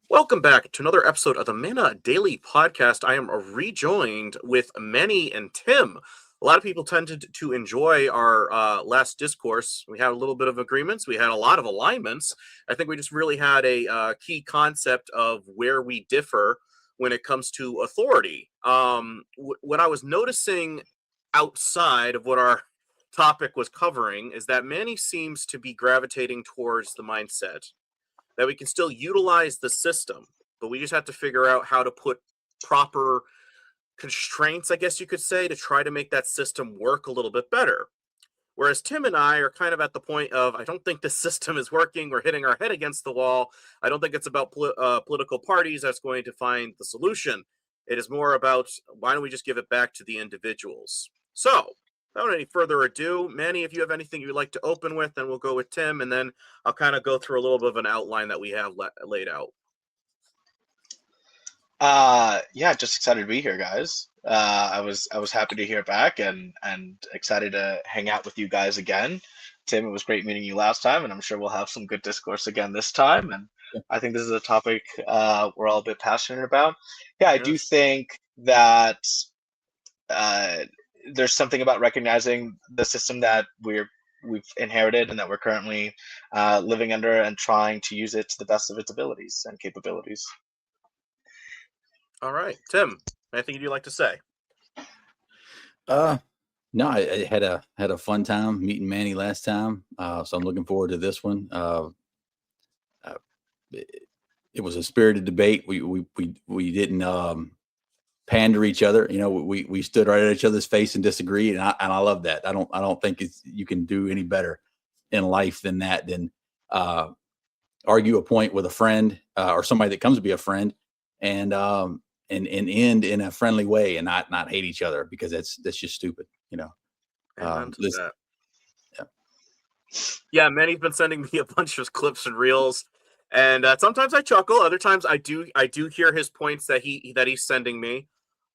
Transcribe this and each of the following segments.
Welcome back to another episode of the Mana Daily Podcast. I am rejoined with Manny and Tim. A lot of people tended to enjoy our last discourse. We had a little bit of agreements. We had a lot of alignments. I think we just really had a key concept of where we differ when it comes to authority. What I was noticing outside of what our topic was covering is that Manny seems to be gravitating towards the mindset that we can still utilize the system, but we just have to figure out how to put proper constraints, I guess you could say, to try to make that system work a little bit better. Whereas Tim and I are kind of at the point of, I don't think the system is working. We're hitting our head against the wall. I don't think it's about political parties that's going to find the solution. It is more about why don't we just give it back to the individuals? So, without any further ado, Manny, if you have anything you'd like to open with, then we'll go with Tim, and then I'll kind of go through a little bit of an outline that we have laid out. Yeah, just excited to be here, guys. I was happy to hear back and excited to hang out with you guys again. Tim, it was great meeting you last time, and I'm sure we'll have some good discourse again this time. And I think this is a topic we're all a bit passionate about. Yeah, I do think that there's something about recognizing the system that we've inherited and that we're currently living under, and trying to use it to the best of its abilities and capabilities. All right, Tim, anything you'd like to say? No, I had a fun time meeting Manny last time, so I'm looking forward to this one. It was a spirited debate. We didn't pander each other. You know, we stood right at each other's face and disagreed, and I love that. I don't think you can do any better in life than that, than argue a point with a friend or somebody that comes to be a friend, and end in a friendly way, and not hate each other, because that's just stupid, you know. Yeah, Manny's been sending me a bunch of clips and reels, and sometimes I chuckle. Other times I do hear his points that he's sending me.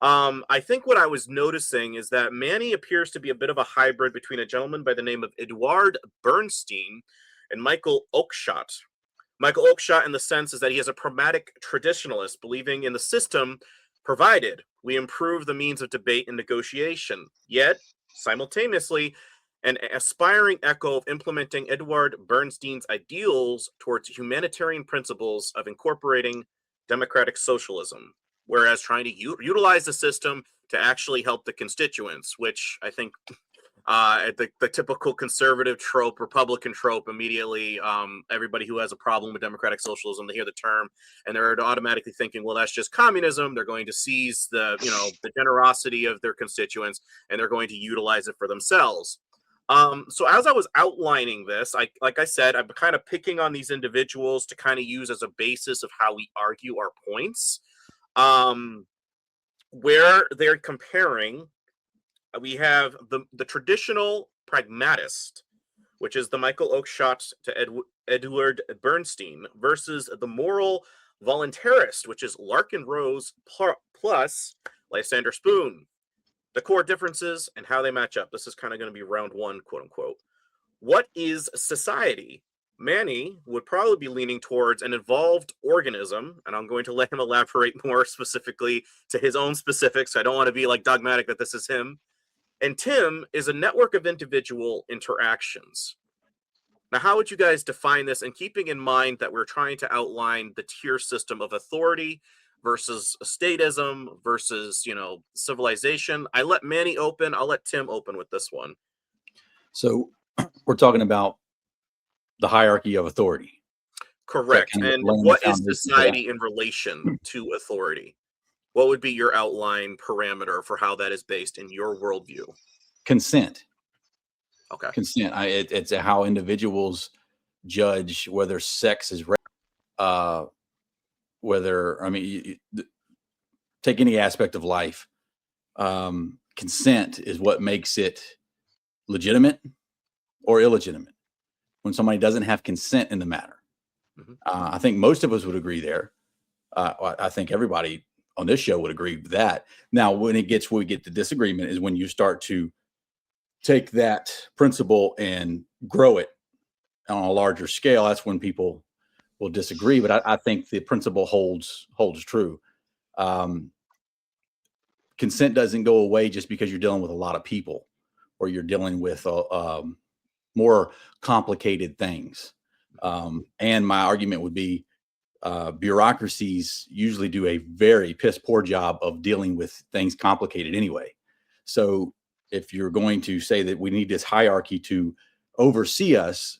I think what I was noticing is that Manny appears to be a bit of a hybrid between a gentleman by the name of Edward Bernstein and Michael Oakeshott. Michael Oakeshott, in the sense, is that he is a pragmatic traditionalist, believing in the system provided we improve the means of debate and negotiation, yet simultaneously an aspiring echo of implementing Edward Bernstein's ideals towards humanitarian principles of incorporating democratic socialism, whereas trying to utilize the system to actually help the constituents, which I think the typical conservative trope, Republican trope, immediately everybody who has a problem with democratic socialism, they hear the term and they're automatically thinking, well, that's just communism. They're going to seize the generosity of their constituents, and they're going to utilize it for themselves. So as I was outlining this, like I said, I'm kind of picking on these individuals to kind of use as a basis of how we argue our points. Where they're comparing, we have the traditional pragmatist, which is the Michael Oakeshott to Edward Bernstein, versus the moral voluntarist, which is Larkin Rose plus Lysander Spoon. The core differences and how they match up. This is kind of going to be round one, quote unquote. What is society? Manny would probably be leaning towards an evolved organism, and I'm going to let him elaborate more specifically to his own specifics. I don't want to be like dogmatic that this is him. And Tim is a network of individual interactions. Now, how would you guys define this? And keeping in mind that we're trying to outline the tier system of authority versus statism versus, civilization. I let Manny open. I'll let Tim open with this one. So we're talking about the hierarchy of authority. Correct. And what is society in relation to authority? What would be your outline parameter for how that is based in your worldview? Consent. Okay. Consent. It's how individuals judge whether sex is take any aspect of life. Consent is what makes it legitimate or illegitimate. When somebody doesn't have consent in the matter, I think most of us would agree there. I think everybody on this show would agree with that. Now, when we get to disagreement is when you start to take that principle and grow it on a larger scale. That's when people will disagree, but I think the principle holds true. Consent doesn't go away just because you're dealing with a lot of people, or you're dealing with more complicated things. And my argument would be bureaucracies usually do a very piss poor job of dealing with things complicated anyway. So if you're going to say that we need this hierarchy to oversee us,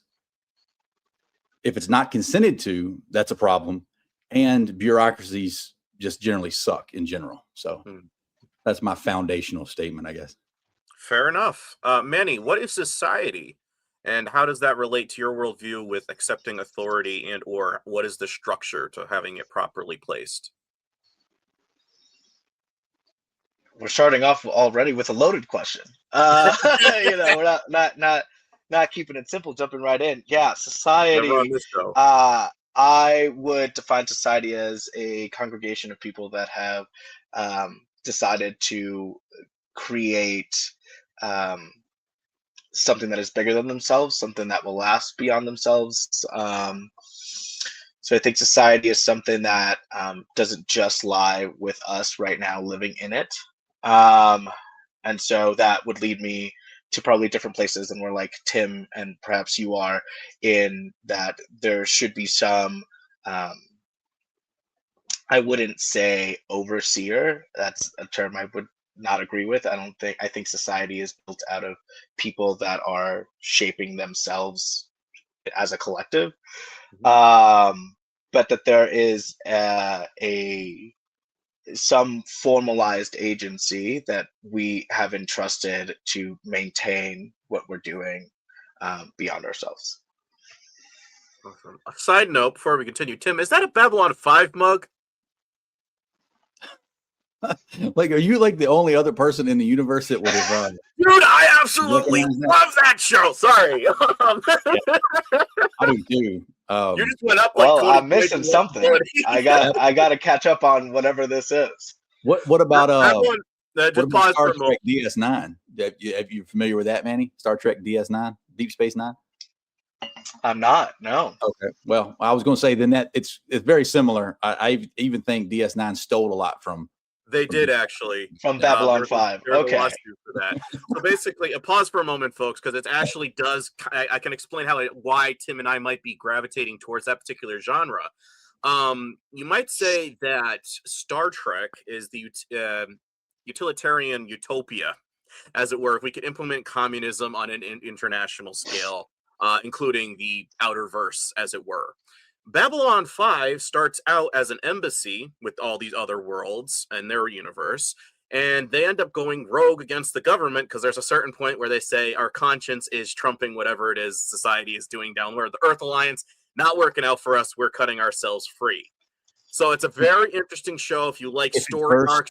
if it's not consented to, that's a problem. And bureaucracies just generally suck in general. So that's my foundational statement, I guess. Fair enough. Manny, what is society? And how does that relate to your worldview with accepting authority, and or what is the structure to having it properly placed? We're starting off already with a loaded question. We're not keeping it simple, jumping right in. Yeah, society. Never on this show. I would define society as a congregation of people that have decided to create something that is bigger than themselves, something that will last beyond themselves. So I think society is something that doesn't just lie with us right now living in it. And so that would lead me to probably different places than where like Tim and perhaps you are, in that there should be some, I wouldn't say overseer. That's a term I would not agree with. I think society is built out of people that are shaping themselves as a collective. But that there is some formalized agency that we have entrusted to maintain what we're doing beyond ourselves. Awesome. A side note before we continue, Tim, is that a Babylon 5 mug? Like, are you like the only other person in the universe that would have? Dude, I absolutely love that show. Sorry. I do too. You just went up. Well, I'm missing something. I got to catch up on whatever this is. What about just pause Star for a moment. Trek DS9? Have you familiar with that, Manny? Star Trek DS9, Deep Space Nine. I'm not. No. Okay. Well, I was going to say then that it's very similar. I even think DS9 stole a lot from. They did actually from Babylon 5. Okay. For that. So basically, pause for a moment, folks, because it actually does. I can explain why Tim and I might be gravitating towards that particular genre. You might say that Star Trek is the utilitarian utopia, as it were, if we could implement communism on an international scale, including the outer verse, as it were. Babylon 5 starts out as an embassy with all these other worlds and their universe, and they end up going rogue against the government because there's a certain point where they say our conscience is trumping whatever it is society is doing down there. The Earth Alliance not working out for us. We're cutting ourselves free. So it's a very interesting show if you like story arcs.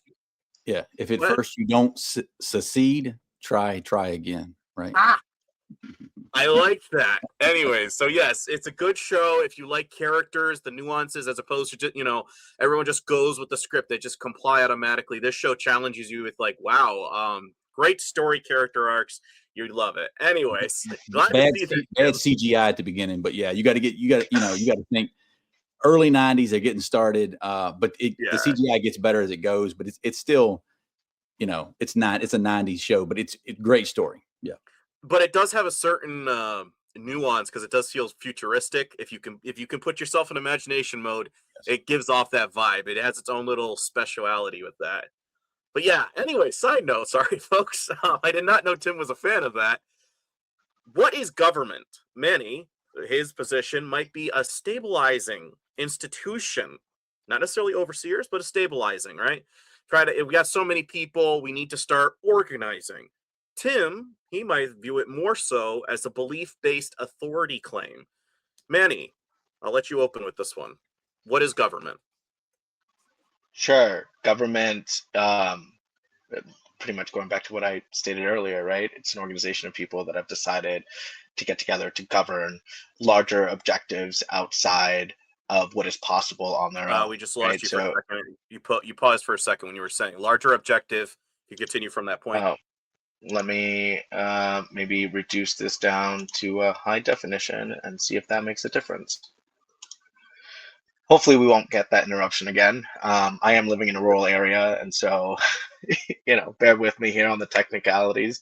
Yeah, if at first you don't succeed, try again, right? I like that. Anyways, so yes, it's a good show if you like characters, the nuances, as opposed to just, everyone just goes with the script. They just comply automatically. This show challenges you with like, wow, great story, character arcs. You'd love it. Anyways, bad CGI at the beginning, but yeah, you got to think early 90s. They're getting started, but the CGI gets better as it goes. But it's still, it's a 90s show, but it's a great story. Yeah. But it does have a certain nuance because it does feel futuristic. If you can put yourself in imagination mode, it gives off that vibe. It has its own little speciality with that. But yeah, anyway, side note, sorry folks, I did not know Tim was a fan of that. What is government? Manny, his position might be a stabilizing institution, not necessarily overseers, but a stabilizing, right? We got so many people, we need to start organizing. Tim, he might view it more so as a belief-based authority claim. Manny, I'll let you open with this one. What is government? Sure. Government, pretty much going back to what I stated earlier, right? It's an organization of people that have decided to get together to govern larger objectives outside of what is possible on their own. We just lost you for a second. You paused for a second when you were saying larger objective. You continue from that point. Let me maybe reduce this down to a high definition and see if that makes a difference. hopefully we won't get that interruption again. I am living in a rural area, and so bear with me here on the technicalities,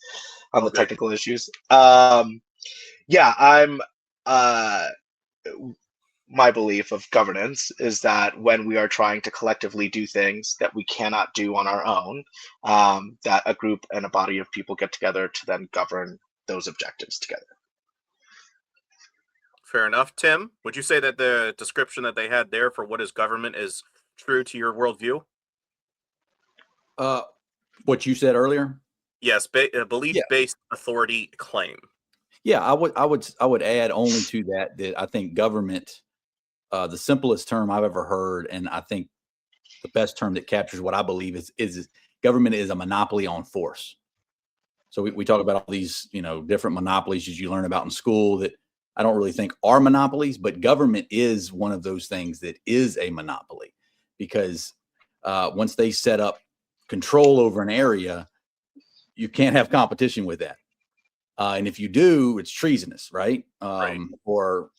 on the Okay. technical issues. Yeah, I'm. My belief of governance is that when we are trying to collectively do things that we cannot do on our own, that a group and a body of people get together to then govern those objectives together. Fair enough. Tim, would you say that the description that they had there for what is government is true to your worldview? What you said earlier? Yes, Yeah. belief-based authority claim. Yeah, I would add only to that I think government, the simplest term I've ever heard, and I think the best term that captures what I believe is government is a monopoly on force. So we talk about all these, different monopolies as you learn about in school that I don't really think are monopolies, but government is one of those things that is a monopoly because once they set up control over an area, you can't have competition with that. And if you do, it's treasonous, right? Right. Or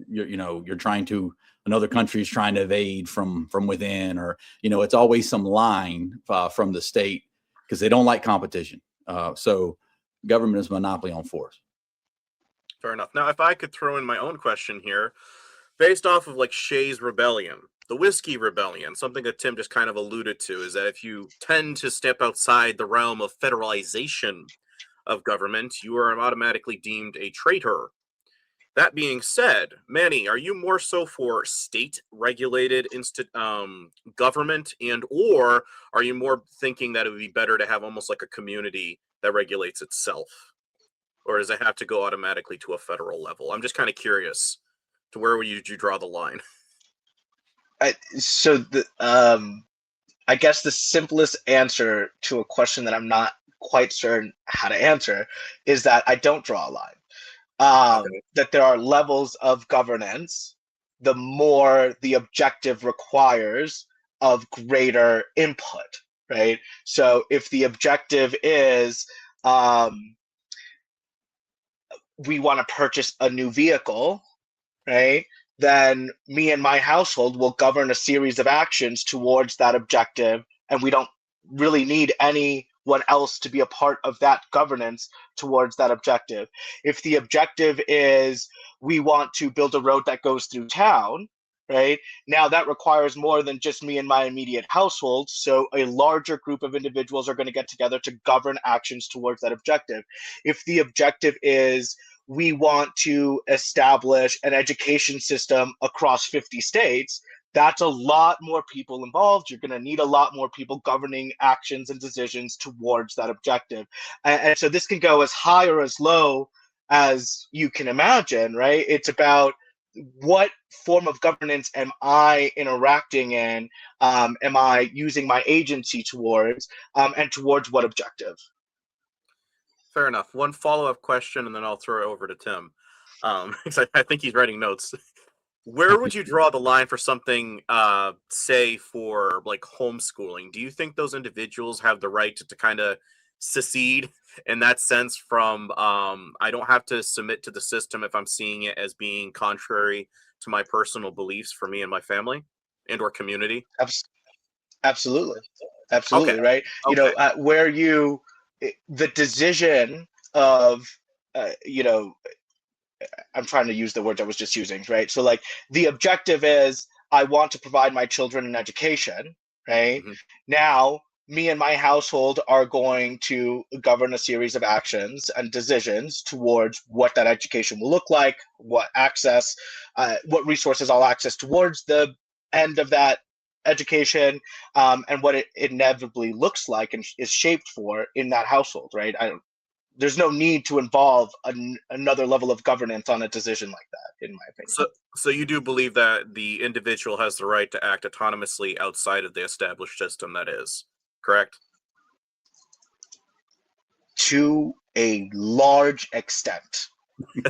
you're trying to, another country is trying to evade from within, or it's always some line from the state because they don't like competition. So government is monopoly on force. Fair enough. Now, if I could throw in my own question here, based off of like Shay's rebellion, the whiskey rebellion, something that Tim just kind of alluded to is that if you tend to step outside the realm of federalization of government, you are automatically deemed a traitor. That being said, Manny, are you more so for state-regulated government, or are you more thinking that it would be better to have almost like a community that regulates itself? Or does it have to go automatically to a federal level? I'm just kind of curious to where would you draw the line? I guess the simplest answer to a question that I'm not quite certain how to answer is that I don't draw a line. Okay. That there are levels of governance, the more the objective requires of greater input, right? So if the objective is we want to purchase a new vehicle, right? Then me and my household will govern a series of actions towards that objective, and we don't really need anyone else to be a part of that governance towards that objective. If the objective is we want to build a road that goes through town, right? Now that requires more than just me and my immediate household. So a larger group of individuals are going to get together to govern actions towards that objective. If the objective is we want to establish an education system across 50 states, that's a lot more people involved. You're going to need a lot more people governing actions and decisions towards that objective. And so this can go as high or as low as you can imagine, right? It's about what form of governance am I interacting in? Am I using my agency towards, and towards what objective? Fair enough. One follow-up question, and then I'll throw it over to Tim. Because I think he's writing notes. Where would you draw the line for something, say, for like homeschooling? Do you think those individuals have the right to kind of secede in that sense from, I don't have to submit to the system if I'm seeing it as being contrary to my personal beliefs for me and my family and or community? Absolutely. Okay. Absolutely. Right. Okay. Where the decision of, I'm trying to use the words I was just using, right? So like the objective is I want to provide my children an education, right? Mhm. Now, me and my household are going to govern a series of actions and decisions towards what that education will look like, what resources I'll access towards the end of that education, and what it inevitably looks like and is shaped for in that household, right? There's no need to involve another level of governance on a decision like that, in my opinion. So you do believe that the individual has the right to act autonomously outside of the established system that is, correct? To a large extent.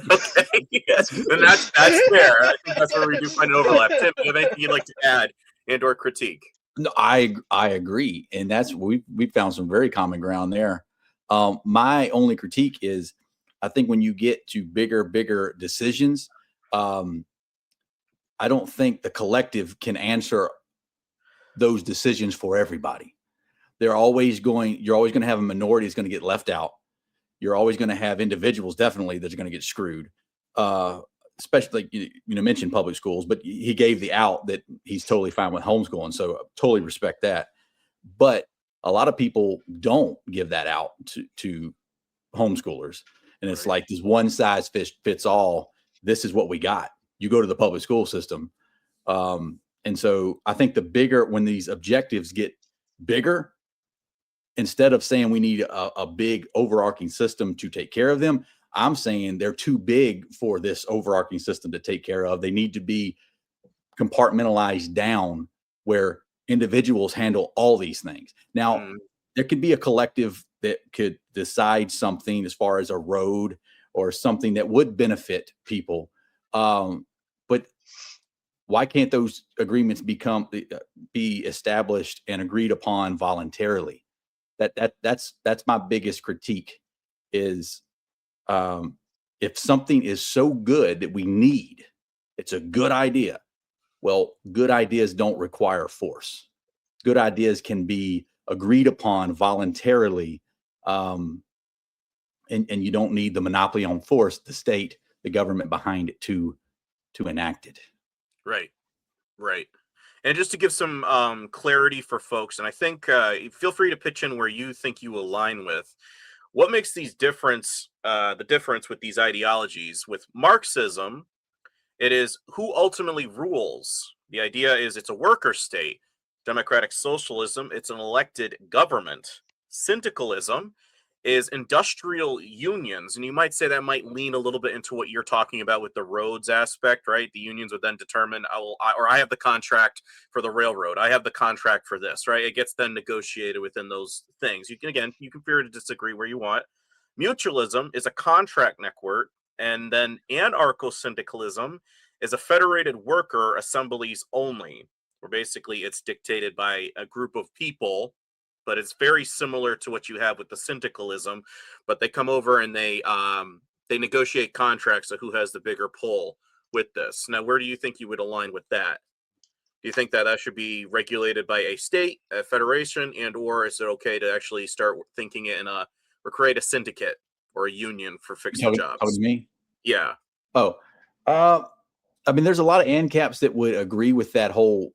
Okay, yes, and that's fair. I think that's where we do find an overlap. Tim, do you have anything you'd like to add and or critique? No, I agree, and that's we found some very common ground there. My only critique is, I think when you get to bigger decisions, I don't think the collective can answer those decisions for everybody. You're always going to have a minority that's going to get left out. You're always going to have individuals definitely that's going to get screwed. Especially, mentioned public schools, but he gave the out that he's totally fine with homeschooling. So I totally respect that. But a lot of people don't give that out to homeschoolers. And it's like this one size fits all. This is what we got. You go to the public school system. And so I think when these objectives get bigger, instead of saying we need a big overarching system to take care of them, I'm saying they're too big for this overarching system to take care of. They need to be compartmentalized down where individuals handle all these things. Now, there could be a collective that could decide something as far as a road or something that would benefit people. But why can't those agreements be established and agreed upon voluntarily? That's my biggest critique is, if something is so good that we need, it's a good idea. Well, good ideas don't require force. Good ideas can be agreed upon voluntarily. And you don't need the monopoly on force, the state, the government behind it to enact it. Right. And just to give some clarity for folks, and I think feel free to pitch in where you think you align with. What makes the difference with these ideologies? With Marxism, it is who ultimately rules. The idea is it's a worker state. Democratic socialism, it's an elected government. Syndicalism is industrial unions. And you might say that might lean a little bit into what you're talking about with the roads aspect, right? The unions would then determine, I have the contract for the railroad. I have the contract for this, right? It gets then negotiated within those things. You can fear to disagree where you want. Mutualism is a contract network. And then anarcho-syndicalism is a federated worker assemblies only, where basically it's dictated by a group of people, but it's very similar to what you have with the syndicalism. But they come over and they negotiate contracts of who has the bigger pull with this. Now, where do you think you would align with that? Do you think that should be regulated by a state, a federation, or is it okay to actually start thinking it or create a syndicate or a union for fixing jobs? How do you mean? Yeah. Oh, I mean, there's a lot of Ancaps that would agree with that whole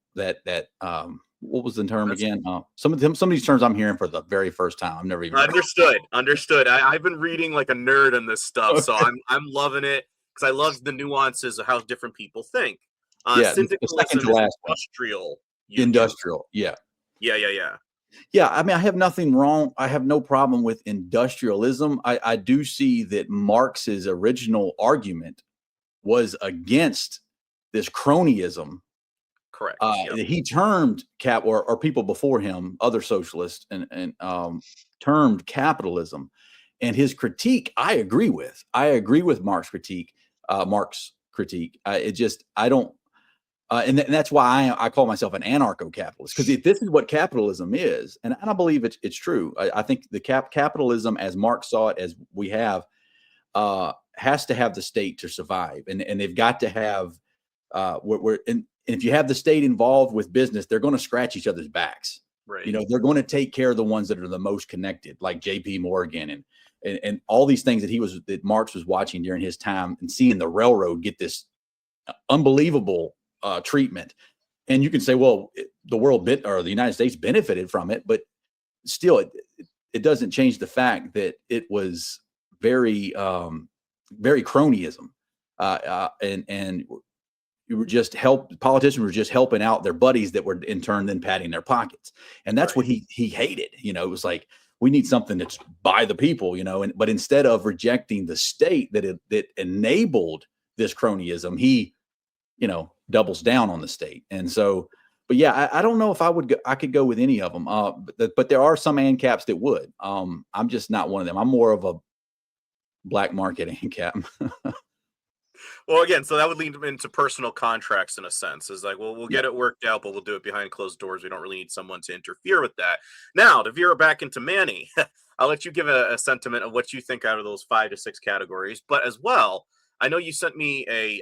what was the term again? Some of these terms I'm hearing for the very first time. I've never even understood. I've been reading like a nerd on this stuff, so I'm loving it because I love the nuances of how different people think. Syndicalism is industrial. Industrial, yeah. Yeah, I mean, I have nothing wrong. I have no problem with industrialism. I do see that Marx's original argument was against this cronyism. Correct. He termed or people before him, other socialists, and termed capitalism. And his critique, I agree with. I agree with Marx's critique. I don't. And that's why I call myself an anarcho-capitalist, because if this is what capitalism is, and I believe it's true. I think the capitalism, as Marx saw it, as we have, has to have the state to survive, and they've got to have and if you have the state involved with business, they're going to scratch each other's backs. Right. They're going to take care of the ones that are the most connected, like J.P. Morgan and all these things that Marx was watching during his time and seeing the railroad get this unbelievable treatment. And you can say, well, the United States benefited from it, but still, it doesn't change the fact that it was very, very cronyism, and politicians were just helping out their buddies that were in turn then patting their pockets. And that's what he hated. It was like, we need something that's by the people, but instead of rejecting the state that enabled this cronyism, he, doubles down on the state. And so, but yeah, I don't know if I could go with any of them. But there are some ANCAPs that would. I'm just not one of them. I'm more of a black market ANCAP. Well, again, so that would lead into personal contracts in a sense. It's like, well, we'll get it worked out, but we'll do it behind closed doors. We don't really need someone to interfere with that. Now, to veer back into Manny, I'll let you give a sentiment of what you think out of those 5 to 6 categories. But as well, I know you sent me a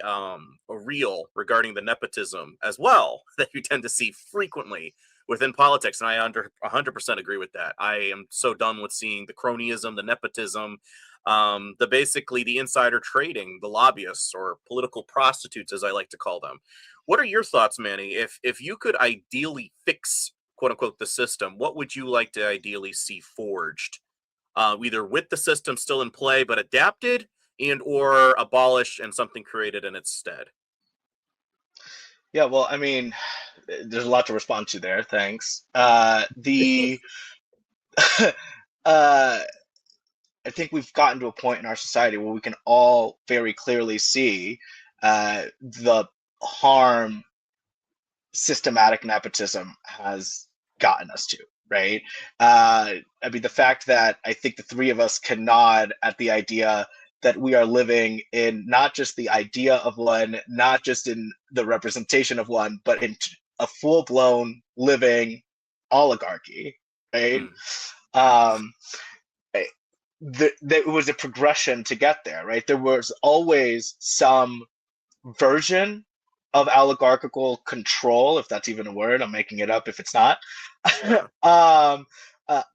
reel regarding the nepotism as well that you tend to see frequently within politics, and I 100% agree with that. I am so done with seeing the cronyism, the nepotism, the basically the insider trading, the lobbyists or political prostitutes, as I like to call them. What are your thoughts, Manny? If you could ideally fix, quote unquote, the system, what would you like to ideally see forged? Either with the system still in play but adapted, and or abolished and something created in its stead. Yeah, well, I mean, there's a lot to respond to there. Thanks. Uh, I think we've gotten to a point in our society where we can all very clearly see the harm systematic nepotism has gotten us to, right? I mean, the fact that I think the three of us can nod at the idea that we are living in not just the idea of one, not just in the representation of one, but in a full-blown living oligarchy, right? Um, it was a progression to get there, right? There was always some version of oligarchical control, if that's even a word. I'm making it up if it's not,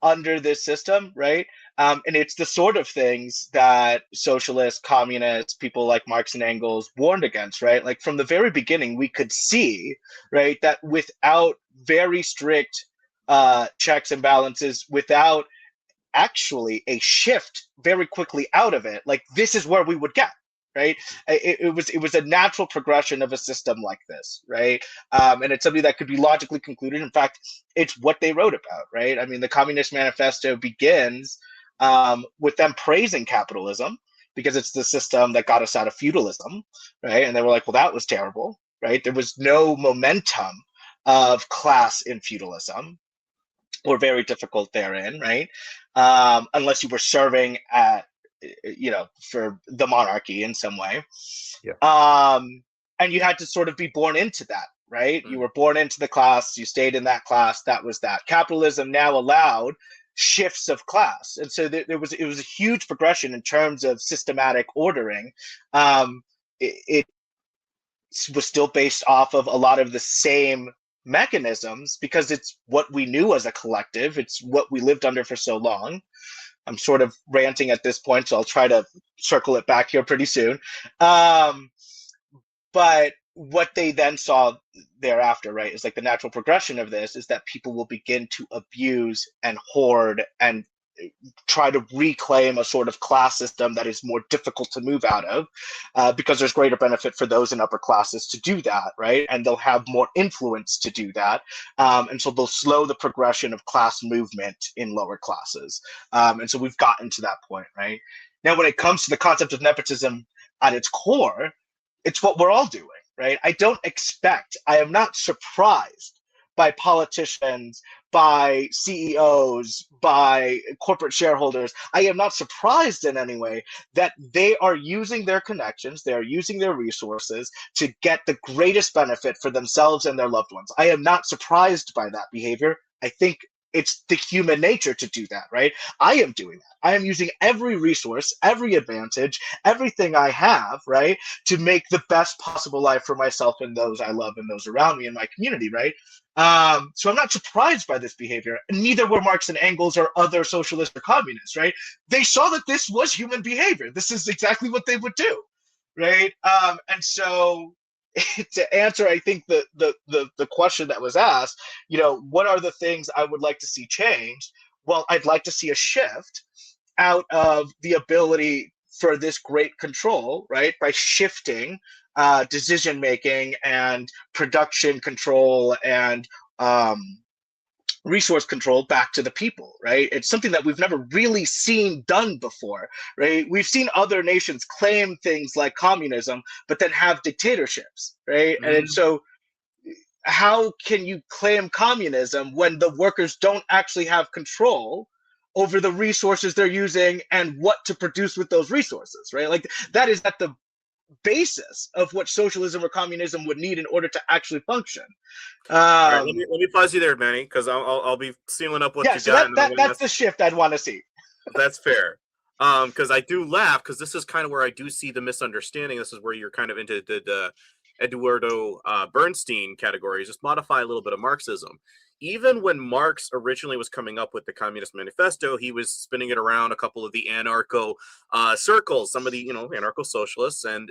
under this system, right? And it's the sort of things that socialists, communists, people like Marx and Engels warned against, right? Like from the very beginning, we could see, right, that without very strict checks and balances, without actually a shift very quickly out of it, like this is where we would get, right? It was a natural progression of a system like this, right? And it's something that could be logically concluded. In fact, it's what they wrote about, right? I mean, the Communist Manifesto begins with them praising capitalism because it's the system that got us out of feudalism, right? And they were like, well, that was terrible, right? There was no momentum of class in feudalism, or very difficult therein, right? Unless you were serving at, for the monarchy in some way. Yeah. And you had to sort of be born into that, right? You were born into the class, you stayed in that class, that was that. Capitalism now allowed shifts of class. And so it was a huge progression in terms of systematic ordering. It was still based off of a lot of the same mechanisms because it's what we knew as a collective. It's what we lived under for so long. I'm sort of ranting at this point, so I'll try to circle it back here pretty soon. But what they then saw thereafter, right, is like the natural progression of this is that people will begin to abuse and hoard and try to reclaim a sort of class system that is more difficult to move out of because there's greater benefit for those in upper classes to do that, right? And they'll have more influence to do that. And so they'll slow the progression of class movement in lower classes. And so we've gotten to that point, right? Now, when it comes to the concept of nepotism at its core, it's what we're all doing, right? I am not surprised by politicians, by CEOs, by corporate shareholders. I am not surprised in any way that they are using their connections, they are using their resources to get the greatest benefit for themselves and their loved ones. I am not surprised by that behavior. I think it's the human nature to do that, right? I am doing that. I am using every resource, every advantage, everything I have, right, to make the best possible life for myself and those I love and those around me in my community, right? So I'm not surprised by this behavior. Neither were Marx and Engels or other socialists or communists, right? They saw that this was human behavior. This is exactly what they would do, right? And so to answer, I think the question that was asked, what are the things I would like to see changed? Well, I'd like to see a shift out of the ability for this great control, right, by shifting decision making and production control and resource control back to the people, right? It's something that we've never really seen done before, right? We've seen other nations claim things like communism, but then have dictatorships, right? And so how can you claim communism when the workers don't actually have control over the resources they're using and what to produce with those resources, right? Like that is at the basis of what socialism or communism would need in order to actually function. All right, let me pause you there, Manny, because I'll be sealing up what you so got. that's the shift I'd want to see. That's fair. Because I do laugh, because this is kind of where I do see the misunderstanding. This is where you're kind of into the Eduardo Bernstein category. Just modify a little bit of Marxism. Even when Marx originally was coming up with the Communist Manifesto, he was spinning it around a couple of the anarcho circles, some of the anarcho-socialists, and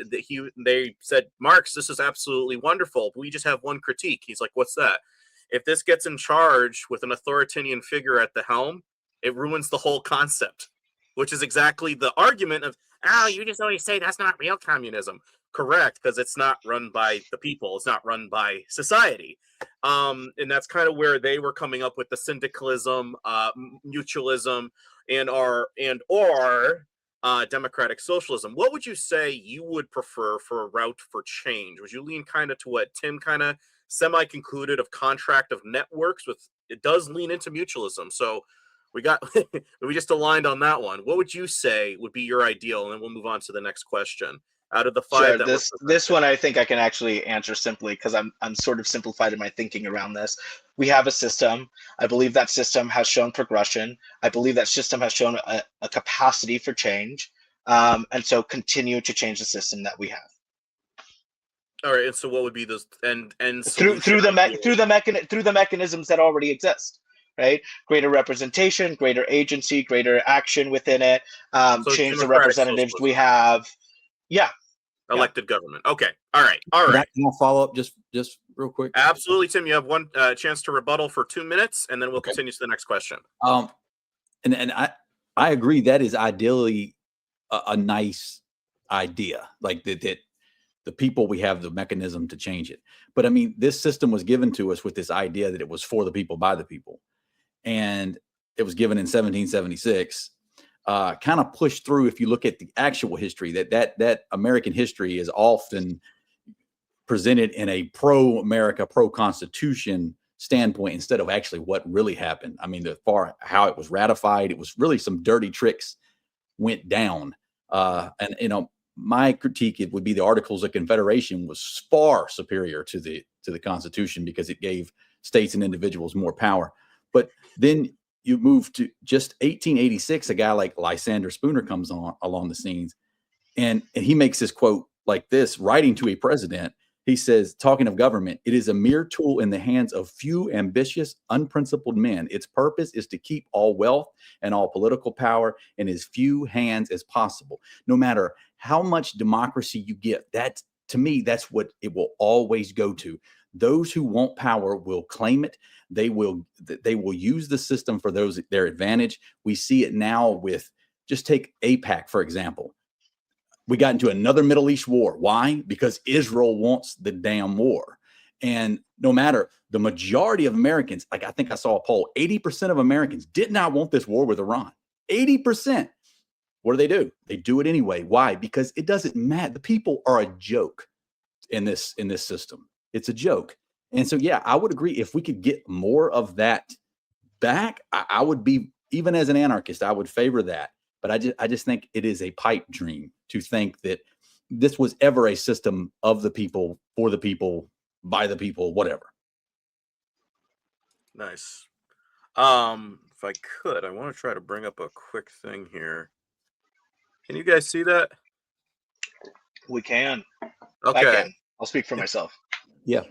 they said, Marx, this is absolutely wonderful. We just have one critique. He's like, what's that? If this gets in charge with an authoritarian figure at the helm, it ruins the whole concept, which is exactly the argument of, you just always say that's not real communism. Correct, because it's not run by the people. It's not run by society. And that's kind of where they were coming up with the syndicalism, mutualism, or democratic socialism. What would you say you would prefer for a route for change? Would you lean kind of to what Tim kind of semi-concluded of contract of networks? With it does lean into mutualism. So we just aligned on that one. What would you say would be your ideal? And then we'll move on to the next question. Out of the five, sure, this one I think I can actually answer simply, because I'm sort of simplified in my thinking around this. We have a system. I believe that system has shown progression. I believe that system has shown a capacity for change, and so continue to change the system that we have. All right, and so what would be those and through the mechanisms that already exist, right? Greater representation, greater agency, greater action within it. So change the representatives socialism. we have. Yeah. Elected government. Okay. All right. Can I follow up just real quick? Absolutely, Tim. You have one chance to rebuttal for 2 minutes, and then we'll continue to the next question. And I agree that is ideally a nice idea, like that the people, we have the mechanism to change it. But I mean, this system was given to us with this idea that it was for the people, by the people. And it was given in 1776, kind of pushed through. If you look at the actual history, that American history is often presented in a pro-America, pro-Constitution standpoint instead of actually what really happened. I mean, how it was ratified, it was really some dirty tricks went down. And my critique, it would be the Articles of Confederation was far superior to the Constitution, because it gave states and individuals more power. But then you move to just 1886, a guy like Lysander Spooner comes along the scenes, and he makes this quote like this, writing to a president. He says, talking of government, it is a mere tool in the hands of few ambitious, unprincipled men. Its purpose is to keep all wealth and all political power in as few hands as possible. No matter how much democracy you get, to me, that's what it will always go to. Those who want power will claim it. They will use the system for their advantage. We see it now with, just take AIPAC, for example. We got into another Middle East war. Why? Because Israel wants the damn war. And no matter, the majority of Americans, like I think I saw a poll, 80% of Americans did not want this war with Iran. 80%. What do? They do it anyway. Why? Because it doesn't matter. The people are a joke in this system. It's a joke. And so, yeah, I would agree. If we could get more of that back, I would be, even as an anarchist, I would favor that. But I just think it is a pipe dream to think that this was ever a system of the people, for the people, by the people, whatever. Nice. If I could, I want to try to bring up a quick thing here. Can you guys see that? We can. Okay. I'll speak for myself. Yeah.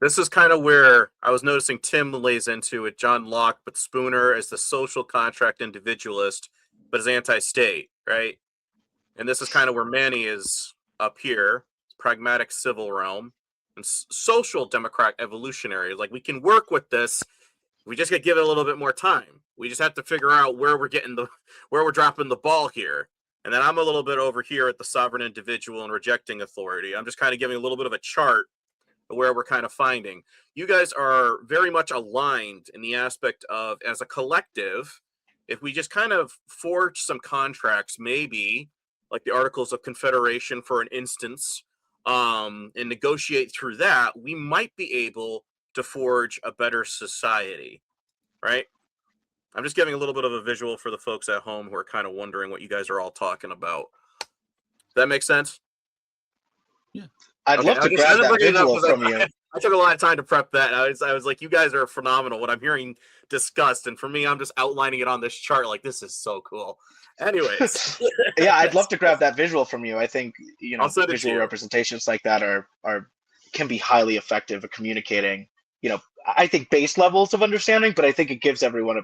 This is kind of where I was noticing Tim lays into it, John Locke, but Spooner as the social contract individualist, but as anti-state, right? And this is kind of where Manny is up here, pragmatic civil realm, and social democrat evolutionary. Like, we can work with this. We just got to give it a little bit more time. We just have to figure out where we're dropping the ball here. And then I'm a little bit over here at the sovereign individual and rejecting authority. I'm just kind of giving a little bit of a chart of where we're kind of finding. You guys are very much aligned in the aspect of, as a collective, if we just kind of forge some contracts, maybe like the Articles of Confederation, for an instance, and negotiate through that, we might be able to forge a better society, right? I'm just giving a little bit of a visual for the folks at home who are kind of wondering what you guys are all talking about. Does that make sense? Yeah. I'd love to grab that visual from you. I took a lot of time to prep that. I was like, you guys are phenomenal. What I'm hearing discussed, and for me, I'm just outlining it on this chart. Like, this is so cool. Anyways, Yeah, I'd love to grab that visual from you. I think I'll send it to visual you. representations like that are can be highly effective at communicating. I think base levels of understanding, but I think it gives everyone a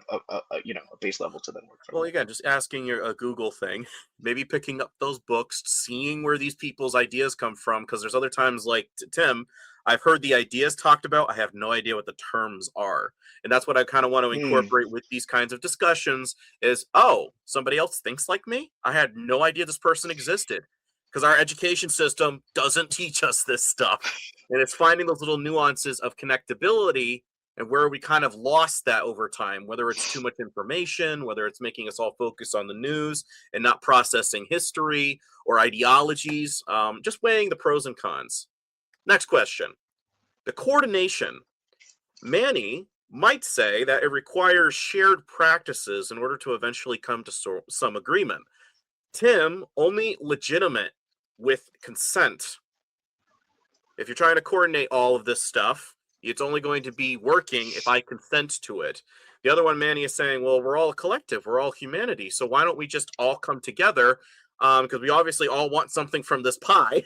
base level to then work from. Well, again, just asking a Google thing, maybe picking up those books, seeing where these people's ideas come from, because there's other times like Tim, I've heard the ideas talked about, I have no idea what the terms are. And that's what I kind of want to incorporate with these kinds of discussions is, oh, somebody else thinks like me? I had no idea this person existed. Because our education system doesn't teach us this stuff. And it's finding those little nuances of connectability and where we kind of lost that over time, whether it's too much information, whether it's making us all focus on the news and not processing history or ideologies, just weighing the pros and cons. Next question. The coordination. Manny might say that it requires shared practices in order to eventually come to some agreement. Tim, only legitimate with consent. If you're trying to coordinate all of this stuff, it's only going to be working if I consent to it. The other one, Manny, is saying, well, we're all a collective. We're all humanity. So why don't we just all come together? Because we obviously all want something from this pie.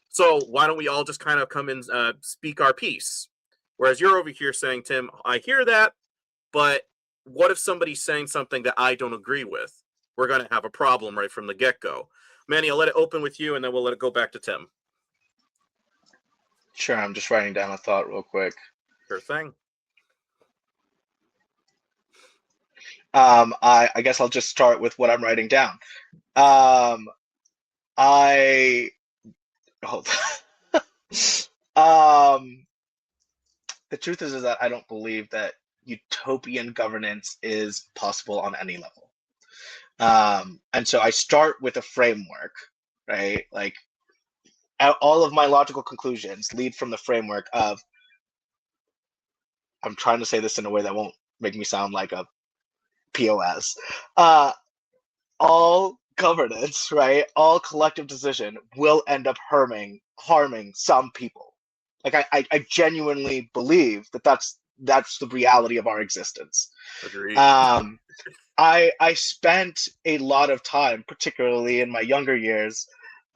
So why don't we all just kind of come and speak our piece? Whereas you're over here saying, Tim, I hear that, but what if somebody's saying something that I don't agree with? We're going to have a problem right from the get-go. Manny, I'll let it open with you, and then we'll let it go back to Tim. Sure, I'm just writing down a thought real quick. Sure thing. I guess I'll just start with what I'm writing down. The truth is that I don't believe that utopian governance is possible on any level. And so I start with a framework, right? Like all of my logical conclusions lead from the framework of, I'm trying to say this in a way that won't make me sound like a POS. All governance, right? All collective decision will end up harming some people. Like I genuinely believe that that's the reality of our existence. Agreed. I spent a lot of time, particularly in my younger years,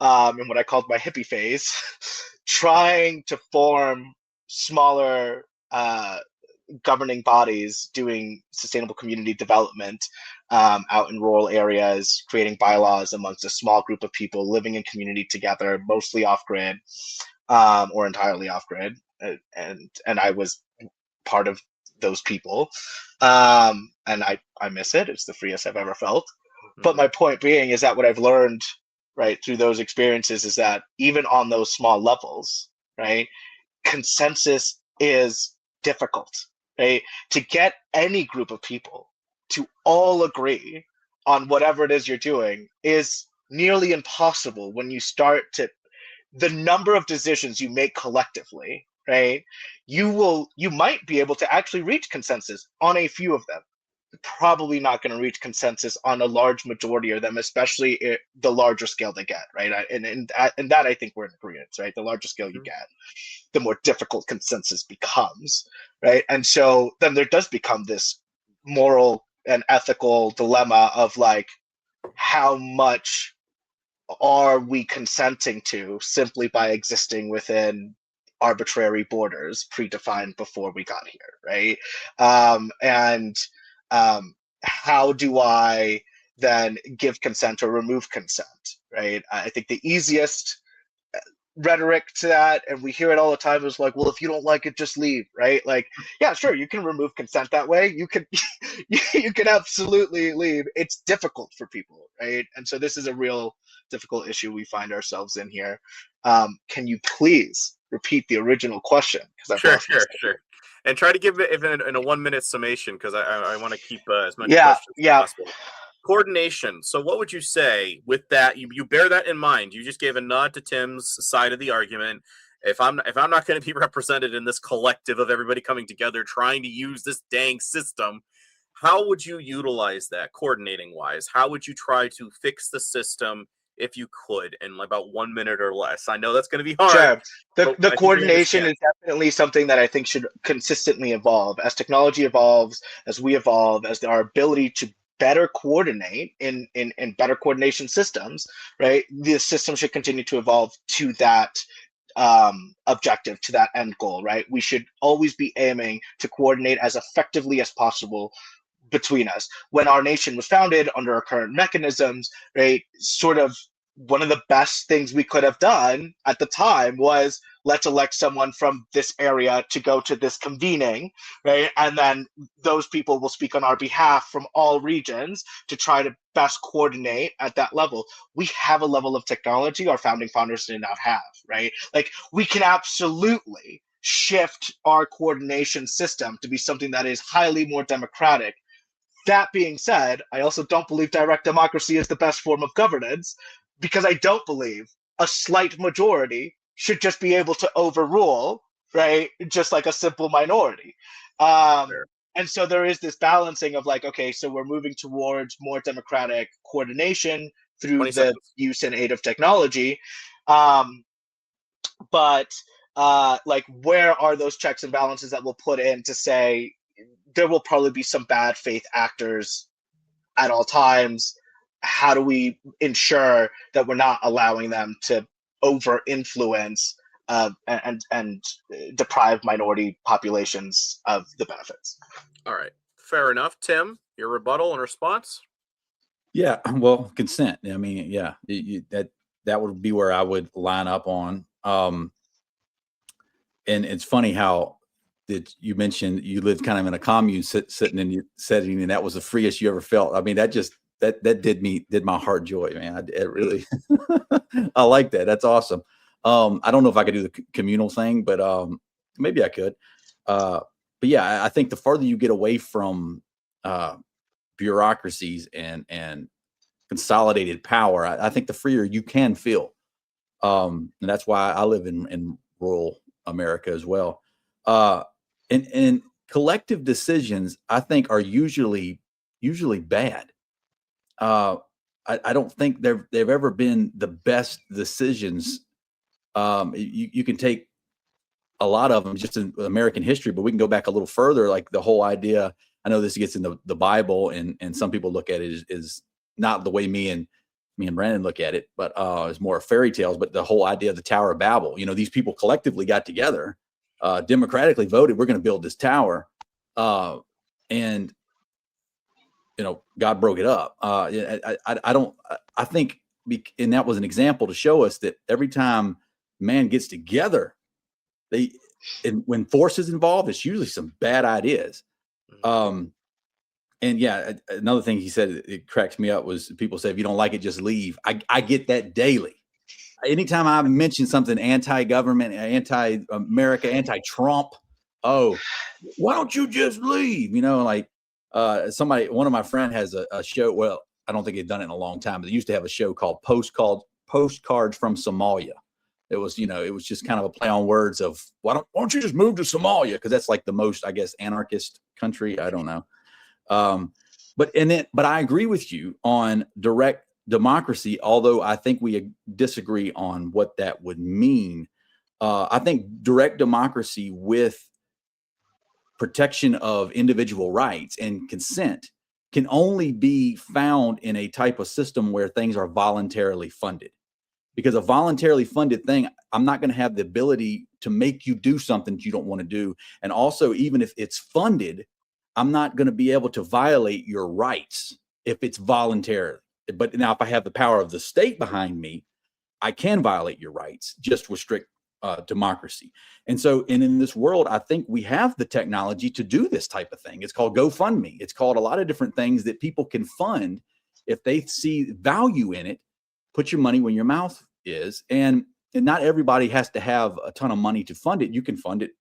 in what I called my hippie phase, trying to form smaller governing bodies doing sustainable community development out in rural areas, creating bylaws amongst a small group of people living in community together, mostly off-grid or entirely off-grid. And I was part of those people. And I miss it. It's the freest I've ever felt. But my point being is that what I've learned, right, through those experiences is that even on those small levels, right, consensus is difficult, right? To get any group of people to all agree on whatever it is you're doing is nearly impossible when you start to, the number of decisions you make collectively, right? You might be able to actually reach consensus on a few of them. Probably not going to reach consensus on a large majority of them, especially the larger scale they get, right? And that I think we're in agreement, right? The larger scale you get, the more difficult consensus becomes, right? And so then there does become this moral and ethical dilemma of like, how much are we consenting to simply by existing within arbitrary borders predefined before we got here, right? How do I then give consent or remove consent, right? I think the easiest rhetoric to that, and we hear it all the time, is like, well, if you don't like it, just leave, right? Like, yeah, sure, you can remove consent that way. You can absolutely leave. It's difficult for people, right? And so this is a real difficult issue we find ourselves in here. Can you please repeat the original question? Sure. And try to give it even in a 1 minute summation, because I want to keep as many questions as possible. Coordination. So what would you say with that? You bear that in mind. You just gave a nod to Tim's side of the argument. If I'm not going to be represented in this collective of everybody coming together trying to use this dang system, how would you utilize that coordinating wise? How would you try to fix the system if you could, in about 1 minute or less. I know that's going to be hard. Sure. But The I think we coordination understand. is definitely something that I think should consistently evolve as technology evolves, as we evolve, as our ability to better coordinate in better coordination systems, right? The system should continue to evolve to that objective, to that end goal, right? We should always be aiming to coordinate as effectively as possible between us. When our nation was founded under our current mechanisms, right, sort of one of the best things we could have done at the time was let's elect someone from this area to go to this convening, right? And then those people will speak on our behalf from all regions to try to best coordinate at that level. We have a level of technology our founding founders did not have, right? Like we can absolutely shift our coordination system to be something that is highly more democratic. That being said, I also don't believe direct democracy is the best form of governance because I don't believe a slight majority should just be able to overrule, right? Just like a simple minority. Fair. And so there is this balancing of like, okay, so we're moving towards more democratic coordination through 20 the seconds. use and aid of technology. But like, where are those checks and balances that we'll put in to say, there will probably be some bad faith actors at all times. How do we ensure that we're not allowing them to over influence and deprive minority populations of the benefits? All right. Fair enough. Tim, your rebuttal and response? Yeah, well, consent. I mean, yeah, that would be where I would line up on. And it's funny how that you mentioned you lived kind of in a commune sitting in your setting, and that was the freest you ever felt. I mean, that just that did my heart joy, man. It really, I like that. That's awesome. I don't know if I could do the communal thing, but maybe I could. But yeah, I think the farther you get away from bureaucracies and consolidated power, I think the freer you can feel. And that's why I live in rural America as well. And collective decisions, I think, are usually bad. I don't think they've ever been the best decisions. You can take a lot of them just in American history, but we can go back a little further. Like the whole idea. I know this gets in the Bible, and some people look at it as not the way me and Brandon look at it, but it's more fairy tales. But the whole idea of the Tower of Babel, these people collectively got together, democratically voted, we're going to build this tower, and God broke it up. I think, and that was an example to show us that every time man gets together, when force is involved, it's usually some bad ideas. And yeah, another thing he said, it cracks me up, was people say, if you don't like it, just leave. I get that daily. Anytime I mention something anti-government, anti-America, anti-Trump, oh, why don't you just leave? Like one of my friends has a show. Well, I don't think they've done it in a long time, but they used to have a show called Postcards from Somalia. It was, it was just kind of a play on words of, why don't you just move to Somalia? Because that's like the most, I guess, anarchist country. I don't know. But I agree with you on direct democracy, although I think we disagree on what that would mean. I think direct democracy with protection of individual rights and consent can only be found in a type of system where things are voluntarily funded. Because a voluntarily funded thing, I'm not going to have the ability to make you do something you don't want to do. And also, even if it's funded, I'm not going to be able to violate your rights if it's voluntary. But now if I have the power of the state behind me, I can violate your rights just with strict democracy. And so, in this world, I think we have the technology to do this type of thing. It's called GoFundMe. It's called a lot of different things that people can fund if they see value in it. Put your money where your mouth is. And not everybody has to have a ton of money to fund it. You can fund it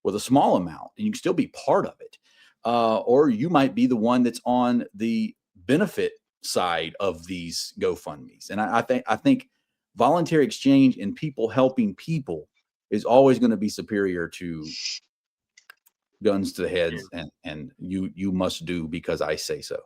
with a small amount and you can still be part of it. Or you might be the one that's on the benefit side of these GoFundMes. And I think voluntary exchange and people helping people is always going to be superior to guns to the heads and you must do because I say so.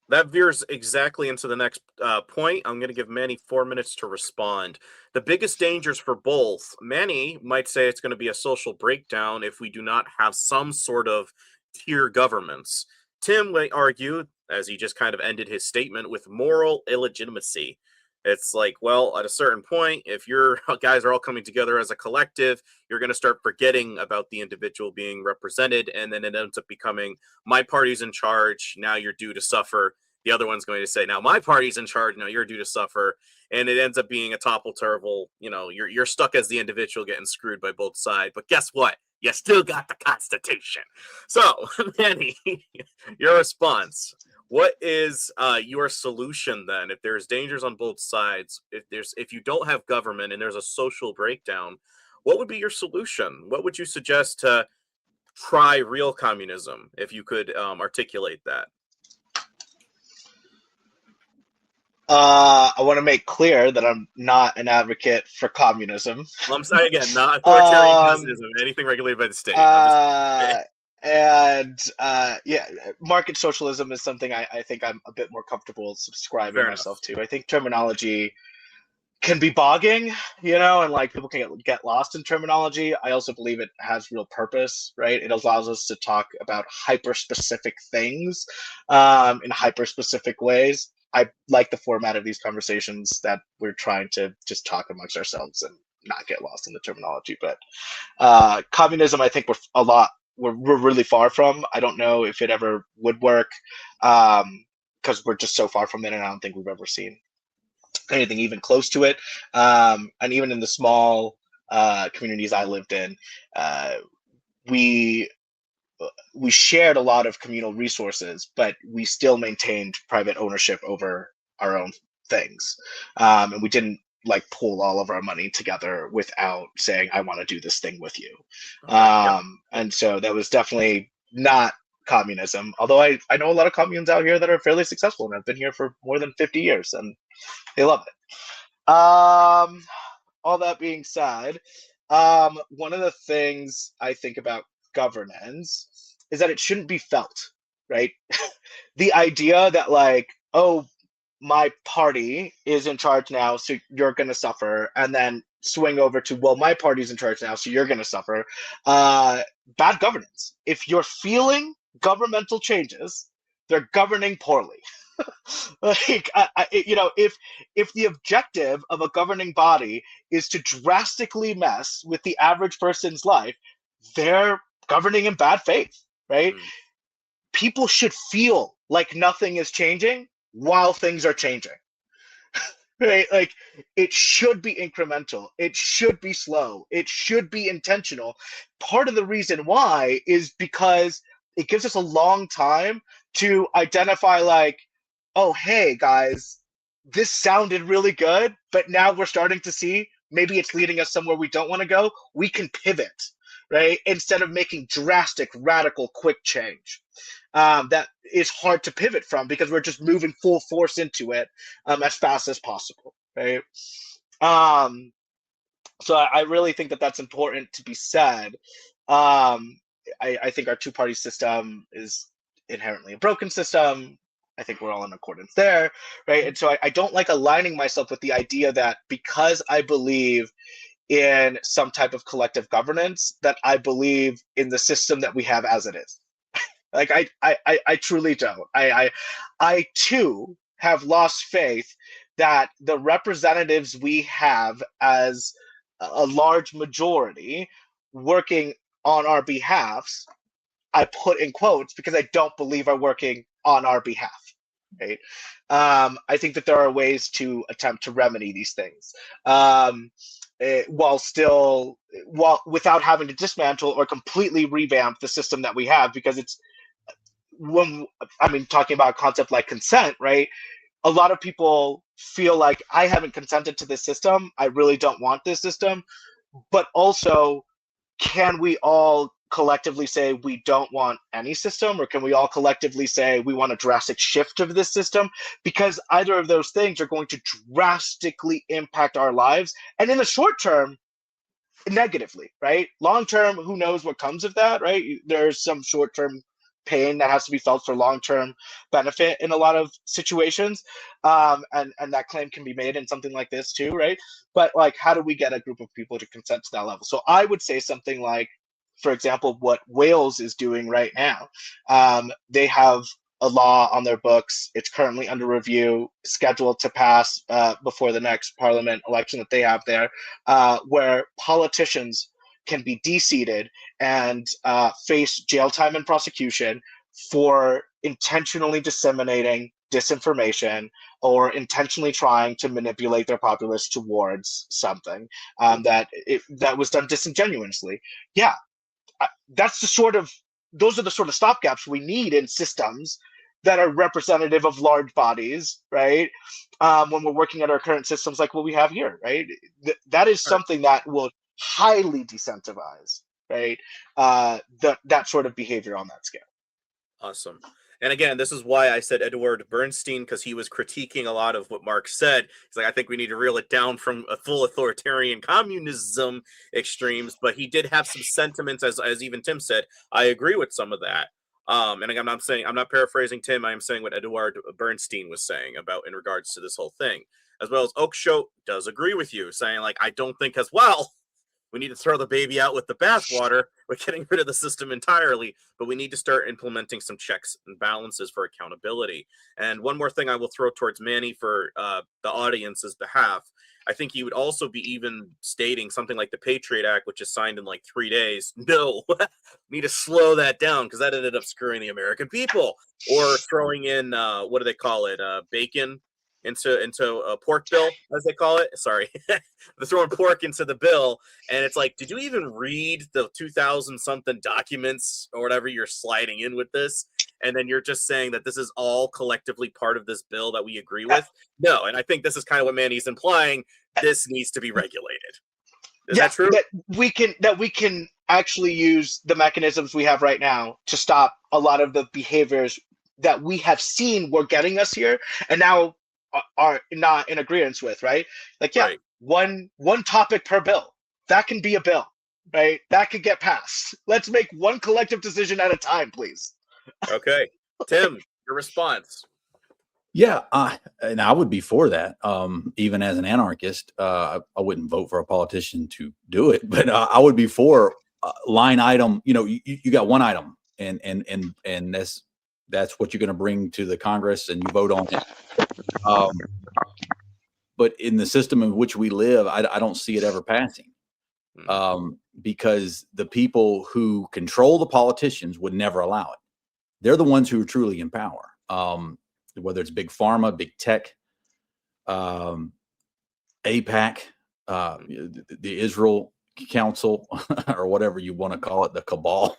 That veers exactly into the next point. I'm going to give Manny 4 minutes to respond. The biggest dangers for both, Manny might say it's going to be a social breakdown if we do not have some sort of tier governments. Tim might argue, as he just kind of ended his statement, with moral illegitimacy. It's like, well, at a certain point, if your guys are all coming together as a collective, you're going to start forgetting about the individual being represented, and then it ends up becoming my party's in charge. Now you're due to suffer. The other one's going to say, now my party's in charge. Now you're due to suffer. And it ends up being a topple turtle. You know, you're stuck as the individual getting screwed by both sides. But guess what? You still got the Constitution. So, Manny, your response. What is your solution then? If there's dangers on both sides, if you don't have government and there's a social breakdown, what would be your solution? What would you suggest to try real communism, if you could articulate that? I want to make clear that I'm not an advocate for communism. Well, I'm saying again, not authoritarian communism, anything regulated by the state. Yeah, market socialism is something I think I'm a bit more comfortable subscribing Fair myself to. I think terminology can be bogging, and like people can get lost in terminology. I also believe it has real purpose, right? It allows us to talk about hyper specific things in hyper specific ways. I like the format of these conversations that we're trying to just talk amongst ourselves and not get lost in the terminology. But communism, I think we're really far from. I don't know if it ever would work because we're just so far from it, and I don't think we've ever seen anything even close to it. And even in the small communities I lived in, we shared a lot of communal resources, but we still maintained private ownership over our own things. And we didn't like pool all of our money together without saying, I want to do this thing with you. And so that was definitely not communism. Although I know a lot of communes out here that are fairly successful and have been here for more than 50 years and they love it. All that being said, one of the things I think about governance is that it shouldn't be felt, right? The idea that like, oh, my party is in charge now, so you're going to suffer, and then swing over to, well, my party's in charge now, so you're going to suffer. Bad governance. If you're feeling governmental changes, they're governing poorly. Like, if the objective of a governing body is to drastically mess with the average person's life, they're governing in bad faith, right? People should feel like nothing is changing while things are changing. Right? Like, it should be incremental. It should be slow. It should be intentional. Part of the reason why is because it gives us a long time to identify like, oh, hey, guys, this sounded really good, but now we're starting to see maybe it's leading us somewhere we don't want to go. We can pivot, right? Instead of making drastic, radical, quick change. That is hard to pivot from because we're just moving full force into it as fast as possible, right? So I really think that that's important to be said. I think our two-party system is inherently a broken system. I think we're all in accordance there, right? And so I don't like aligning myself with the idea that because I believe in some type of collective governance, that I believe in the system that we have as it is. Like I truly don't. I too have lost faith that the representatives we have as a large majority working on our behalves, I put in quotes because I don't believe are working on our behalf. Right? I think that there are ways to attempt to remedy these things. Without having to dismantle or completely revamp the system that we have, because it's talking about a concept like consent, right? A lot of people feel like I haven't consented to this system. I really don't want this system. But also, can we all collectively say we don't want any system, or can we all collectively say we want a drastic shift of this system? Because either of those things are going to drastically impact our lives. And in the short term, negatively, right? Long term, who knows what comes of that, right? There's some short term pain that has to be felt for long-term benefit in a lot of situations. And that claim can be made in something like this too, right? But like, how do we get a group of people to consent to that level? So I would say something like, for example, what Wales is doing right now. They have a law on their books. It's currently under review, scheduled to pass before the next parliament election that they have there, where politicians can be de-seated and face jail time and prosecution for intentionally disseminating disinformation or intentionally trying to manipulate their populace towards something that was done disingenuously. Yeah, that's those are the sort of stopgaps we need in systems that are representative of large bodies, right? When we're working at our current systems like what we have here, right? That is something that will highly decentivize, right? That sort of behavior on that scale. Awesome. And again, this is why I said Edward Bernstein, because he was critiquing a lot of what Mark said. He's like, I think we need to reel it down from a full authoritarian communism extremes, but he did have some sentiments, as even Tim said. I agree with some of that. And I'm not paraphrasing Tim. I am saying what Edward Bernstein was saying about in regards to this whole thing, as well as Oakeshow does agree with you, saying like, I don't think as well we need to throw the baby out with the bathwater. We're getting rid of the system entirely, but we need to start implementing some checks and balances for accountability. And one more thing I will throw towards Manny for the audience's behalf. I think he would also be even stating something like the Patriot Act, which is signed in like 3 days. No, need to slow that down because that ended up screwing the American people. Or throwing in, what do they call it? Bacon into a pork bill, as they call it. Sorry. They're throwing pork into the bill. And it's like, did you even read the 2000 something documents or whatever you're sliding in with this? And then you're just saying that this is all collectively part of this bill that we agree with? No. And I think this is kind of what Manny's implying. This needs to be regulated. Is that true? That we can actually use the mechanisms we have right now to stop a lot of the behaviors that we have seen were getting us here and now are not in agreement with, right? Like, yeah, right. One topic per bill. That can be a bill, right? That could get passed. Let's make one collective decision at a time, please. Okay. Tim, your response. Yeah, and I would be for that. Even as an anarchist, I wouldn't vote for a politician to do it, but I would be for line item. You know, you got one item, and that's what you're going to bring to the Congress, and you vote on it. But in the system in which we live, I don't see it ever passing, because the people who control the politicians would never allow it. They're the ones who are truly in power. Whether it's big pharma, big tech, APAC, the Israel Council, or whatever you want to call it, the cabal.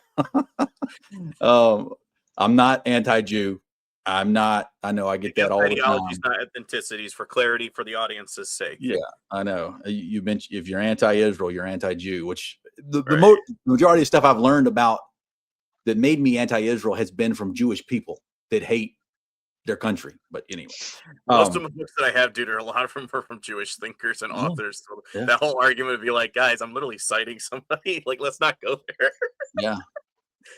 I'm not anti-Jew. I'm not. I know I get that all the time. Not ethnicities, for clarity, for the audience's sake. Yeah, I know. You mentioned if you're anti-Israel, you're anti-Jew, which the majority of stuff I've learned about that made me anti-Israel has been from Jewish people that hate their country. But anyway, most of the books that I have, dude, a lot of them are from Jewish thinkers and authors. So that whole argument would be like, guys, I'm literally citing somebody. Like, let's not go there. Yeah.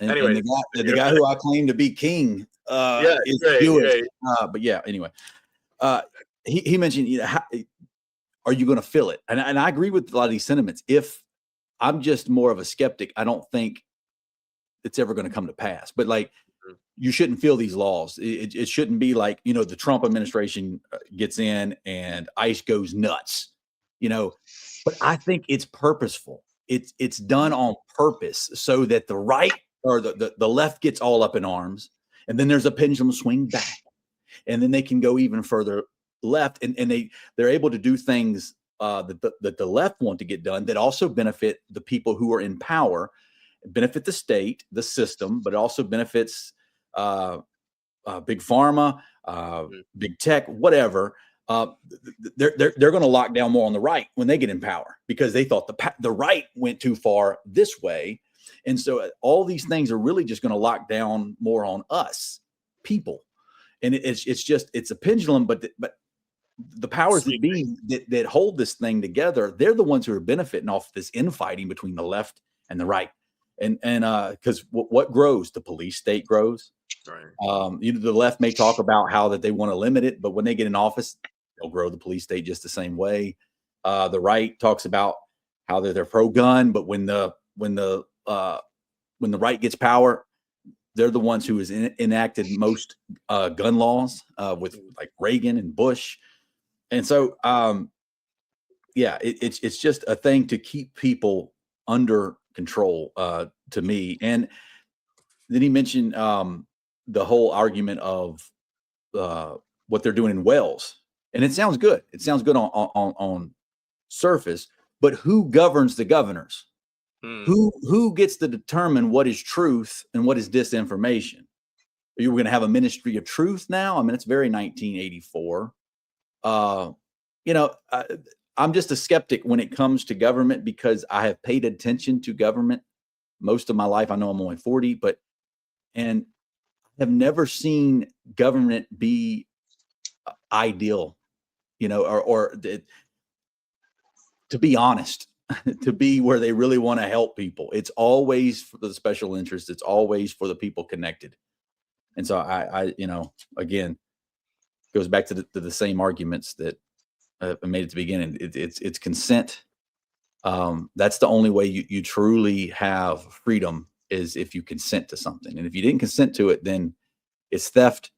Anyway, the guy who I claim to be king is Jewish. But yeah, anyway, he mentioned, you know, are you going to fill it? And I agree with a lot of these sentiments. If I'm just more of a skeptic, I don't think it's ever going to come to pass. But like, you shouldn't feel these laws. It shouldn't be like, you know, the Trump administration gets in and ICE goes nuts, you know. But I think it's purposeful. It's done on purpose so that the right or the left gets all up in arms, and then there's a pendulum swing back, and then they can go even further left, and they're able to do things that the left want to get done that also benefit the people who are in power, benefit the state, the system, but it also benefits big pharma, big tech, whatever. They're going to lock down more on the right when they get in power because they thought the right went too far this way. And so all these things are really just going to lock down more on us people. And it's a pendulum, but the powers that be that hold this thing together, they're the ones who are benefiting off this infighting between the left and the right. And because what grows? The police state grows. Right. The left may talk about how that they want to limit it, but when they get in office, they'll grow the police state just the same way. The right talks about how they're pro-gun, but when the right gets power, they're the ones who has enacted most gun laws with like Reagan and Bush. And so, it's just a thing to keep people under control to me. And then he mentioned the whole argument of what they're doing in Wales. And it sounds good. It sounds good on surface, but who governs the governors? Who gets to determine what is truth and what is disinformation? Are you going to have a ministry of truth now? I mean, it's very 1984. I'm just a skeptic when it comes to government because I have paid attention to government most of my life. I know I'm only 40, and have never seen government be ideal, or to be honest, to be where they really want to help people. It's always for the special interest. It's always for the people connected. And so I again, goes back to the same arguments that I made at the beginning. It's consent. That's the only way you truly have freedom is if you consent to something. And if you didn't consent to it, then it's theft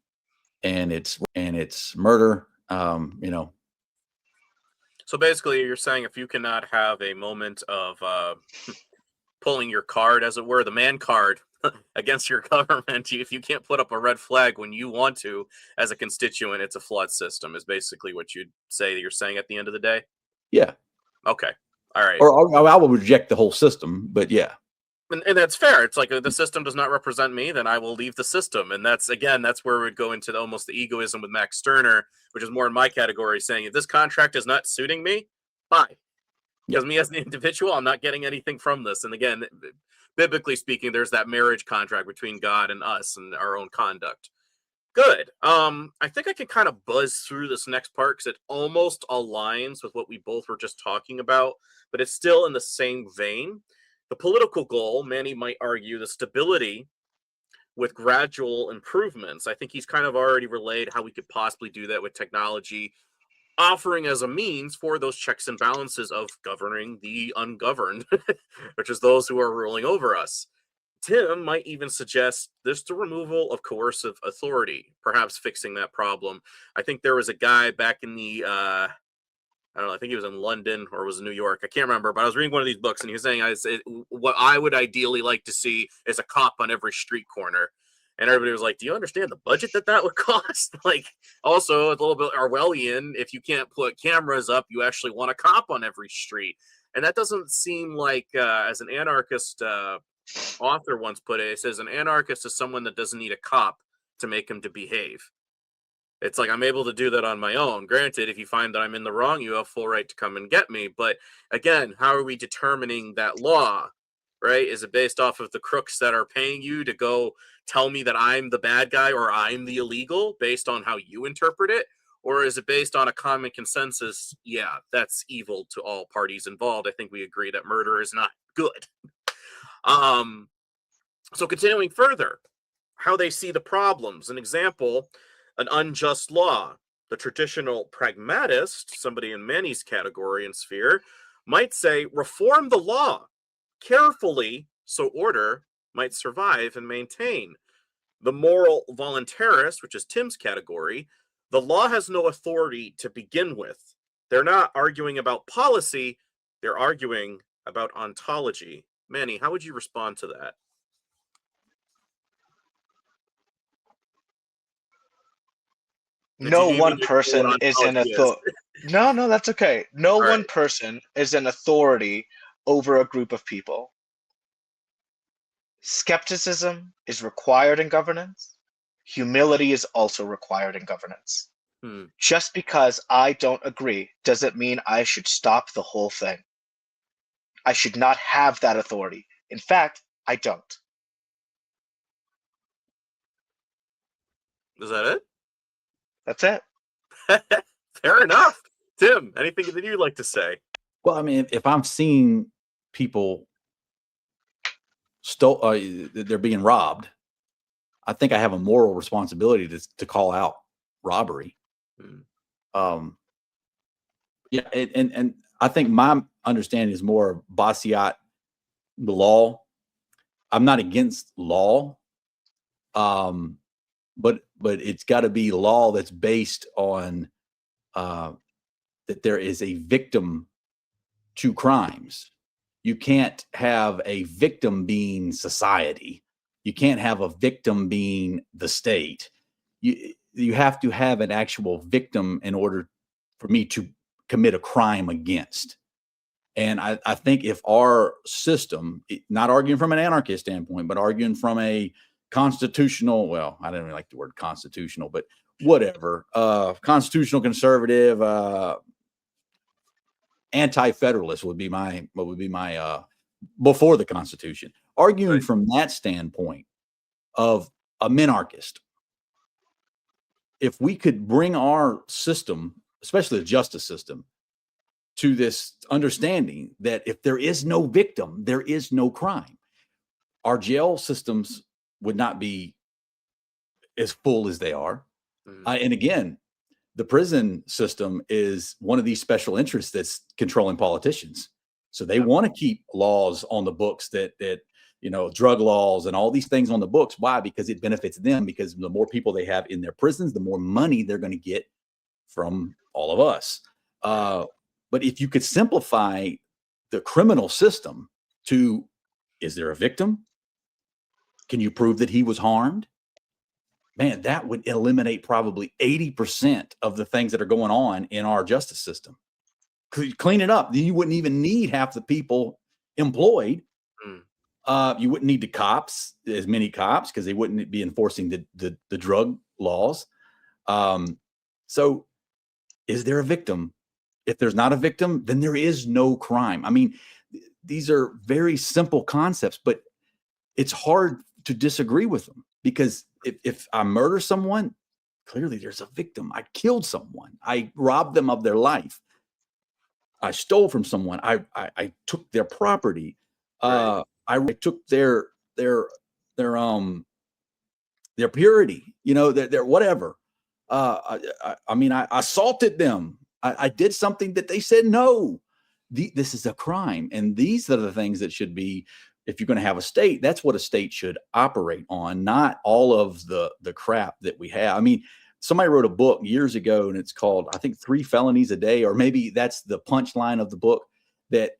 and it's murder. So basically, you're saying if you cannot have a moment of pulling your card, as it were, the man card against your government, if you can't put up a red flag when you want to as a constituent, it's a flawed system, is basically what you'd say that you're saying at the end of the day? Yeah. Okay. All right. Or I will reject the whole system, but yeah. And that's fair. It's like, if the system does not represent me, then I will leave the system. And that's where we would go into almost the egoism with Max Stirner, which is more in my category, saying if this contract is not suiting me, bye. Because me as an individual, I'm not getting anything from this. And again, biblically speaking, there's that marriage contract between God and us and our own conduct. Good. I think I can kind of buzz through this next part because it almost aligns with what we both were just talking about, but it's still in the same vein. The political goal, Manny might argue, the stability with gradual improvements. I think he's kind of already relayed how we could possibly do that with technology, offering as a means for those checks and balances of governing the ungoverned, which is those who are ruling over us. Tim might even suggest this the removal of coercive authority, perhaps fixing that problem. I think there was a guy back in the I don't know, I think he was in London or was in New York. I can't remember, but I was reading one of these books and he was saying, what I would ideally like to see is a cop on every street corner. And everybody was like, do you understand the budget that would cost? Like, also, it's a little bit Orwellian. If you can't put cameras up, you actually want a cop on every street. And that doesn't seem like, as an anarchist author once put it says, an anarchist is someone that doesn't need a cop to make him to behave. It's like, I'm able to do that on my own. Granted, if you find that I'm in the wrong, you have full right to come and get me. But again, how are we determining that law, right? Is it based off of the crooks that are paying you to go tell me that I'm the bad guy or I'm the illegal based on how you interpret it? Or is it based on a common consensus? Yeah, that's evil to all parties involved. I think we agree that murder is not good. So continuing further, how they see the problems. An example, an unjust law. The traditional pragmatist, somebody in Manny's category and sphere, might say, reform the law carefully so order might survive and maintain. The moral voluntarist, which is Tim's category, the law has no authority to begin with. They're not arguing about policy, they're arguing about ontology. Manny, how would you respond to that? No one person is an authority. No, that's okay. No one person is an authority over a group of people. Skepticism is required in governance. Humility is also required in governance. Just because I don't agree doesn't mean I should stop the whole thing. I should not have that authority. In fact, I don't. Is that it? That's it. Fair enough. Tim, anything that you'd like to say? Well, I mean, if I'm seeing people they're being robbed, I think I have a moral responsibility to call out robbery. Yeah, and I think my understanding is more of Bastiat, the law. I'm not against law, but it's got to be law that's based on that there is a victim to crimes. You can't have a victim being society. You can't have a victim being the state. You have to have an actual victim in order for me to commit a crime against. And I think if our system, not arguing from an anarchist standpoint, but arguing from a constitutional, well, I don't really like the word constitutional, but whatever, constitutional conservative, anti-federalist would be my before the Constitution. Arguing Right. from that standpoint of a minarchist, if we could bring our system, especially the justice system, to this understanding that if there is no victim, there is no crime, our jail systems would not be as full as they are. And again, the prison system is one of these special interests that's controlling politicians. So they want to keep laws on the books that drug laws and all these things on the books. Why? Because it benefits them, because the more people they have in their prisons, the more money they're going to get from all of us. But if you could simplify the criminal system to, is there a victim? Can you prove that he was harmed? Man, that would eliminate probably 80% of the things that are going on in our justice system. Clean it up. Then you wouldn't even need half the people employed. You wouldn't need as many cops, because they wouldn't be enforcing the drug laws. So is there a victim? If there's not a victim, then there is no crime. I mean, these are very simple concepts, but it's hard to disagree with them, because if I murder someone, clearly there's a victim. I killed someone. I robbed them of their life. I stole from someone. I took their property. Right. I took their purity. Their whatever. I mean, I assaulted them. I did something that they said no. This is a crime, and these are the things that should be. If you're going to have a state, that's what a state should operate on, not all of the crap that we have. I mean, somebody wrote a book years ago, and it's called, I think, 3 Felonies a Day, or maybe that's the punchline of the book, that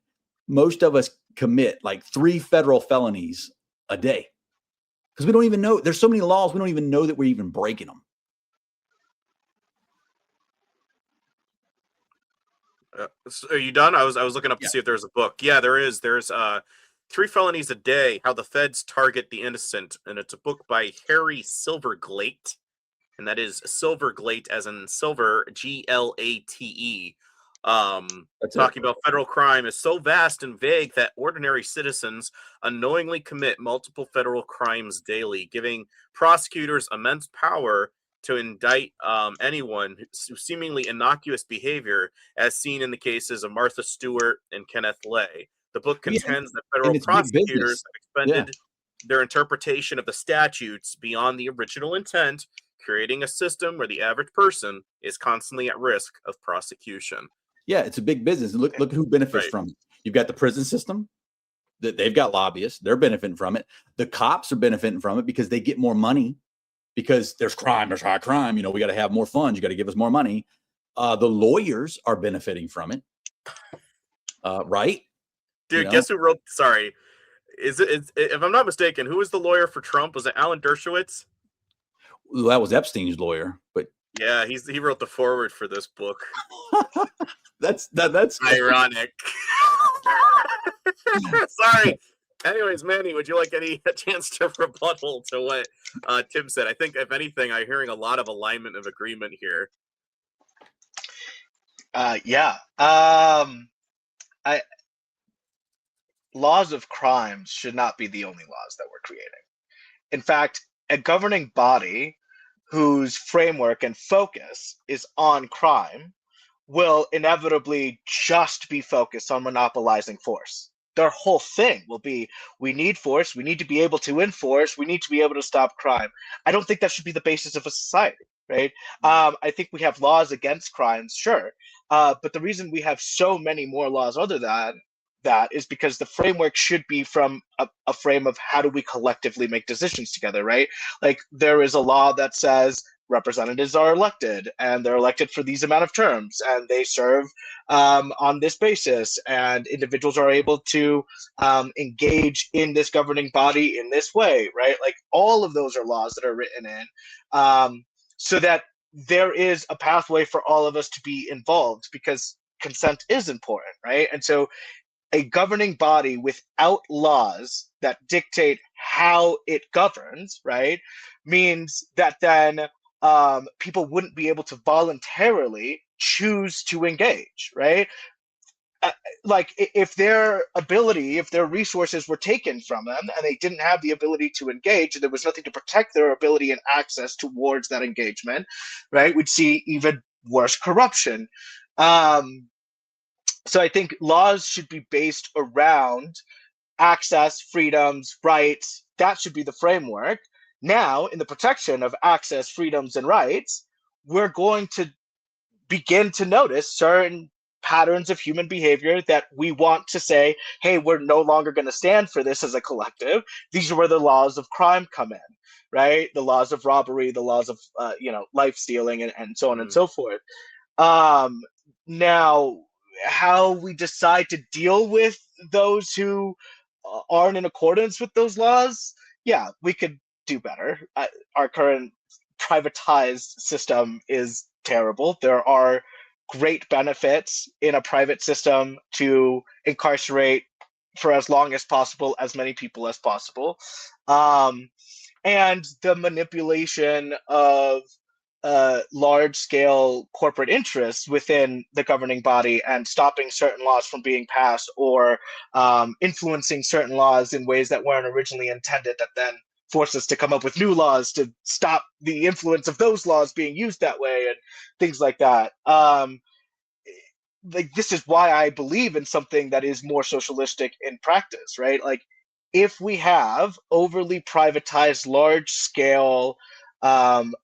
most of us commit like 3 federal felonies a day, because we don't even know. There's so many laws, we don't even know that we're even breaking them. Are you done? I was looking up to see if there's a book. Yeah, there is. There's 3 Felonies a Day: How the Feds Target the Innocent, and it's a book by Harry Silverglate, and that is Silverglate as in silver, Glate. Talking about federal crime is so vast and vague that ordinary citizens unknowingly commit multiple federal crimes daily, giving prosecutors immense power to indict anyone whose seemingly innocuous behavior, as seen in the cases of Martha Stewart and Kenneth Lay. The book contends that federal prosecutors have expended their interpretation of the statutes beyond the original intent, creating a system where the average person is constantly at risk of prosecution. Yeah, it's a big business. Look who benefits from it. You've got the prison system. They've got lobbyists. They're benefiting from it. The cops are benefiting from it because they get more money, because there's crime, there's high crime. We got to have more funds. You got to give us more money. The lawyers are benefiting from it. Right? Dude, guess who wrote, sorry, if I'm not mistaken, who was the lawyer for Trump? Was it Alan Dershowitz? Well, that was Epstein's lawyer, but yeah, he wrote the foreword for this book. that's ironic. Sorry. Anyways, Manny, would you like a chance to rebuttal to what Tim said? I think, if anything, I'm hearing a lot of alignment of agreement here. Laws of crimes should not be the only laws that we're creating. In fact, a governing body whose framework and focus is on crime will inevitably just be focused on monopolizing force. their whole thing will be, we need force, we need to be able to enforce, we need to be able to stop crime. I don't think that should be the basis of a society, right? I think we have laws against crimes, sure, but the reason we have so many more laws other than that is because the framework should be from a frame of how do we collectively make decisions together, right? Like there is a law that says representatives are elected and they're elected for these amount of terms and they serve on this basis, and individuals are able to engage in this governing body in this way, right? Like all of those are laws that are written in so that there is a pathway for all of us to be involved, because consent is important, right? And so a governing body without laws that dictate how it governs, right, means that then people wouldn't be able to voluntarily choose to engage, right? Like if their resources were taken from them and they didn't have the ability to engage, and there was nothing to protect their ability and access towards that engagement, right, we'd see even worse corruption. So I think laws should be based around access, freedoms, rights. That should be the framework. Now, in the protection of access, freedoms, and rights, we're going to begin to notice certain patterns of human behavior that we want to say, hey, we're no longer going to stand for this as a collective. These are where the laws of crime come in, right? The laws of robbery, the laws of life stealing, and so on and so forth. Now, how we decide to deal with those who aren't in accordance with those laws, yeah, we could do better. Our current privatized system is terrible. There are great benefits in a private system to incarcerate for as long as possible as many people as possible. And the manipulation of large-scale corporate interests within the governing body and stopping certain laws from being passed, or influencing certain laws in ways that weren't originally intended, that then force us to come up with new laws to stop the influence of those laws being used that way, and things like that. Like this is why I believe in something that is more socialistic in practice, right? Like if we have overly privatized, large-scale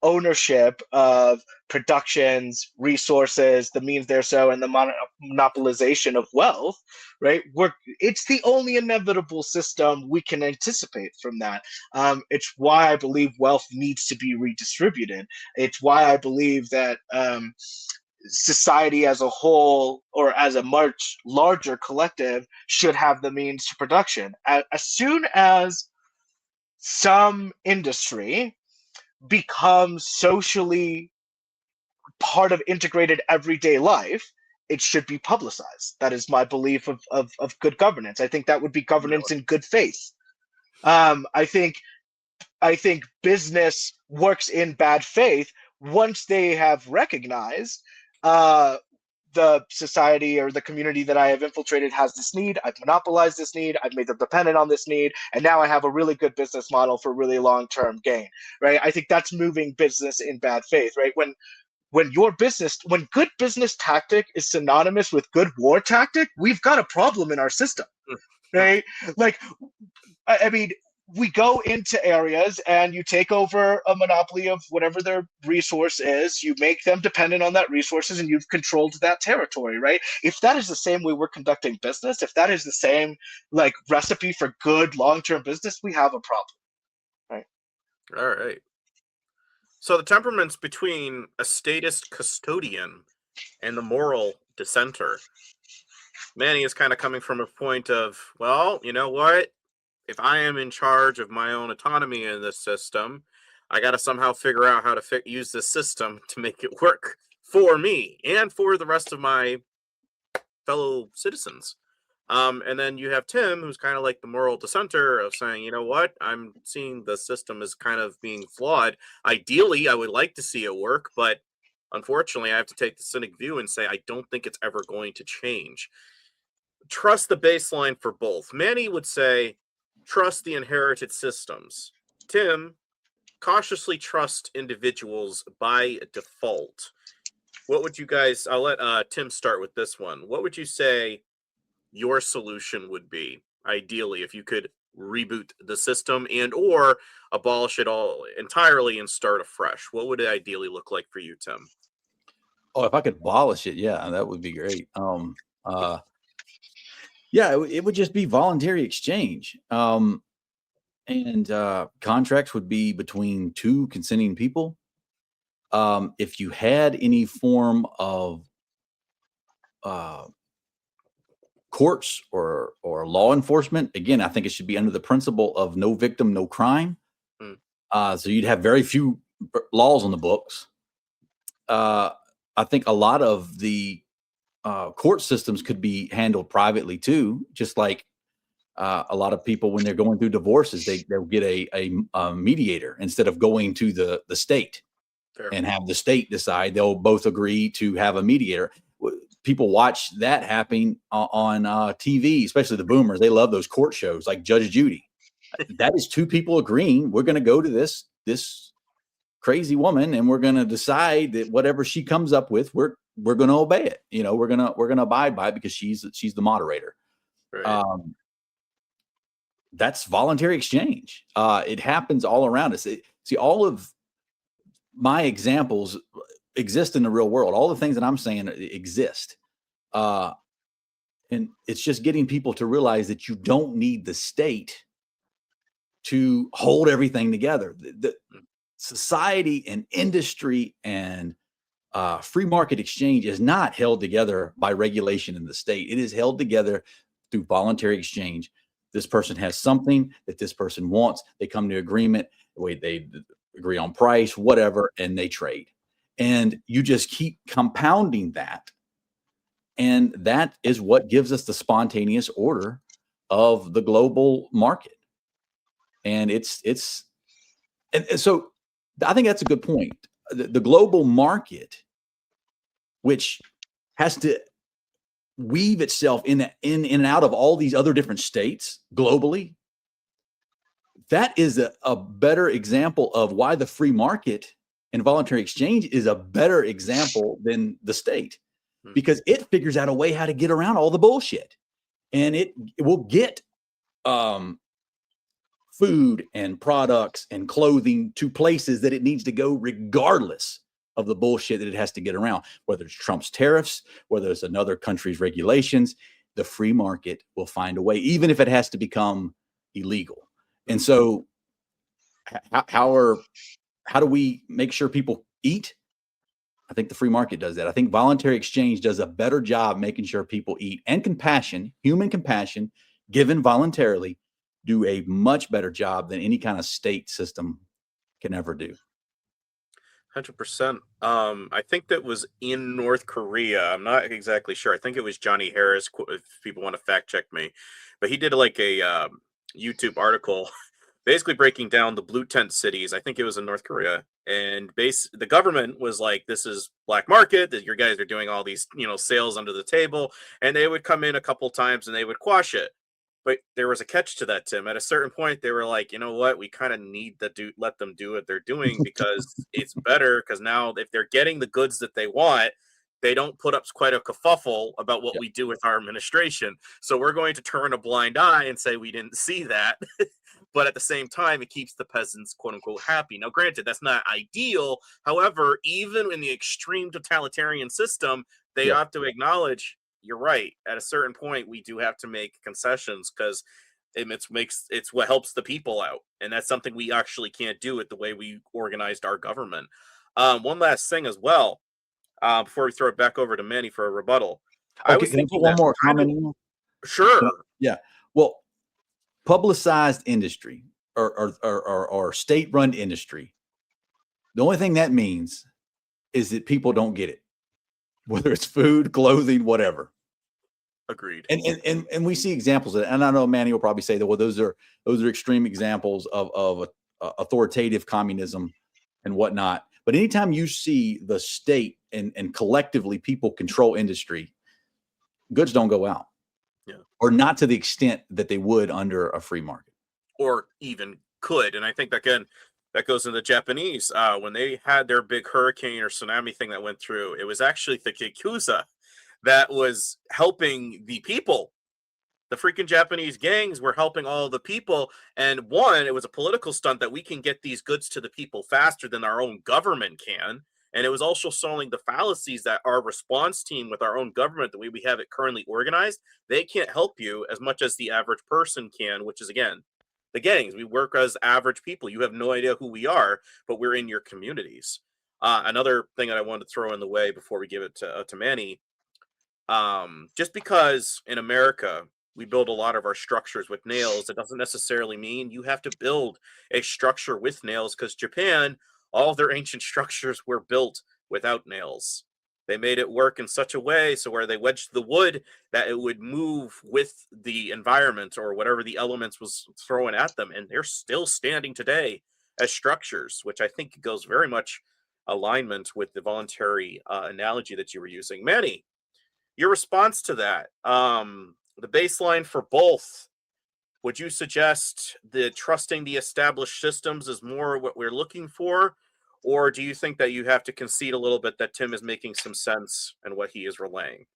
ownership of productions, resources, the means thereof, and the monopolization of wealth, right? It's the only inevitable system we can anticipate from that. It's why I believe wealth needs to be redistributed. It's why I believe that society as a whole, or as a much larger collective, should have the means to production. As soon as some industry becomes socially part of integrated everyday life, it should be publicized. That is my belief of good governance. I think that would be governance in good faith. I think business works in bad faith once they have recognized the society or the community that I have infiltrated has this need. I've monopolized this need. I've made them dependent on this need. And now I have a really good business model for really long-term gain, right? I think that's moving business in bad faith, right? When good business tactic is synonymous with good war tactic, we've got a problem in our system, right? Like, I mean, we go into areas and you take over a monopoly of whatever their resource is, you make them dependent on that resources, and you've controlled that territory, right? If that is the same way we're conducting business, if that is the same like recipe for good long-term business, we have a problem, right? All right. So the temperaments between a statist custodian and the moral dissenter. Manny is kind of coming from a point of, well, you know what? If I am in charge of my own autonomy in this system, I got to somehow figure out how to use this system to make it work for me and for the rest of my fellow citizens. And then you have Tim, who's kind of like the moral dissenter of saying, you know what, I'm seeing the system as kind of being flawed. Ideally, I would like to see it work, but unfortunately, I have to take the cynic view and say I don't think it's ever going to change. Trust the baseline for both. Manny would say, trust the inherited systems. Tim, cautiously trust individuals by default. What would you guys, I'll let Tim start with this one. What would you say your solution would be, ideally, if you could reboot the system and or abolish it all entirely and start afresh? What would it ideally look like for you, Tim? Oh, if I could abolish it, yeah, that would be great. Yeah, it would just be voluntary exchange. And contracts would be between two consenting people. If you had any form of uh, courts or law enforcement, again, I think it should be under the principle of no victim, no crime. Mm. So you'd have very few laws on the books. I think a lot of the court systems could be handled privately too, just like a lot of people when they're going through divorces, they'll get a mediator instead of going to the state. Fair. And have the state decide. They'll both agree to have a mediator. People watch that happening on TV, especially the boomers. They love those court shows like Judge Judy. That is two people agreeing we're going to go to this crazy woman and we're going to decide that whatever she comes up with, we're going to obey it. You know, we're going to abide by it because she's the moderator. Right. That's voluntary exchange. It happens all around us. See, all of my examples exist in the real world. All the things that I'm saying exist. And it's just getting people to realize that you don't need the state to hold everything together. The society and industry and free market exchange is not held together by regulation in the state. It is held together through voluntary exchange. This person has something that this person wants. They come to agreement. They agree on price, whatever, and they trade. And you just keep compounding that. And that is what gives us the spontaneous order of the global market. And and so I think that's a good point. The global market, which has to weave itself in and out of all these other different states globally, that is a better example of why the free market and voluntary exchange is a better example than the state, because it figures out a way how to get around all the bullshit, and it will get food and products and clothing to places that it needs to go regardless of the bullshit that it has to get around, whether it's Trump's tariffs, whether it's another country's regulations. The free market will find a way, even if it has to become illegal. And so how do we make sure people eat? I think the free market does that. I think voluntary exchange does a better job making sure people eat, and compassion, human compassion, given voluntarily, do a much better job than any kind of state system can ever do. 100%. I think that was in North Korea. I'm not exactly sure. I think it was Johnny Harris, if people want to fact check me. But he did like a YouTube article basically breaking down the blue tent cities. I think it was in North Korea. And the government was like, this is black market, that your guys are doing all these, sales under the table. And they would come in a couple times and they would quash it. But there was a catch to that, Tim. At a certain point, they were like, you know what? We kind of need to let them do what they're doing because it's better. Because now, if they're getting the goods that they want, they don't put up quite a kerfuffle about what we do with our administration. So we're going to turn a blind eye and say we didn't see that. But at the same time, it keeps the peasants, quote unquote, happy. Now, granted, that's not ideal. However, even in the extreme totalitarian system, they have to acknowledge, you're right. At a certain point, we do have to make concessions because it's what helps the people out, and that's something we actually can't do with the way we organized our government. One last thing as well, before we throw it back over to Manny for a rebuttal. I was Can I thinking put one that more comment in? Sure. Yeah. Well, publicized industry or state-run industry, the only thing that means is that people don't get it, whether it's food, clothing, whatever. Agreed. And we see examples of it. And I know Manny will probably say that, well, those are extreme examples of authoritative communism and whatnot. But anytime you see the state and collectively people control industry, goods don't go out. Yeah. Or not to the extent that they would under a free market. Or even could. And I think, again, that goes into the Japanese. When they had their big hurricane or tsunami thing that went through, it was actually the Kikuza that was helping the people The freaking Japanese gangs were helping all the people. And one, it was a political stunt that we can get these goods to the people faster than our own government can. And it was also showing the fallacies that our response team with our own government, the way we have it currently organized, they can't help you as much as the average person can, which is, again, the gangs. We work as average people. You have no idea who we are, but we're in your communities. Another thing that I wanted to throw in the way before we give it to Manny, just because in America we build a lot of our structures with nails, it doesn't necessarily mean you have to build a structure with nails, because Japan, all of their ancient structures were built without nails. They made it work in such a way so where they wedged the wood that it would move with the environment or whatever the elements was throwing at them, and they're still standing today as structures, which I think goes very much alignment with the voluntary analogy that you were using. Manny, your response to that, the baseline for both, would you suggest that trusting the established systems is more what we're looking for? Or do you think that you have to concede a little bit that Tim is making some sense in what he is relaying?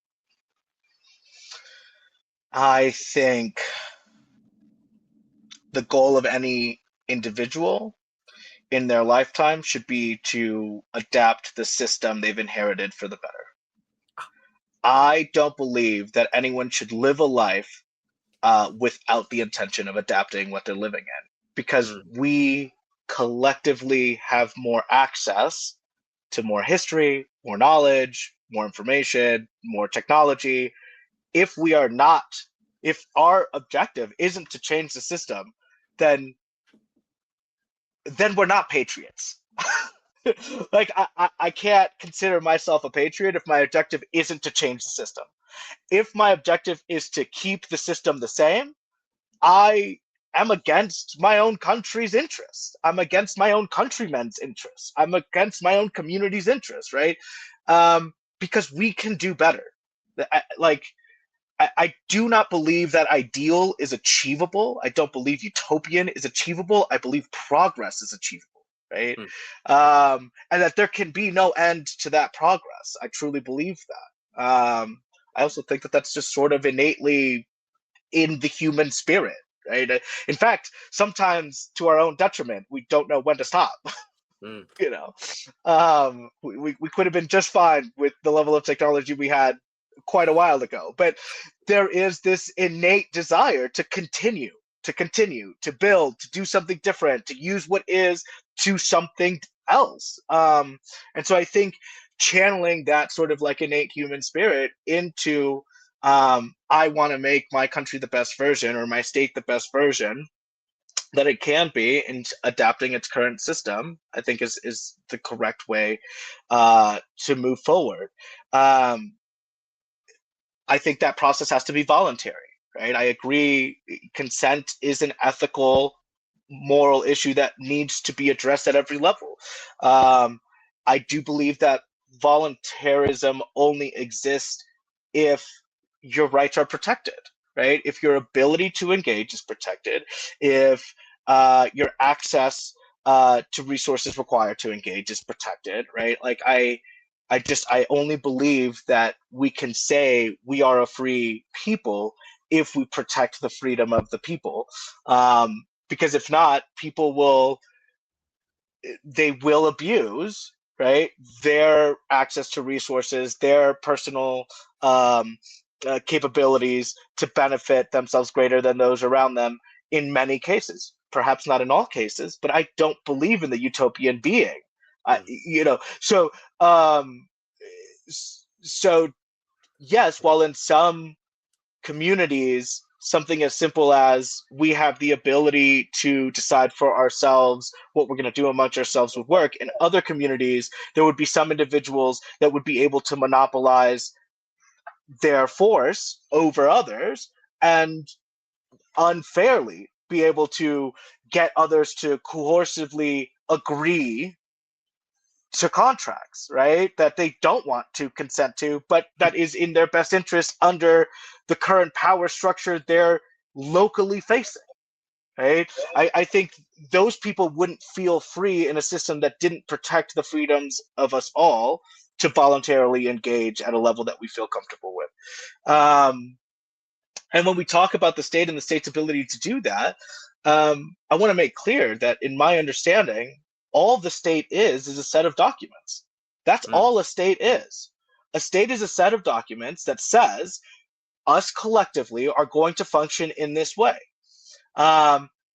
I think the goal of any individual in their lifetime should be to adapt the system they've inherited for the better. I don't believe that anyone should live a life without the intention of adapting what they're living in, because we collectively have more access to more history, more knowledge, more information, more technology. If we are not, if our objective isn't to change the system, then we're not patriots. Like I can't consider myself a patriot if my objective isn't to change the system. If my objective is to keep the system the same, I am against my own country's interests. I'm against my own countrymen's interests. I'm against my own community's interests, right? Because we can do better. I do not believe that ideal is achievable. I don't believe utopian is achievable. I believe progress is achievable, right? And that there can be no end to that progress. I truly believe that. I also think that that's just sort of innately in the human spirit, right? In fact, sometimes to our own detriment, we don't know when to stop. You know, we could have been just fine with the level of technology we had quite a while ago, but there is this innate desire to continue, to build, to do something different, to use what is to something else. And so I think channeling that sort of like innate human spirit into I want to make my country the best version or my state the best version that it can be, and adapting its current system, I think is the correct way to move forward. I think that process has to be voluntary, right? I agree. Consent is an ethical, moral issue that needs to be addressed at every level. I do believe that voluntarism only exists if your rights are protected, right? If your ability to engage is protected, if your access to resources required to engage is protected, right? Like I only believe that we can say we are a free people if we protect the freedom of the people. Because if not, people will abuse, right, their access to resources, their personal capabilities to benefit themselves greater than those around them in many cases. Perhaps not in all cases, but I don't believe in the utopian being. So yes, while in some communities something as simple as we have the ability to decide for ourselves what we're going to do amongst ourselves would work, in other communities there would be some individuals that would be able to monopolize their force over others and unfairly be able to get others to coercively agree to contracts, right, that they don't want to consent to, but that is in their best interest under the current power structure they're locally facing, right? I think those people wouldn't feel free in a system that didn't protect the freedoms of us all to voluntarily engage at a level that we feel comfortable with. And when we talk about the state and the state's ability to do that, I want to make clear that in my understanding, all the state is a set of documents. That's all a state is. A state is a set of documents that says us collectively are going to function in this way.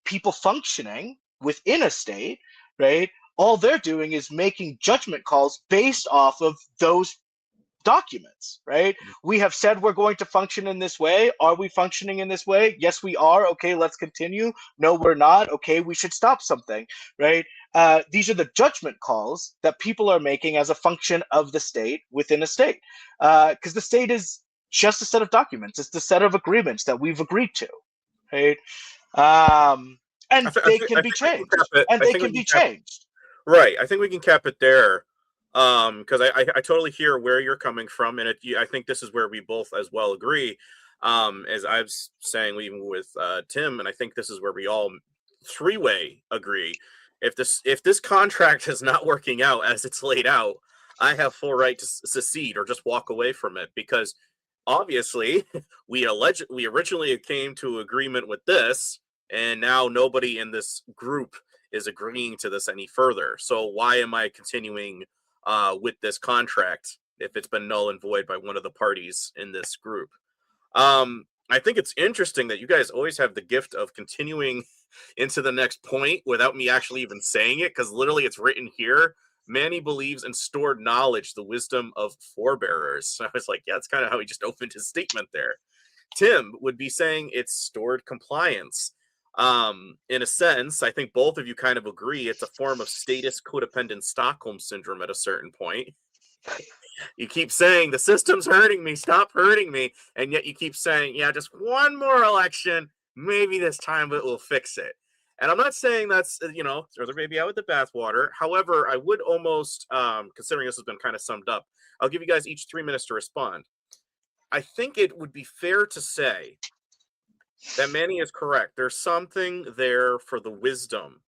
People functioning within a state, right? All they're doing is making judgment calls based off of those documents, right? We have said we're going to function in this way. Are we functioning in this way? Yes, we are. Okay, let's continue. No, we're not. Okay, we should stop something, right? These are the judgment calls that people are making as a function of the state within a state. Because the state is just a set of documents. It's the set of agreements that we've agreed to, right? And they can be changed. And they can be changed. Right. I think we can cap it there. Because I totally hear where you're coming from, and I think this is where we both as well agree. As I was saying, even with Tim, and I think this is where we all three-way agree. If this contract is not working out as it's laid out, I have full right to secede or just walk away from it, because obviously we originally came to agreement with this, and now nobody in this group is agreeing to this any further. So why am I continuing with this contract if it's been null and void by one of the parties in this group? I think it's interesting that you guys always have the gift of continuing into the next point without me actually even saying it, because literally it's written here. Manny believes in stored knowledge, the wisdom of forebearers. So I was like, yeah, that's kind of how he just opened his statement there. Tim would be saying it's stored compliance. In a sense, I think both of you kind of agree it's a form of status codependent Stockholm syndrome at a certain point. You keep saying the system's hurting me, stop hurting me, and yet you keep saying, yeah, just one more election, maybe this time it will fix it. And I'm not saying that's, throw the baby out with the bathwater. However, I would almost, considering this has been kind of summed up, I'll give you guys each 3 minutes to respond. I think it would be fair to say that Manny is correct. There's something there for the wisdom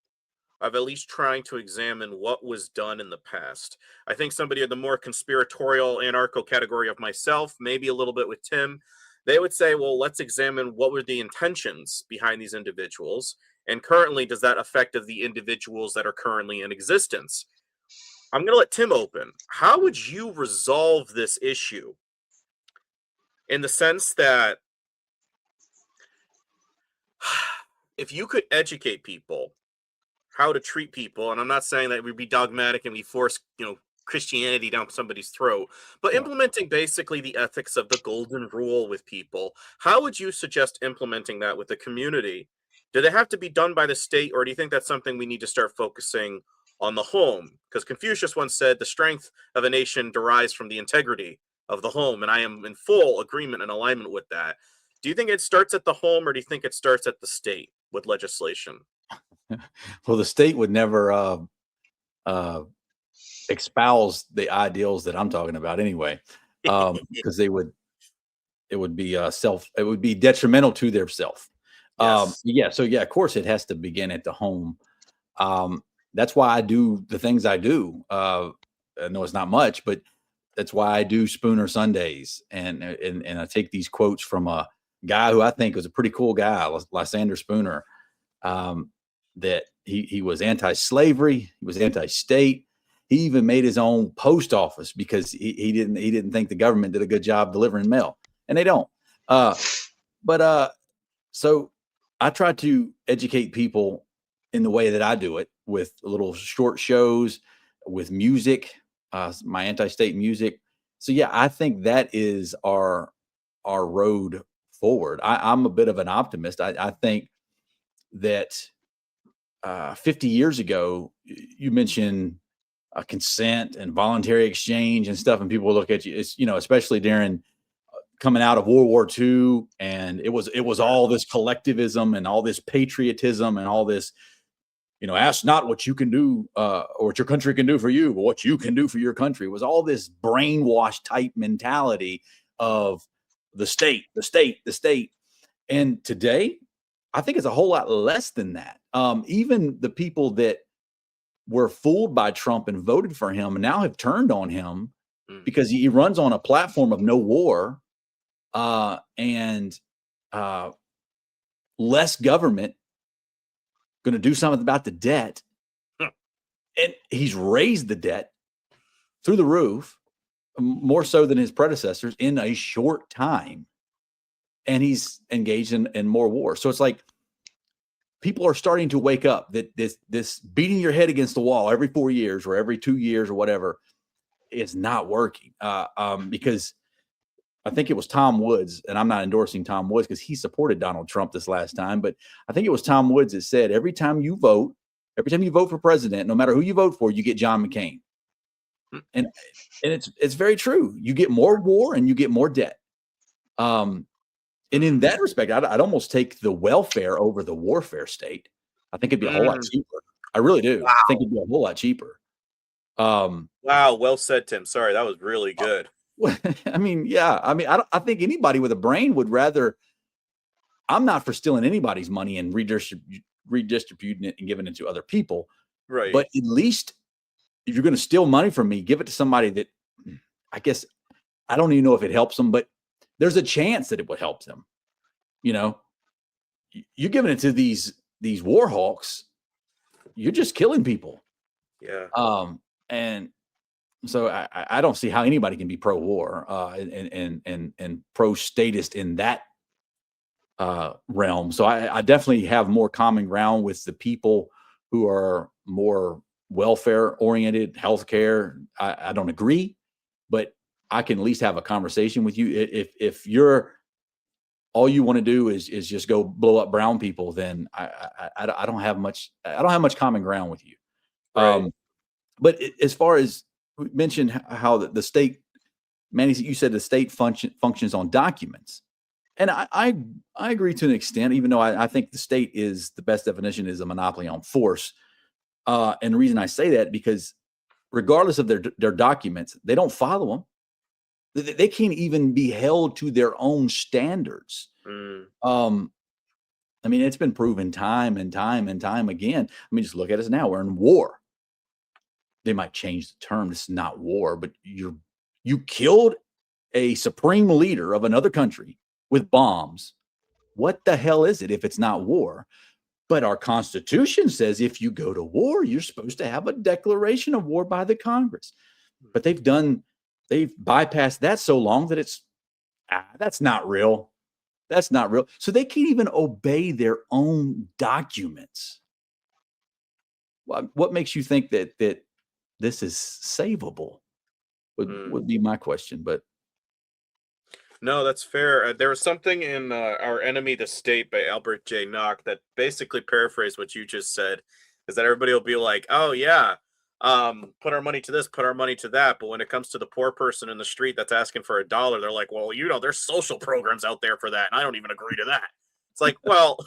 of at least trying to examine what was done in the past. I think somebody in the more conspiratorial anarcho category of myself, maybe a little bit with Tim, they would say, well, let's examine what were the intentions behind these individuals. And currently, does that affect the individuals that are currently in existence? I'm going to let Tim open. How would you resolve this issue? In the sense that if you could educate people how to treat people, and I'm not saying that we'd be dogmatic and we force, Christianity down somebody's throat, but implementing basically the ethics of the golden rule with people, how would you suggest implementing that with the community? Do they have to be done by the state, or do you think that's something we need to start focusing on the home? Because Confucius once said the strength of a nation derives from the integrity of the home, and I am in full agreement and alignment with that. Do you think it starts at the home, or do you think it starts at the state with legislation? Well, the state would never espouse the ideals that I'm talking about anyway, because it would be detrimental to their self. Yes. So of course it has to begin at the home. That's why I do the things I do. I know it's not much, but that's why I do Spooner Sundays, and I take these quotes from a guy who I think was a pretty cool guy, Lysander Spooner. That he was anti-slavery, he was anti-state. He even made his own post office because he didn't think the government did a good job delivering mail, and they don't. So I try to educate people in the way that I do it, with little short shows, with music, my anti-state music. So I think that is our road forward. I'm a bit of an optimist. I think that 50 years ago, you mentioned consent and voluntary exchange and stuff, and people look at you, especially during coming out of World War II, and it was all this collectivism and all this patriotism and all this, ask not what you can do or what your country can do for you, but what you can do for your country. It was all this brainwash type mentality of the state. And today, I think it's a whole lot less than that. Even the people that were fooled by Trump and voted for him now have turned on him because he runs on a platform of no war. And less government, going to do something about the debt. And he's raised the debt through the roof, more so than his predecessors in a short time. And he's engaged in more war. So it's like people are starting to wake up that this beating your head against the wall every 4 years or every 2 years or whatever is not working. Because I think it was Tom Woods, and I'm not endorsing Tom Woods because he supported Donald Trump this last time, but I think it was Tom Woods that said, every time you vote for president, no matter who you vote for, you get John McCain. And it's very true. You get more war and you get more debt. And in that respect, I'd almost take the welfare over the warfare state. I think it'd be a whole lot cheaper. I really do. Wow. I think it'd be a whole lot cheaper. Wow, well said, Tim. Sorry, that was really good. I mean, yeah. I mean, I think anybody with a brain would rather. I'm not for stealing anybody's money and redistributing it and giving it to other people. Right. But at least if you're going to steal money from me, give it to somebody that, I guess, I don't even know if it helps them, but there's a chance that it would help them. You know, you're giving it to these war hawks. You're just killing people. Yeah. And so I don't see how anybody can be pro-war and pro-statist in that realm. So I definitely have more common ground with the people who are more welfare-oriented, healthcare. I don't agree, but I can at least have a conversation with you. If you're all you want to do is just go blow up brown people, then I don't have much. I don't have much common ground with you. Right. But as far as we mentioned how the state, Manny, you said the state functions on documents. And I agree to an extent, even though I think the state is the best definition is a monopoly on force. And the reason I say that, because regardless of their documents, they don't follow them. They can't even be held to their own standards. I mean, it's been proven time and time and time again. I mean, just look at us now. We're in war. They might change the term. This is not war, but you killed a supreme leader of another country with bombs. What the hell is it if it's not war? But our Constitution says if you go to war, you're supposed to have a declaration of war by the Congress. But they've bypassed that so long that that's not real. That's not real. So they can't even obey their own documents. What makes you think that this is savable? Would be my question. But no, that's fair. There was something in Our Enemy, the State by Albert J. Nock that basically paraphrased what you just said, is that everybody will be like, oh, yeah, put our money to this, put our money to that. But when it comes to the poor person in the street that's asking for $1, they're like, well, there's social programs out there for that. And I don't even agree to that. It's like, well,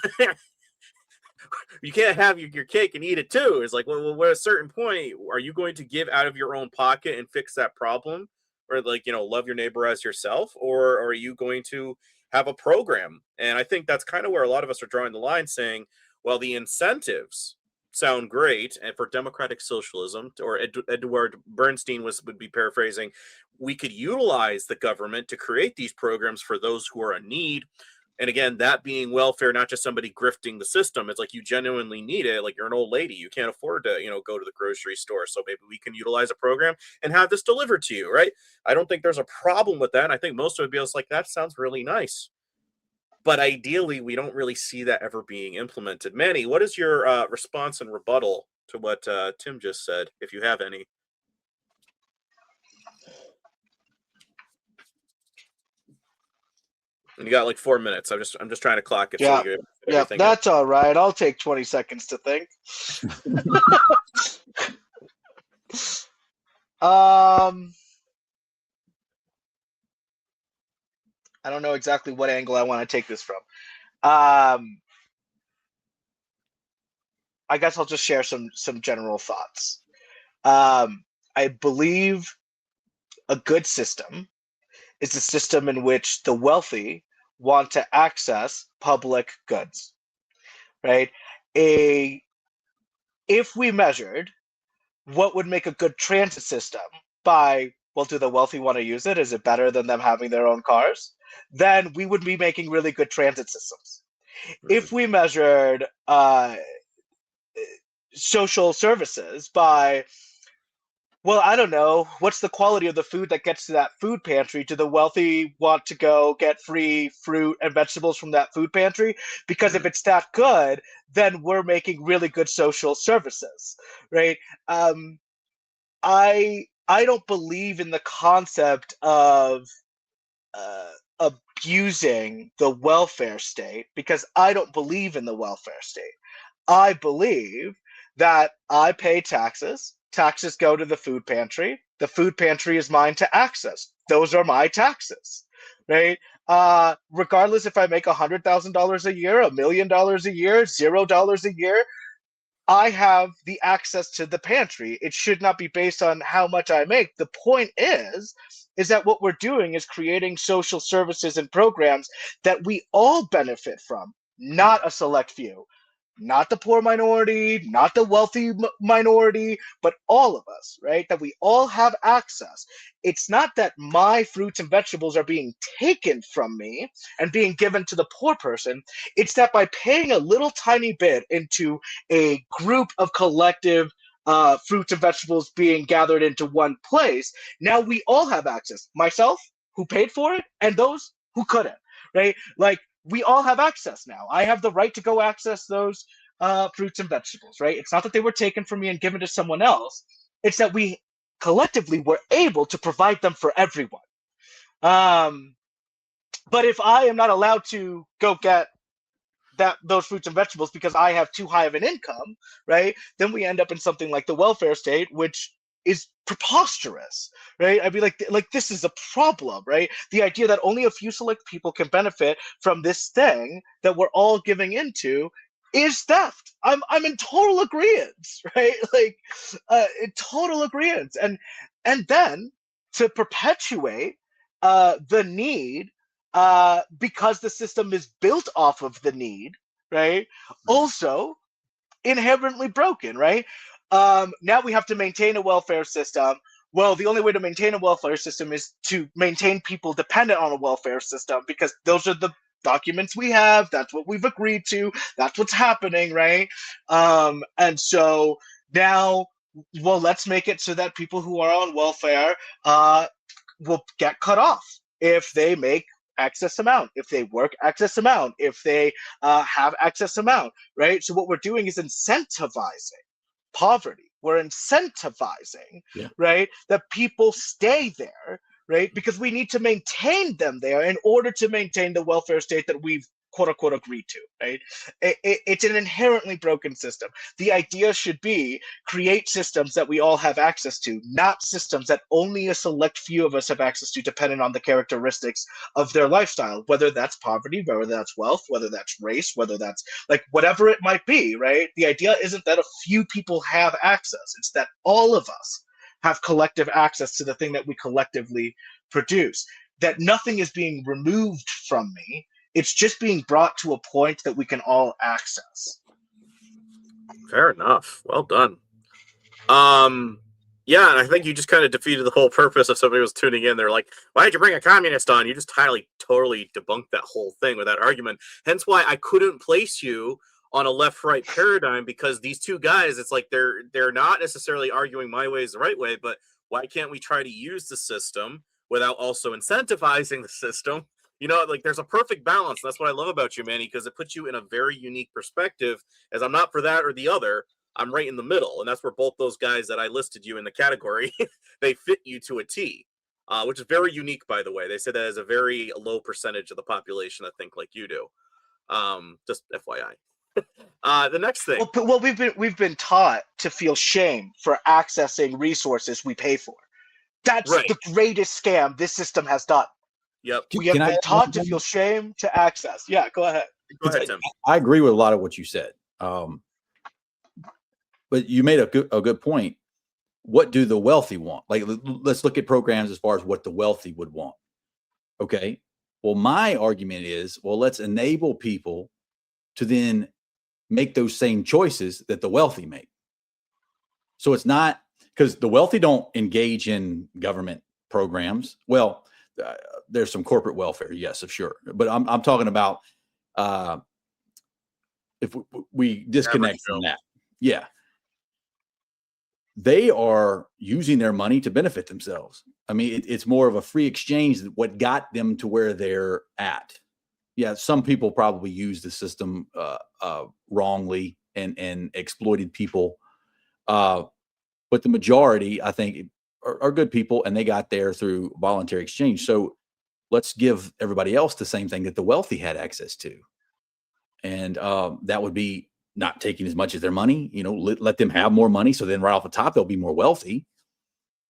you can't have your cake and eat it too. It's like, well, at a certain point, are you going to give out of your own pocket and fix that problem? Or love your neighbor as yourself? Or are you going to have a program? And I think that's kind of where a lot of us are drawing the line, saying, well, the incentives sound great, and for democratic socialism, or Edward Bernstein would be paraphrasing, we could utilize the government to create these programs for those who are in need. And again, that being welfare, not just somebody grifting the system. It's like you genuinely need it. Like you're an old lady, you can't afford to, go to the grocery store. So maybe we can utilize a program and have this delivered to you, right? I don't think there's a problem with that. And I think most would be like, that sounds really nice. But ideally, we don't really see that ever being implemented. Manny, what is your response and rebuttal to what Tim just said, if you have any? And you got like 4 minutes. I'm just trying to clock it. Yeah, so yeah, that's all right. I'll take 20 seconds to think. I don't know exactly what angle I want to take this from. I guess I'll just share some general thoughts. I believe a good system is a system in which the wealthy want to access public goods, right? If we measured what would make a good transit system by well, do the wealthy want to use it? Is it better than them having their own cars? Then we would be making really good transit systems. If we measured social services by, well, I don't know, what's the quality of the food that gets to that food pantry? Do the wealthy want to go get free fruit and vegetables from that food pantry? Because if it's that good, then we're making really good social services, right? I don't believe in the concept of abusing the welfare state, because I don't believe in the welfare state. I believe that I pay taxes. Taxes go to the food pantry. The food pantry is mine to access. Those are my taxes, right? Regardless if I make $100,000 a year, $1 million a year, $0 a year, I have the access to the pantry. It should not be based on how much I make. The point is that what we're doing is creating social services and programs that we all benefit from, not a select few. Not the poor minority, not the wealthy minority, but all of us, right? That we all have access. It's not that my fruits and vegetables are being taken from me and being given to the poor person. It's that by paying a little tiny bit into a group of collective fruits and vegetables being gathered into one place, now we all have access. Myself, who paid for it, and those who couldn't, right? Like, we all have access now. I have the right to go access those fruits and vegetables, right? It's not that they were taken from me and given to someone else. It's that we collectively were able to provide them for everyone. But if I am not allowed to go get those fruits and vegetables because I have too high of an income, right? Then we end up in something like the welfare state, which is preposterous, right? I'd be like this is a problem, right? The idea that only a few select people can benefit from this thing that we're all giving into is theft. I'm in total agreement, right? Like, in total agreement. And then to perpetuate the need, because the system is built off of the need, right? Also inherently broken, right? Now we have to maintain a welfare system. Well, the only way to maintain a welfare system is to maintain people dependent on a welfare system, because those are the documents we have. That's what we've agreed to. That's what's happening, right? And so now, well, let's make it so that people who are on welfare will get cut off if they make excess amount, if they work excess amount, if they have excess amount, right? So what we're doing is incentivizing poverty. We're incentivizing, right, that people stay there, right? Because we need to maintain them there in order to maintain the welfare state that we've quote unquote agreed to, right? It's an inherently broken system. The idea should be create systems that we all have access to, not systems that only a select few of us have access to, depending on the characteristics of their lifestyle, whether that's poverty, whether that's wealth, whether that's race, whether that's like whatever it might be, right? The idea isn't that a few people have access. It's that all of us have collective access to the thing that we collectively produce, that nothing is being removed from me. It's just being brought to a point that we can all access. Fair enough. Well done. Yeah, and I think you just kind of defeated the whole purpose of somebody was tuning in. They're like, why did you bring a communist on? You just totally debunked that whole thing with that argument. Hence why I couldn't place you on a left-right paradigm, because these two guys, it's like they're not necessarily arguing my way is the right way, but why can't we try to use the system without also incentivizing the system? You know, like there's a perfect balance. That's what I love about you, Manny, because it puts you in a very unique perspective, as I'm not for that or the other. I'm right in the middle, and that's where both those guys that I listed you in the category, they fit you to a T, which is very unique, by the way. They said that as a very low percentage of the population that think like you do. Just FYI. The next thing. Well, we've been taught to feel shame for accessing resources we pay for. That's right. The greatest scam this system has done. Yep. We have been taught to feel shame to access. Yeah, go ahead. Go ahead, Tim. I agree with a lot of what you said. But you made a good point. What do the wealthy want? Like, let's look at programs as far as what the wealthy would want. Okay. Well, my argument is, well, let's enable people to then make those same choices that the wealthy make. So it's not because the wealthy don't engage in government programs. Well, there's some corporate welfare, yes, of sure. But I'm talking about if we disconnect from that. Yeah. They are using their money to benefit themselves. I mean, it's more of a free exchange that what got them to where they're at. Yeah, some people probably used the system wrongly and exploited people. But the majority, I think, are good people, and they got there through voluntary exchange. So let's give everybody else the same thing that the wealthy had access to. And that would be not taking as much as their money, let them have more money. So then right off the top, they'll be more wealthy.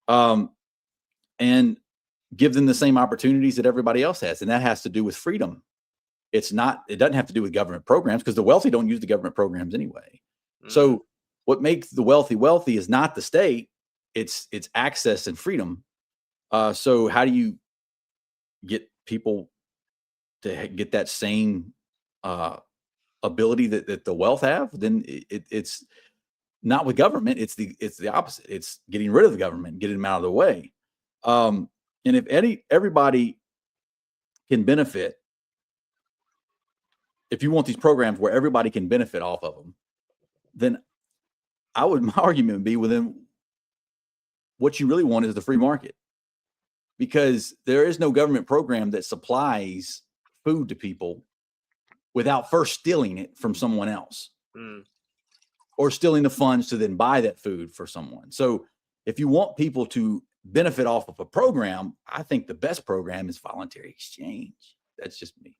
And give them the same opportunities that everybody else has. And that has to do with freedom. It doesn't have to do with government programs, because the wealthy don't use the government programs anyway. Mm-hmm. So what makes the wealthy is not the state, it's access and freedom. So how do you get people to get that same ability that the wealth have? Then it's not with government. It's the opposite. It's getting rid of the government, getting them out of the way. And if everybody can benefit, if you want these programs where everybody can benefit off of them, then my argument would be, well, then what you really want is the free market, because there is no government program that supplies food to people without first stealing it from someone else or stealing the funds to then buy that food for someone. So if you want people to benefit off of a program, I think the best program is voluntary exchange. That's just me.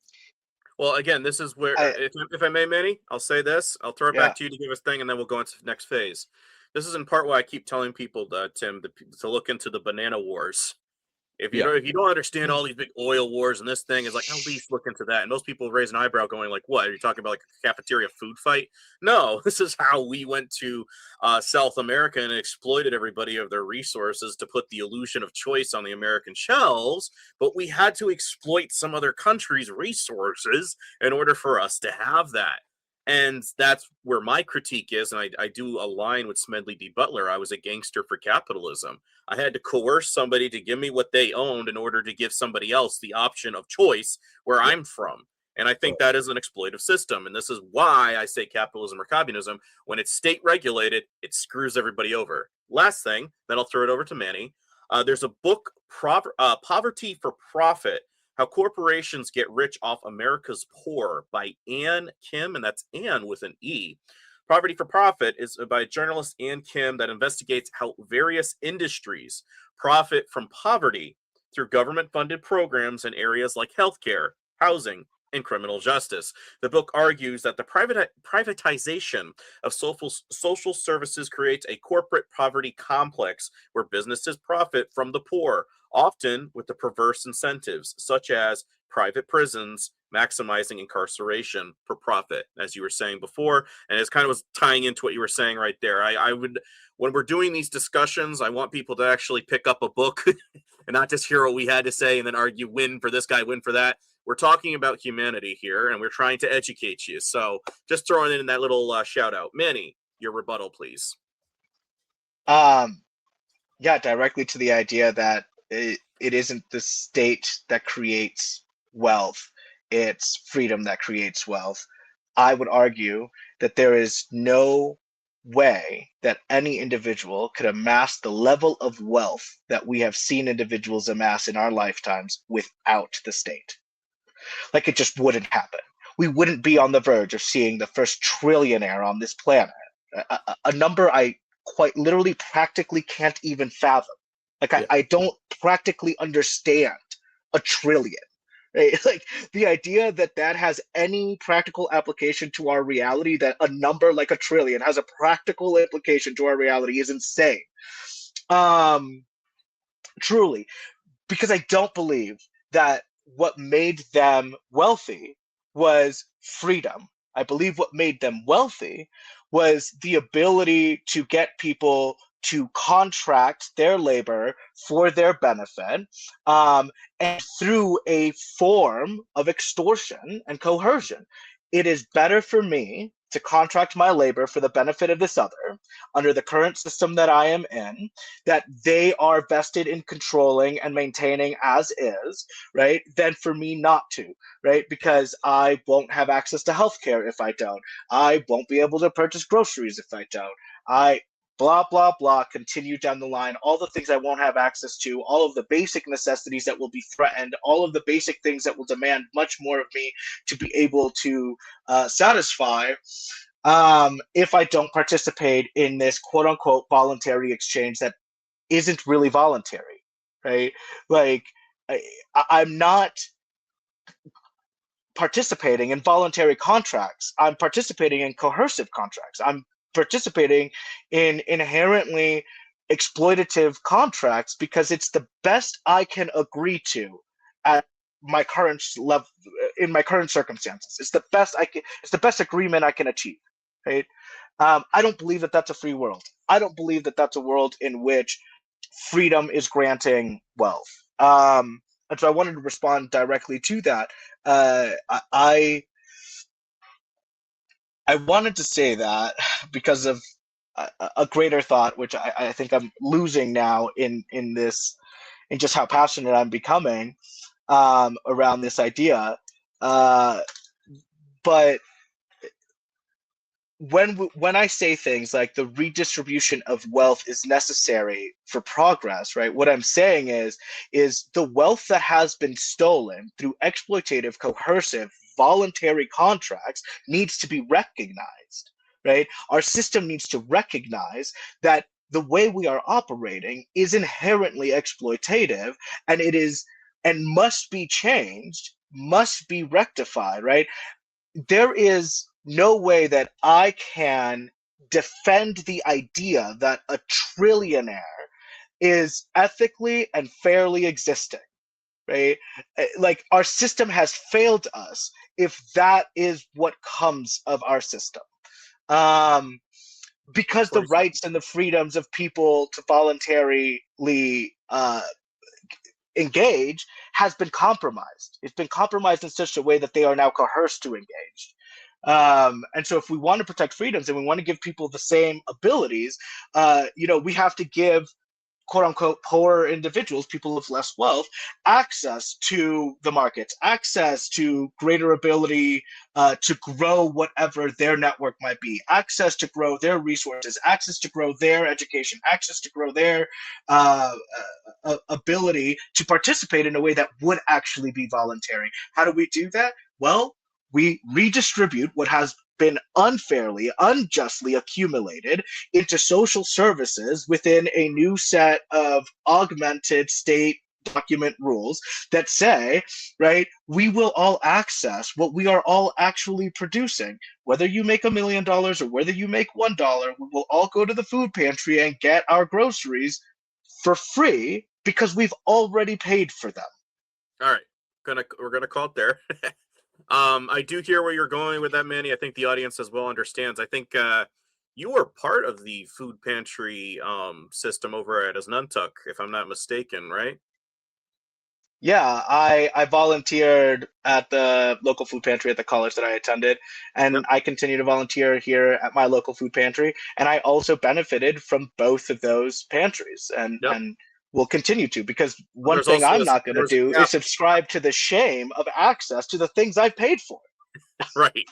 Well, again, this is where, if I may, Manny, I'll say this. I'll throw it back to you to give us a thing, and then we'll go into the next phase. This is in part why I keep telling people, Tim, to look into the banana wars. If you don't understand all these big oil wars and this thing is like, at least look into that. And most people raise an eyebrow going like, what? Are you talking about like a cafeteria food fight? No, this is how we went to South America and exploited everybody of their resources to put the illusion of choice on the American shelves. But we had to exploit some other country's resources in order for us to have that. And that's where my critique is, and I do align with Smedley D. Butler. I was a gangster for capitalism. I had to coerce somebody to give me what they owned in order to give somebody else the option of choice where I'm from. And I think that is an exploitive system. And this is why I say capitalism or communism. When it's state regulated, it screws everybody over. Last thing, then I'll throw it over to Manny. There's a book, Poverty for Profit, How Corporations Get Rich Off America's Poor, by Ann Kim, and that's Ann with an E. Poverty for Profit is by journalist Ann Kim that investigates how various industries profit from poverty through government-funded programs in areas like healthcare, housing, and criminal justice. The book argues that the privatization of social services creates a corporate poverty complex where businesses profit from the poor, often with the perverse incentives, such as private prisons maximizing incarceration for profit, as you were saying before. And it's kind of was tying into what you were saying right there. I would, when we're doing these discussions, I want people to actually pick up a book and not just hear what we had to say and then argue win for this guy, win for that. We're talking about humanity here, and we're trying to educate you. So just throwing in that little shout out. Manny, your rebuttal, please. Yeah, directly to the idea that it isn't the state that creates wealth, it's freedom that creates wealth. I would argue that there is no way that any individual could amass the level of wealth that we have seen individuals amass in our lifetimes without the state. Like, it just wouldn't happen. We wouldn't be on the verge of seeing the first trillionaire on this planet, a number I quite literally practically can't even fathom. Like, I don't practically understand a trillion. Right? Like, the idea that has any practical application to our reality, that a number like a trillion has a practical implication to our reality, is insane. Truly, because I don't believe that what made them wealthy was freedom. I believe what made them wealthy was the ability to get people to contract their labor for their benefit, and through a form of extortion and coercion. It is better for me to contract my labor for the benefit of this other under the current system that I am in, that they are vested in controlling and maintaining as is, right, than for me not to, right? Because I won't have access to healthcare if I don't. I won't be able to purchase groceries if I don't. I blah, blah, blah, continue down the line, all the things I won't have access to, all of the basic necessities that will be threatened, all of the basic things that will demand much more of me to be able to satisfy if I don't participate in this quote unquote voluntary exchange that isn't really voluntary, right? Like, I'm not participating in voluntary contracts. I'm participating in coercive contracts. I'm participating in inherently exploitative contracts because it's the best I can agree to at my current level in my current circumstances. It's the best I can. It's the best agreement I can achieve. Right? I don't believe that that's a free world. I don't believe that that's a world in which freedom is granting wealth. And so I wanted to respond directly to that. I wanted to say that because of a greater thought, which I think I'm losing now in this, in just how passionate I'm becoming around this idea. But when I say things like the redistribution of wealth is necessary for progress, right? What I'm saying is the wealth that has been stolen through exploitative, coercive, voluntary contracts needs to be recognized, right? Our system needs to recognize that the way we are operating is inherently exploitative, and it is and must be changed, must be rectified, right? There is no way that I can defend the idea that a trillionaire is ethically and fairly existing, right? Like, our system has failed us if that is what comes of our system. Because the rights and the freedoms of people to voluntarily engage has been compromised. It's been compromised in such a way that they are now coerced to engage. And so if we want to protect freedoms and we want to give people the same abilities, we have to give quote unquote poorer individuals, people of less wealth, access to the markets, access to greater ability to grow whatever their network might be, access to grow their resources, access to grow their education, access to grow their ability to participate in a way that would actually be voluntary. How do we do that? Well, we redistribute what has been unfairly, unjustly accumulated into social services within a new set of augmented state document rules that say, right, we will all access what we are all actually producing. Whether you make $1 million or whether you make $1, we will all go to the food pantry and get our groceries for free because we've already paid for them. All right, we're gonna call it there. I do hear where you're going with that, Manny. I think the audience as well understands. I think you were part of the food pantry system over at Asnuntuck, if I'm not mistaken, right? Yeah, I volunteered at the local food pantry at the college that I attended, and Yep. I continue to volunteer here at my local food pantry, and I also benefited from both of those pantries, Yep. and will continue to, because one There's thing also I'm not going to there's a do cap, is subscribe to the shame of access to the things I've paid for. right?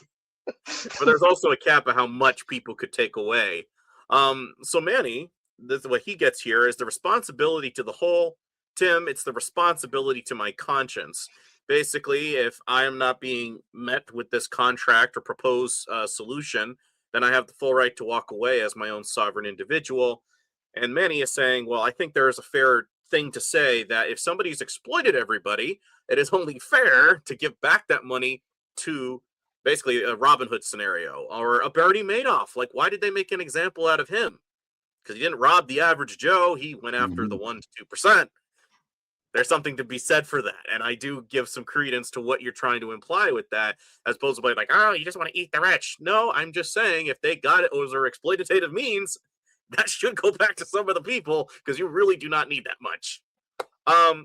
But there's also a cap of how much people could take away. So Manny, this what he gets here is the responsibility to the whole. Tim, it's the responsibility to my conscience. Basically, if I am not being met with this contract or proposed solution, then I have the full right to walk away as my own sovereign individual. And Manny is saying, well, I think there is a fair thing to say that if somebody's exploited everybody, it is only fair to give back that money to basically a Robin Hood scenario or a Bernie Madoff. Like, why did they make an example out of him? Because he didn't rob the average Joe. He went after the 1% to 2%. There's something to be said for that. And I do give some credence to what you're trying to imply with that, as opposed to like, oh, you just want to eat the rich. No, I'm just saying if they got it was their exploitative means, that should go back to some of the people because you really do not need that much.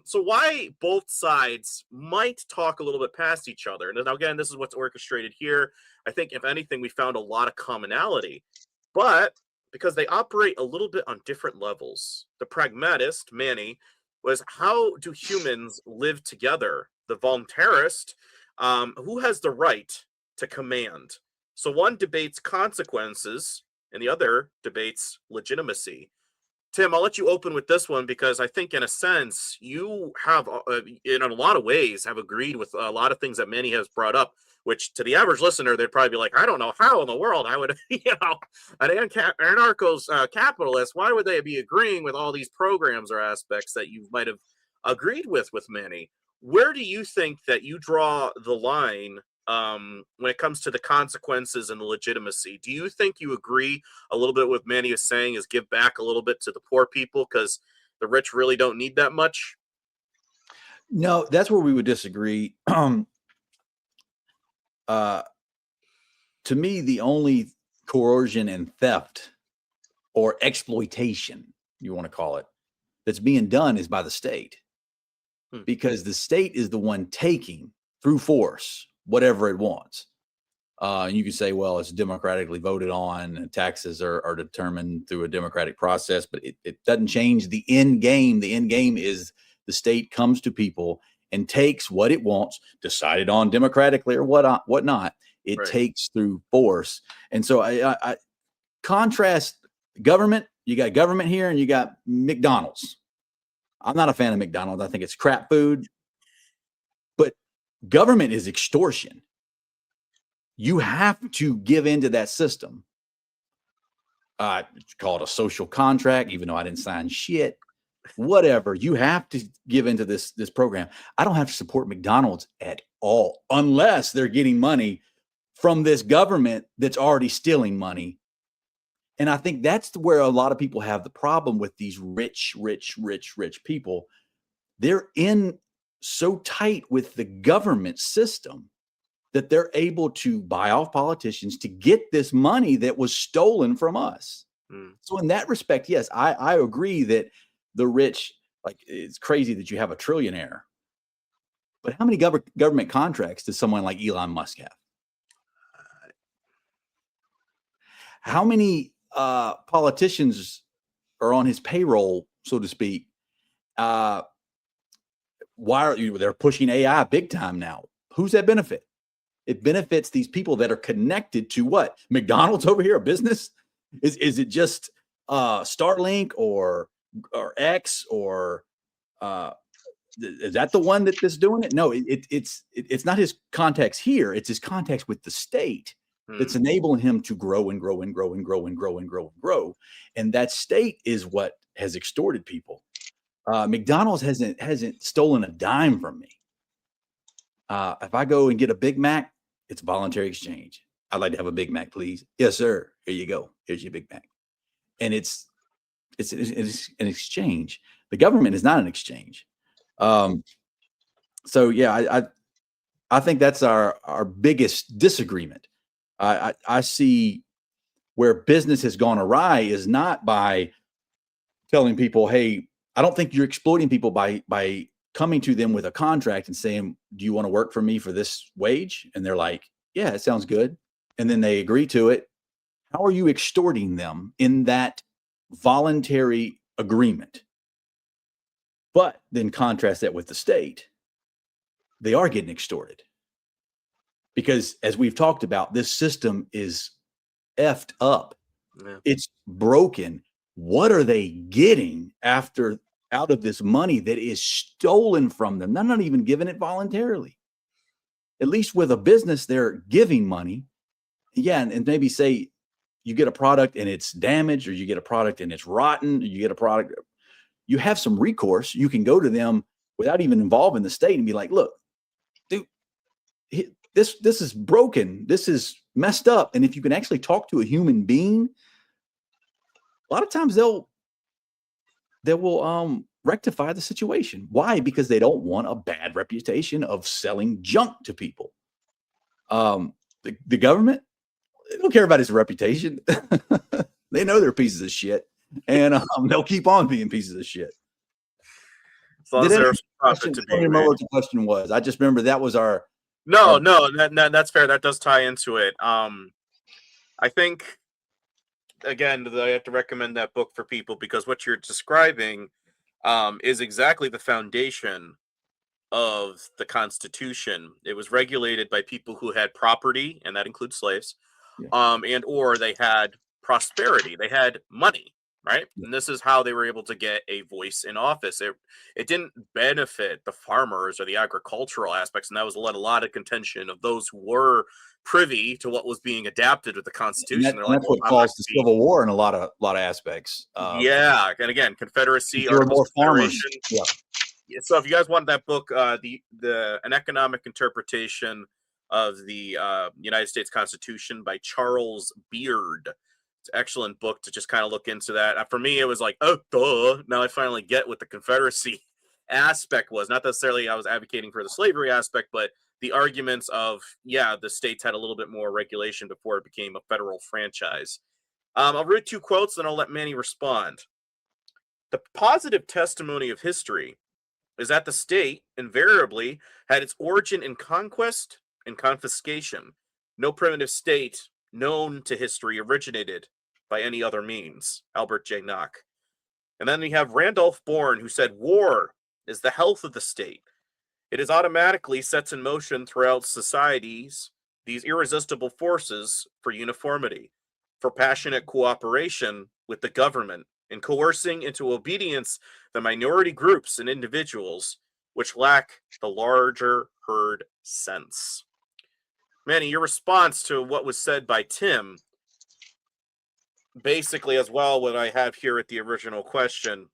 So why both sides might talk a little bit past each other. And now, again, this is what's orchestrated here. I think, if anything, we found a lot of commonality. But because they operate a little bit on different levels, the pragmatist, Manny, was how do humans live together? The voluntarist, who has the right to command? So one debates consequences and the other debates legitimacy. Tim, I'll let you open with this one because I think, in a sense, you have, in a lot of ways, have agreed with a lot of things that Manny has brought up. Which, to the average listener, they'd probably be like, "I don't know how in the world I would, an anarchos capitalist, why would they be agreeing with all these programs or aspects that you might have agreed with Manny?" Where do you think that you draw the line when it comes to the consequences and the legitimacy? Do you think you agree a little bit with Manny is saying, is give back a little bit to the poor people because the rich really don't need that much? No, that's where we would disagree. To me, the only coercion and theft or exploitation, you want to call it, that's being done is by the state. Because the state is the one taking through force whatever it wants. And you can say, well, it's democratically voted on, and taxes are determined through a democratic process, but it doesn't change the end game. The end game is the state comes to people and takes what it wants, decided on democratically or whatnot. It Right. takes through force. And so I contrast government. You got government here and you got McDonald's. I'm not a fan of McDonald's. I think it's crap food. But government is extortion. You have to give into that system. It's called a social contract, even though I didn't sign shit. Whatever. You have to give into this program. I don't have to support McDonald's at all unless they're getting money from this government that's already stealing money. And I think that's where a lot of people have the problem with these rich people. They're in so tight with the government system that they're able to buy off politicians to get this money that was stolen from us. So in that respect, yes, I agree that the rich, like, it's crazy that you have a trillionaire. But how many government contracts does someone like Elon Musk have? How many politicians are on his payroll, so to speak? Why are you? They're pushing AI big time now. Who's that benefit? It benefits these people that are connected to what? McDonald's over here, a business? Is it just Starlink or X or is that the one that's doing it? No, it's not his contacts here. It's his contacts with the state that's enabling him to grow and grow and grow and grow and grow and grow and grow. And that state is what has extorted people. McDonald's hasn't stolen a dime from me. If I go and get a Big Mac, it's voluntary exchange. I'd like to have a Big Mac, please. Yes, sir. Here you go. Here's your Big Mac. And it's an exchange. The government is not an exchange. So yeah, I think that's our biggest disagreement. I see where business has gone awry is not by telling people, hey, I don't think you're exploiting people by coming to them with a contract and saying, do you want to work for me for this wage? And they're like, yeah, it sounds good. And then they agree to it. How are you extorting them in that voluntary agreement? But then contrast that with the state. They are getting extorted. Because as we've talked about, this system is effed up. Yeah. It's broken. What are they getting out of this money that is stolen from them? They're not even giving it voluntarily. At least with a business, they're giving money. Yeah, and maybe say you get a product and it's damaged, or you get a product and it's rotten, or you get a product. You have some recourse. You can go to them without even involving the state and be like, look, dude, this is broken. This is messed up. And if you can actually talk to a human being, a lot of times they will rectify the situation. Why? Because they don't want a bad reputation of selling junk to people. The government, they don't care about his reputation. They know they're pieces of shit, and they'll keep on being pieces of shit. As long Did as any there's profit question? to I be don't remember made. what the question was. I just remember that was our No, that's fair. That does tie into it. I think again, I have to recommend that book for people because what you're describing is exactly the foundation of the Constitution. It was regulated by people who had property, and that includes slaves, Yeah. and or they had prosperity. They had money, right? Yeah. And this is how they were able to get a voice in office. It didn't benefit the farmers or the agricultural aspects, and that was a lot of contention of those who were privy to what was being adapted with the Constitution. They're like, that's well, what I'm not caused the Civil War in a lot of aspects. yeah, and again, Confederacy, There were Articles more of farmers. Confederation. Yeah. So if you guys want that book, the an economic interpretation of the United States Constitution by Charles Beard. It's an excellent book to just kind of look into that. For me, it was like, oh, duh. Now I finally get what the Confederacy aspect was. Not necessarily I was advocating for the slavery aspect, but the arguments of, yeah, the states had a little bit more regulation before it became a federal franchise. I'll read 2 quotes, then I'll let Manny respond. The positive testimony of history is that the state invariably had its origin in conquest and confiscation. No primitive state known to history originated by any other means. Albert J. Nock. And then we have Randolph Bourne, who said, war is the health of the state. It is automatically sets in motion throughout societies these irresistible forces for uniformity, for passionate cooperation with the government, and coercing into obedience the minority groups and individuals which lack the larger herd sense. Manny, your response to what was said by Tim, basically as well what I have here at the original question,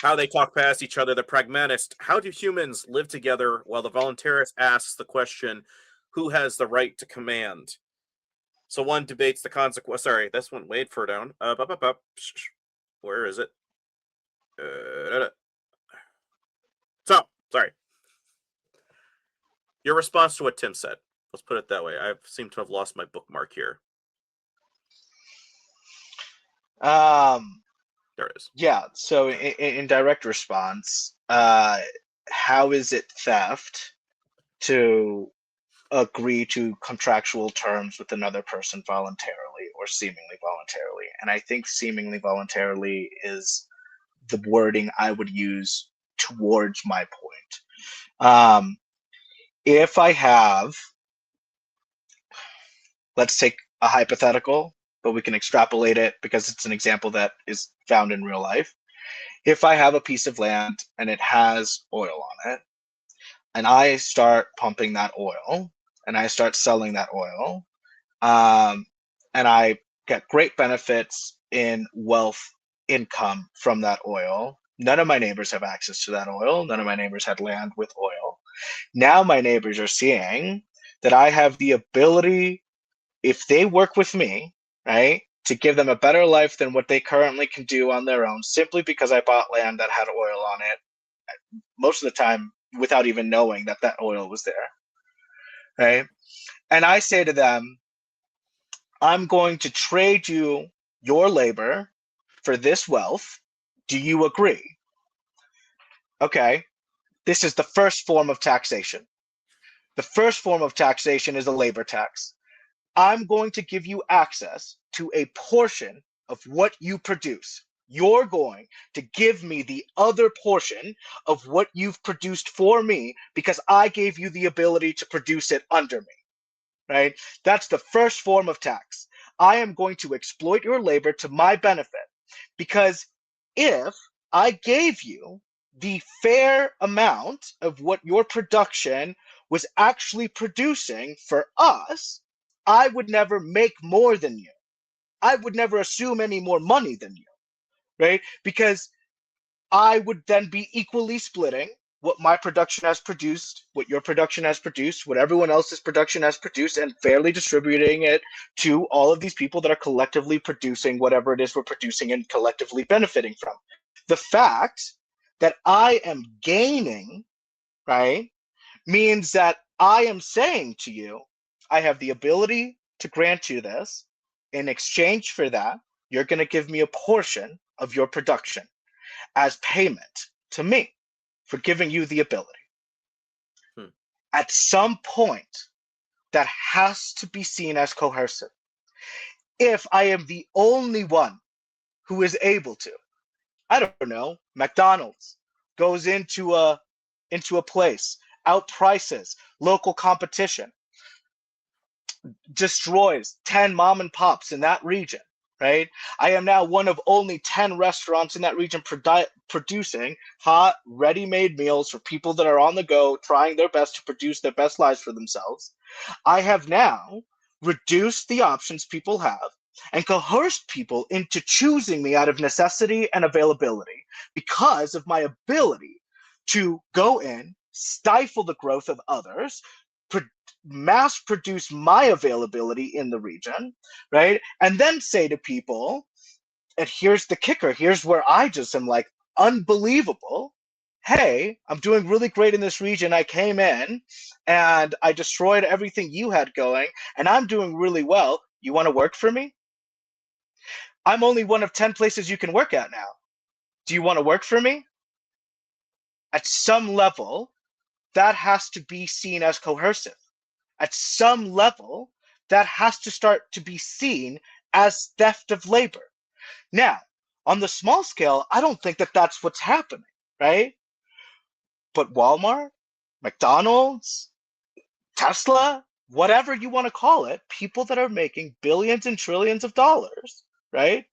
how they talk past each other, the pragmatist, how do humans live together, while the voluntarist asks the question, who has the right to command? So one debates the consequence. Sorry, this one way further down. Where is it? So, sorry. Your response to what Tim said. Let's put it that way. I seem to have lost my bookmark here. There it is. Yeah. So in direct response, how is it theft to agree to contractual terms with another person voluntarily or seemingly voluntarily? And I think seemingly voluntarily is the wording I would use towards my point. If I have, let's take a hypothetical, but we can extrapolate it because it's an example that is found in real life. If I have a piece of land and it has oil on it, and I start pumping that oil and I start selling that oil, and I get great benefits in wealth income from that oil. None of my neighbors have access to that oil. None of my neighbors had land with oil. Now my neighbors are seeing that I have the ability, if they work with me, right, to give them a better life than what they currently can do on their own, simply because I bought land that had oil on it, most of the time without even knowing that that oil was there, right? And I say to them, I'm going to trade you your labor for this wealth. Do you agree? Okay, this is the first form of taxation. The first form of taxation is a labor tax. I'm going to give you access to a portion of what you produce. You're going to give me the other portion of what you've produced for me because I gave you the ability to produce it under me, right? That's the first form of tax. I am going to exploit your labor to my benefit because if I gave you the fair amount of what your production was actually producing for us, I would never make more than you. I would never assume any more money than you, right? Because I would then be equally splitting what my production has produced, what your production has produced, what everyone else's production has produced, and fairly distributing it to all of these people that are collectively producing whatever it is we're producing and collectively benefiting from. The fact that I am gaining, right, means that I am saying to you, I have the ability to grant you this. In exchange for that, you're going to give me a portion of your production as payment to me for giving you the ability. At some point, that has to be seen as coercive. If I am the only one who is able to, I don't know, McDonald's goes into a place, outprices local competition, destroys 10 mom and pops in that region, right? I am now one of only 10 restaurants in that region producing hot, ready-made meals for people that are on the go, trying their best to produce their best lives for themselves. I have now reduced the options people have and coerced people into choosing me out of necessity and availability because of my ability to go in, stifle the growth of others, mass produce my availability in the region, right? And then say to people, and here's the kicker, here's where I just am like, unbelievable. Hey, I'm doing really great in this region. I came in and I destroyed everything you had going, and I'm doing really well. You want to work for me? I'm only one of 10 places you can work at now. Do you want to work for me? At some level, that has to be seen as coercive. At some level, that has to start to be seen as theft of labor. Now, on the small scale, I don't think that that's what's happening, right? But Walmart, McDonald's, Tesla, whatever you want to call it, people that are making billions and trillions of dollars, right?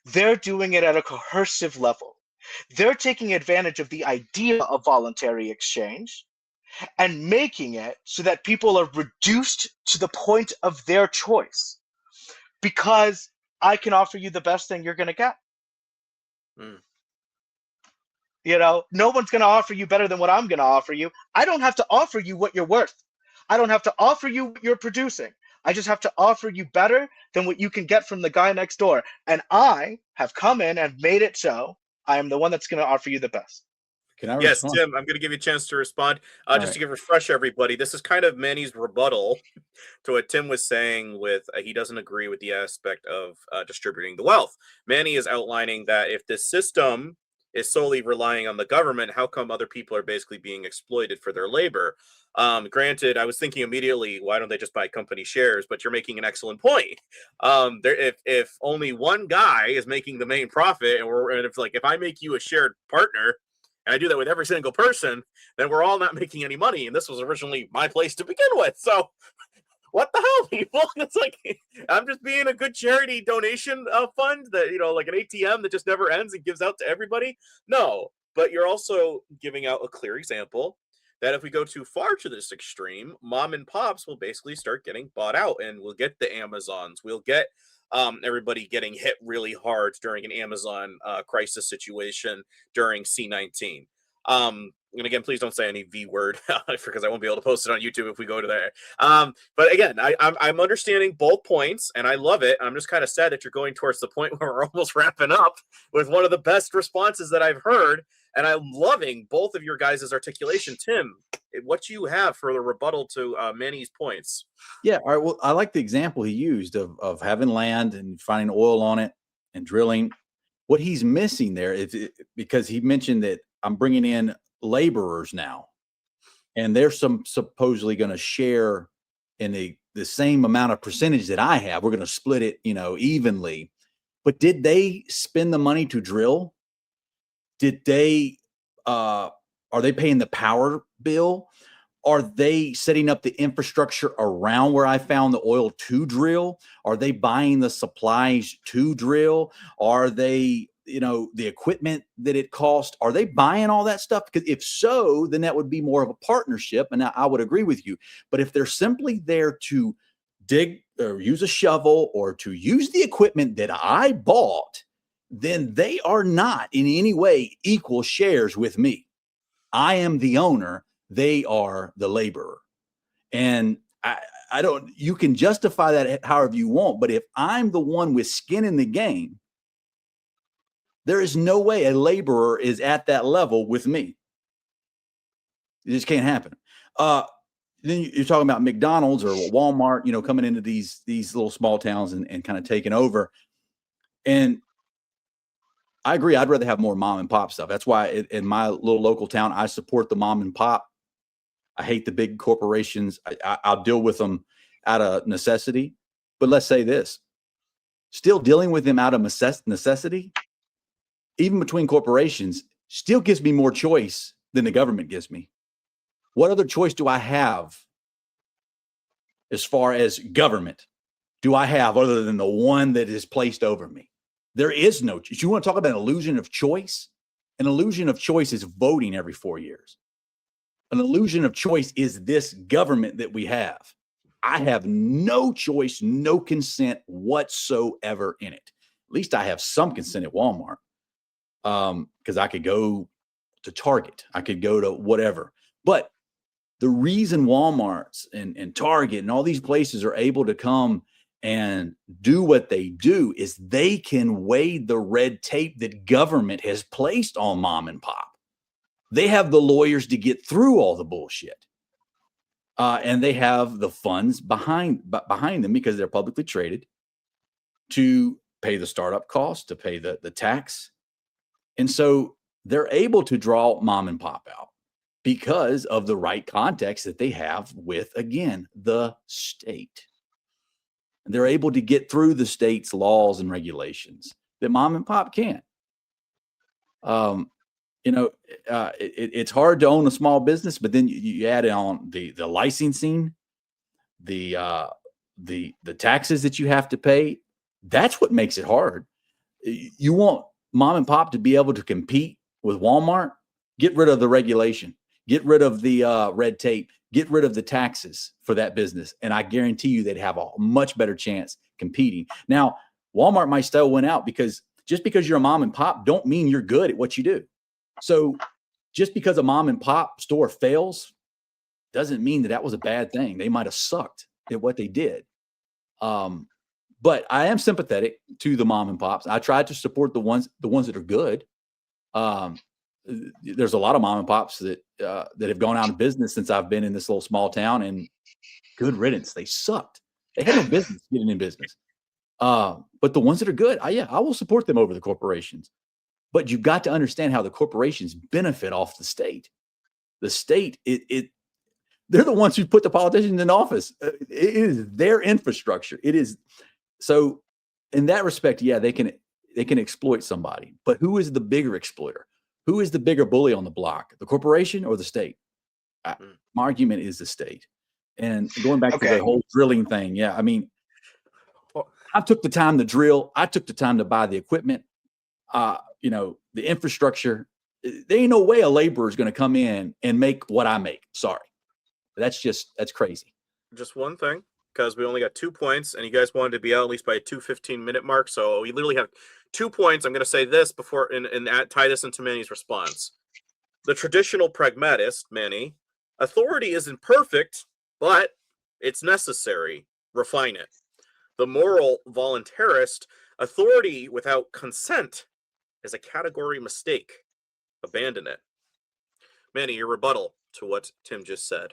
They're doing it at a coercive level. They're taking advantage of the idea of voluntary exchange and making it so that people are reduced to the point of their choice because I can offer you the best thing you're going to get. You know, no one's going to offer you better than what I'm going to offer you. I don't have to offer you what you're worth. I don't have to offer you what you're producing. I just have to offer you better than what you can get from the guy next door. And I have come in and made it so I am the one that's going to offer you the best. Can I Yes, respond? Tim, I'm going to give you a chance to respond. Just to refresh everybody, this is kind of Manny's rebuttal to what Tim was saying with he doesn't agree with the aspect of distributing the wealth. Manny is outlining that if this system is solely relying on the government, how come other people are basically being exploited for their labor? Granted, I was thinking immediately, why don't they just buy company shares? But you're making an excellent point. If only one guy is making the main profit, and if I make you a shared partner, and I do that with every single person, then we're all not making any money. And this was originally my place to begin with. So what the hell, people? It's like, I'm just being a good charity donation fund that, like an ATM that just never ends and gives out to everybody. No, but you're also giving out a clear example that if we go too far to this extreme, mom and pops will basically start getting bought out, and we'll get the Amazons. We'll get everybody getting hit really hard during an Amazon crisis situation during C-19. And again, please don't say any V word because I won't be able to post it on YouTube if we go to there. But again, I'm understanding both points, and I love it. I'm just kind of sad that you're going towards the point where we're almost wrapping up with one of the best responses that I've heard. And I'm loving both of your guys' articulation. Tim, what you have for the rebuttal to Manny's points? Yeah. All right. Well, I like the example he used of having land and finding oil on it and drilling. What he's missing there is because he mentioned that I'm bringing in laborers now, and they're supposedly going to share in the same amount of percentage that I have. We're going to split it, evenly. But did they spend the money to drill? Did they, are they paying the power bill? Are they setting up the infrastructure around where I found the oil to drill? Are they buying the supplies to drill? Are they, the equipment that it cost? Are they buying all that stuff? Because if so, then that would be more of a partnership. And I would agree with you. But if they're simply there to dig or use a shovel or to use the equipment that I bought, then they are not in any way equal shares with me. I am the owner. They are the laborer. And I don't, you can justify that however you want, but if I'm the one with skin in the game, there is no way a laborer is at that level with me. It just can't happen. Then you're talking about McDonald's or Walmart, coming into these little small towns and kind of taking over. And I agree. I'd rather have more mom and pop stuff. That's why in my little local town, I support the mom and pop. I hate the big corporations. I'll deal with them out of necessity. But let's say this, still dealing with them out of necessity, even between corporations, still gives me more choice than the government gives me. What other choice do I have as far as government do I have other than the one that is placed over me? There is no choice. You want to talk about an illusion of choice? An illusion of choice is voting every 4 years. An illusion of choice is this government that we have. I have no choice, no consent whatsoever in it. At least I have some consent at Walmart, because I could go to Target. I could go to whatever. But the reason Walmarts and Target and all these places are able to come and do what they do is they can wade the red tape that government has placed on mom and pop. They have the lawyers to get through all the bullshit. And they have the funds behind them because they're publicly traded to pay the startup costs, to pay the tax. And so they're able to draw mom and pop out because of the right context that they have with, again, the state. And they're able to get through the state's laws and regulations that mom and pop can't. It's hard to own a small business, but then you add on the licensing, the taxes that you have to pay. That's what makes it hard. You want mom and pop to be able to compete with Walmart? Get rid of the regulation, get rid of the red tape, get rid of the taxes for that business. And I guarantee you they'd have a much better chance competing. Now, Walmart might still win out because just because you're a mom and pop don't mean you're good at what you do. So just because a mom and pop store fails doesn't mean that was a bad thing. They might have sucked at what they did. But I am sympathetic to the mom and pops. I try to support the ones that are good. There's a lot of mom and pops that have gone out of business since I've been in this little small town, and good riddance. They sucked. They had no business getting in business. But the ones that are good, I will support them over the corporations. But you've got to understand how the corporations benefit off the state. The state, they're the ones who put the politicians in office. It is their infrastructure. It is. So in that respect, they can exploit somebody. But who is the bigger exploiter? Who is the bigger bully on the block? The corporation or the state? My argument is the state. And going back to the whole drilling thing, I mean, I took the time to drill. I took the time to buy the equipment. The infrastructure. There ain't no way a laborer is going to come in and make what I make. Sorry. That's crazy. Just one thing, because we only got 2 points and you guys wanted to be out at least by a 2:15-minute mark. So we literally have 2 points. I'm going to say this before and tie this into Manny's response. The traditional pragmatist, Manny, authority isn't perfect, but it's necessary. Refine it. The moral voluntarist, authority without consent is a category mistake. Abandon it. Manny, your rebuttal to what Tim just said.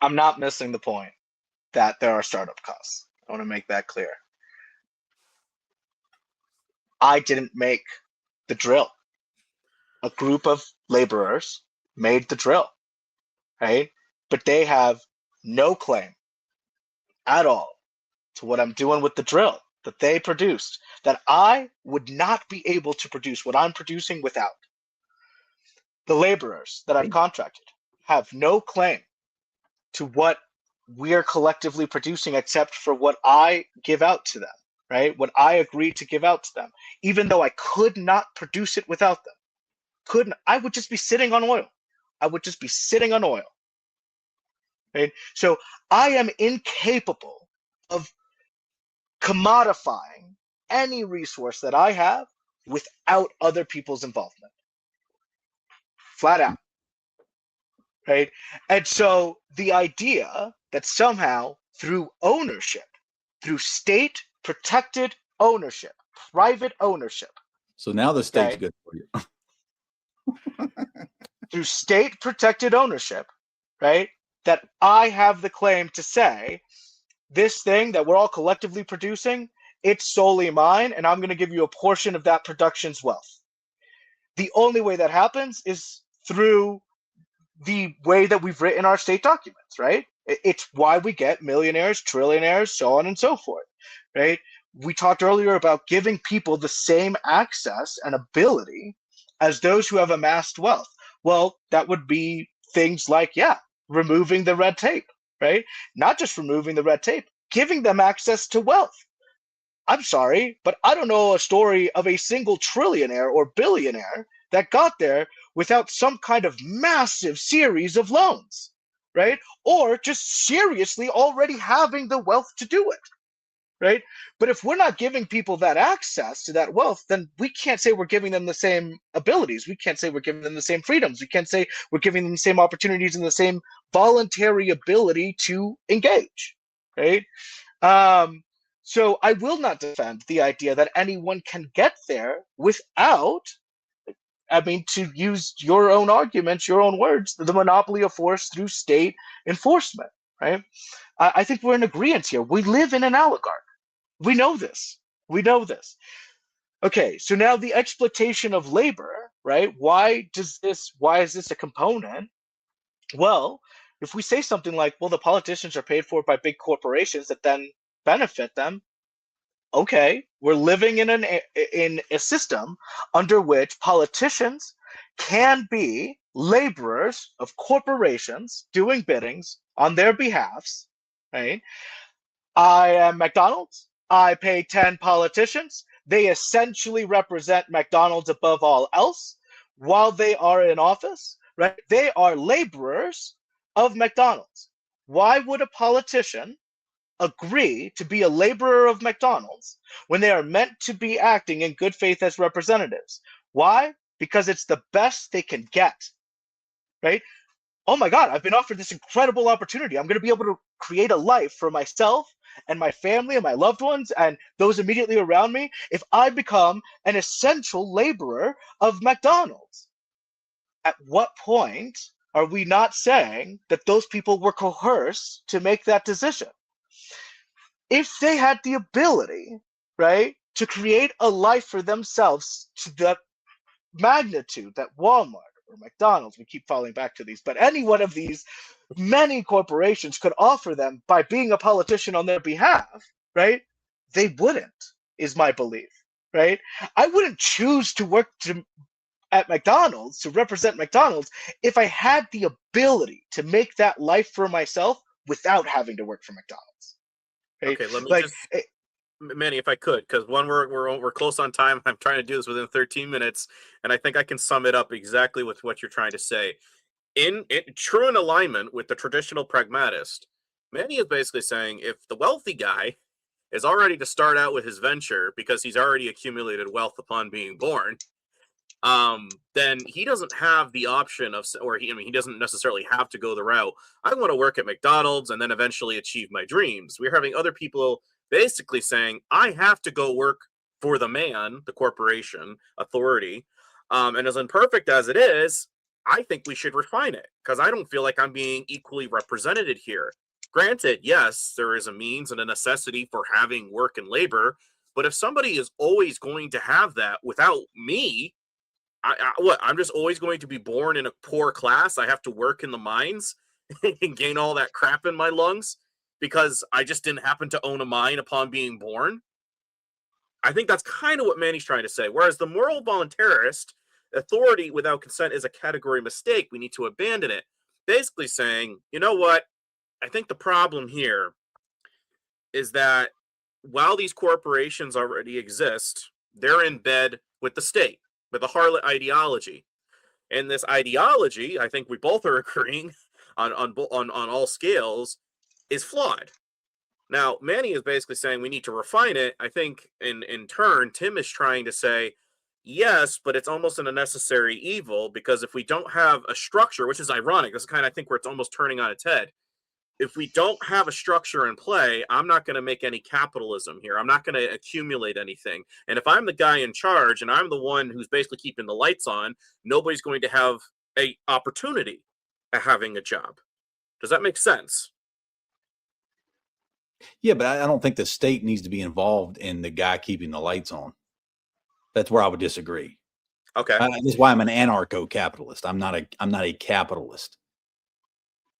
I'm not missing the point that there are startup costs. I want to make that clear. I didn't make the drill. A group of laborers made the drill, right? But they have no claim at all to what I'm doing with the drill that they produced, that I would not be able to produce what I'm producing without. The laborers that I've contracted have no claim to what we're collectively producing except for what I give out to them, right? What I agree to give out to them, even though I could not produce it without them. I would just be sitting on oil. Right? So I am incapable of commodifying any resource that I have without other people's involvement. Flat out. Right? And so the idea that somehow through ownership, through state protected ownership, private ownership. So now the state's good for you. Through state protected ownership, right? That I have the claim to say, this thing that we're all collectively producing, it's solely mine, and I'm going to give you a portion of that production's wealth. The only way that happens is through the way that we've written our state documents, right? It's why we get millionaires, trillionaires, so on and so forth, right? We talked earlier about giving people the same access and ability as those who have amassed wealth. Well, that would be things like, yeah, removing the red tape, right? Not just removing the red tape, giving them access to wealth. I'm sorry, but I don't know a story of a single trillionaire or billionaire that got there without some kind of massive series of loans, right? Or just seriously already having the wealth to do it, right? But if we're not giving people that access to that wealth, then we can't say we're giving them the same abilities. We can't say we're giving them the same freedoms. We can't say we're giving them the same opportunities and the same voluntary ability to engage, right? So I will not defend the idea that anyone can get there without, I mean, to use your own arguments, your own words, the monopoly of force through state enforcement, right? I think we're in agreement here. We live in an oligarchy. We know this. We know this. Okay, so now the exploitation of labor, right? Why is this a component? Well, if we say something like, well, the politicians are paid for by big corporations that then benefit them, okay, we're living in a system under which politicians can be laborers of corporations doing biddings on their behalfs, right? I am McDonald's. I pay 10 politicians. They essentially represent McDonald's above all else while they are in office, right? They are laborers of McDonald's. Why would a politician agree to be a laborer of McDonald's when they are meant to be acting in good faith as representatives? Why? Because it's the best they can get, right? Oh my God, I've been offered this incredible opportunity. I'm going to be able to create a life for myself and my family and my loved ones and those immediately around me if I become an essential laborer of McDonald's. At what point are we not saying that those people were coerced to make that decision? If they had the ability, right, to create a life for themselves to the magnitude that Walmart or McDonald's, we keep falling back to these, but any one of these many corporations could offer them by being a politician on their behalf, right? They wouldn't, is my belief, right? I wouldn't choose to work at McDonald's to represent McDonald's if I had the ability to make that life for myself without having to work for McDonald's. Right? Okay, let me Like, just, Manny, if I could, because one, we're close on time. I'm trying to do this within 13 minutes, and I think I can sum it up exactly with what you're trying to say. In true in alignment with the traditional pragmatist, Manny is basically saying if the wealthy guy is already to start out with his venture because he's already accumulated wealth upon being born, then he doesn't have the option of, or he doesn't necessarily have to go the route. I want to work at McDonald's and then eventually achieve my dreams. We're having other people basically saying, I have to go work for the man, the corporation, authority. And as imperfect as it is, I think we should refine it because I don't feel like I'm being equally represented here. Granted, yes, there is a means and a necessity for having work and labor, but if somebody is always going to have that without me, I'm just always going to be born in a poor class. I have to work in the mines and gain all that crap in my lungs because I just didn't happen to own a mine upon being born. I think that's kind of what Manny's trying to say. Whereas the moral voluntarist, authority without consent is a category mistake. We need to abandon it. Basically saying, you know what? I think the problem here is that while these corporations already exist, they're in bed with the state, with a harlot ideology. And this ideology, I think we both are agreeing on all scales, is flawed. Now, Manny is basically saying we need to refine it. I think in turn, Tim is trying to say, yes, but it's almost an unnecessary evil because if we don't have a structure, which is ironic, this is kind of, I think, where it's almost turning on its head. If we don't have a structure in play, I'm not going to make any capitalism here. I'm not going to accumulate anything. And if I'm the guy in charge and I'm the one who's basically keeping the lights on, nobody's going to have a opportunity at having a job. Does that make sense? Yeah, but I don't think the state needs to be involved in the guy keeping the lights on. That's where I would disagree. Okay. That's why I'm an anarcho-capitalist. I'm not a capitalist.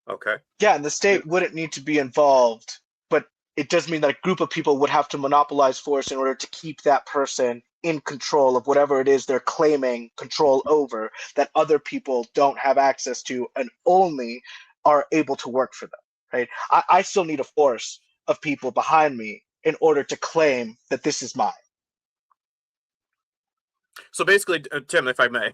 Okay. Yeah, and the state wouldn't need to be involved, but it does mean that a group of people would have to monopolize force in order to keep that person in control of whatever it is they're claiming control over, that other people don't have access to and only are able to work for them, right? I still need a force of people behind me in order to claim that this is mine. So basically, Tim, if I may,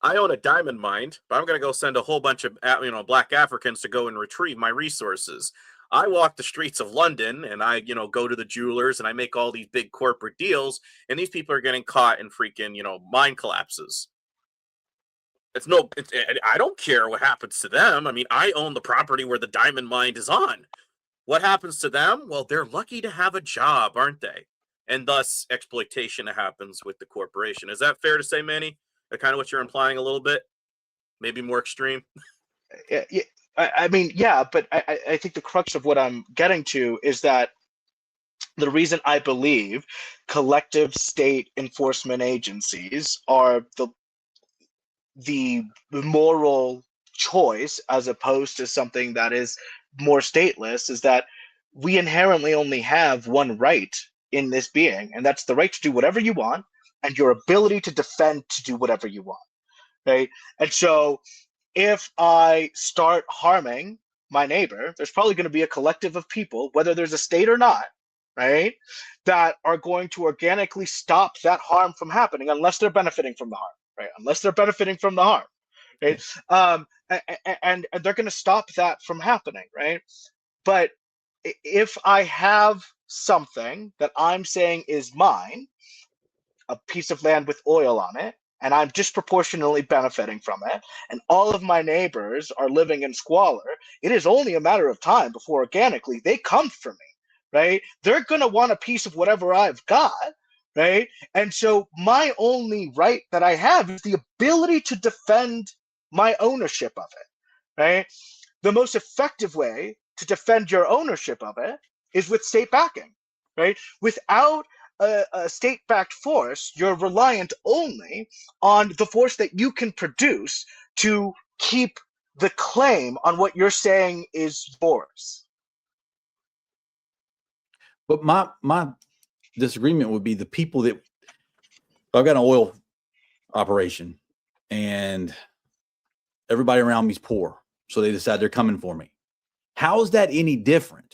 I own a diamond mine, but I'm going to go send a whole bunch of black Africans to go and retrieve my resources. I walk the streets of London and I go to the jewelers and I make all these big corporate deals, and these people are getting caught in freaking mine collapses. I don't care what happens to them. I mean, I own the property where the diamond mine is on. What happens to them? Well, they're lucky to have a job, aren't they? And thus exploitation happens with the corporation. Is that fair to say, Manny? Kind of what you're implying a little bit, maybe more extreme. Yeah, I mean, yeah, but I think the crux of what I'm getting to is that the reason I believe collective state enforcement agencies are the moral choice as opposed to something that is more stateless is that we inherently only have one right in this being, and that's the right to do whatever you want and your ability to defend to do whatever you want, right? And so if I start harming my neighbor, there's probably going to be a collective of people, whether there's a state or not, right, that are going to organically stop that harm from happening unless they're benefiting from the harm, right? Unless they're benefiting from the harm, right? And they're going to stop that from happening, right? But if I have something that I'm saying is mine, a piece of land with oil on it, and I'm disproportionately benefiting from it, and all of my neighbors are living in squalor, it is only a matter of time before organically they come for me, right? They're going to want a piece of whatever I've got, right? And so my only right that I have is the ability to defend my ownership of it, right? The most effective way to defend your ownership of it is with state backing, right? Without a state-backed force, you're reliant only on the force that you can produce to keep the claim on what you're saying is yours. But my disagreement would be the people that I've got an oil operation and everybody around me is poor, so they decide they're coming for me. How is that any different?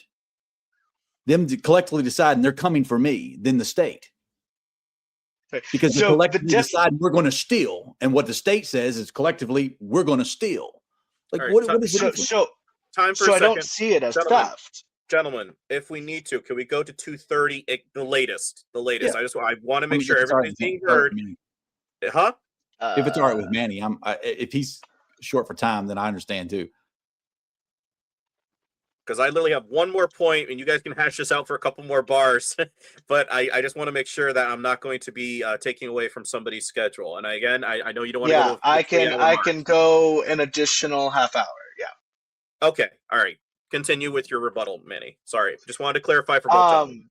Them collectively deciding they're coming for me than the state. Because so collectively decide we're going to steal, and what the state says is collectively we're going to steal. Like right, what is it? So time for a second. I don't see it as theft. Gentlemen, if we need to, can we go to 2:30? The latest. Yeah. I want to make sure everybody's being heard. Huh? If it's all right with Manny, if he's short for time, then I understand too. Because I literally have one more point, and you guys can hash this out for a couple more bars. But I just want to make sure that I'm not going to be taking away from somebody's schedule. And again, I know you don't want to go to I can go an additional half hour. Yeah. Okay. All right. Continue with your rebuttal, Manny. Sorry. Just wanted to clarify for both gentlemen.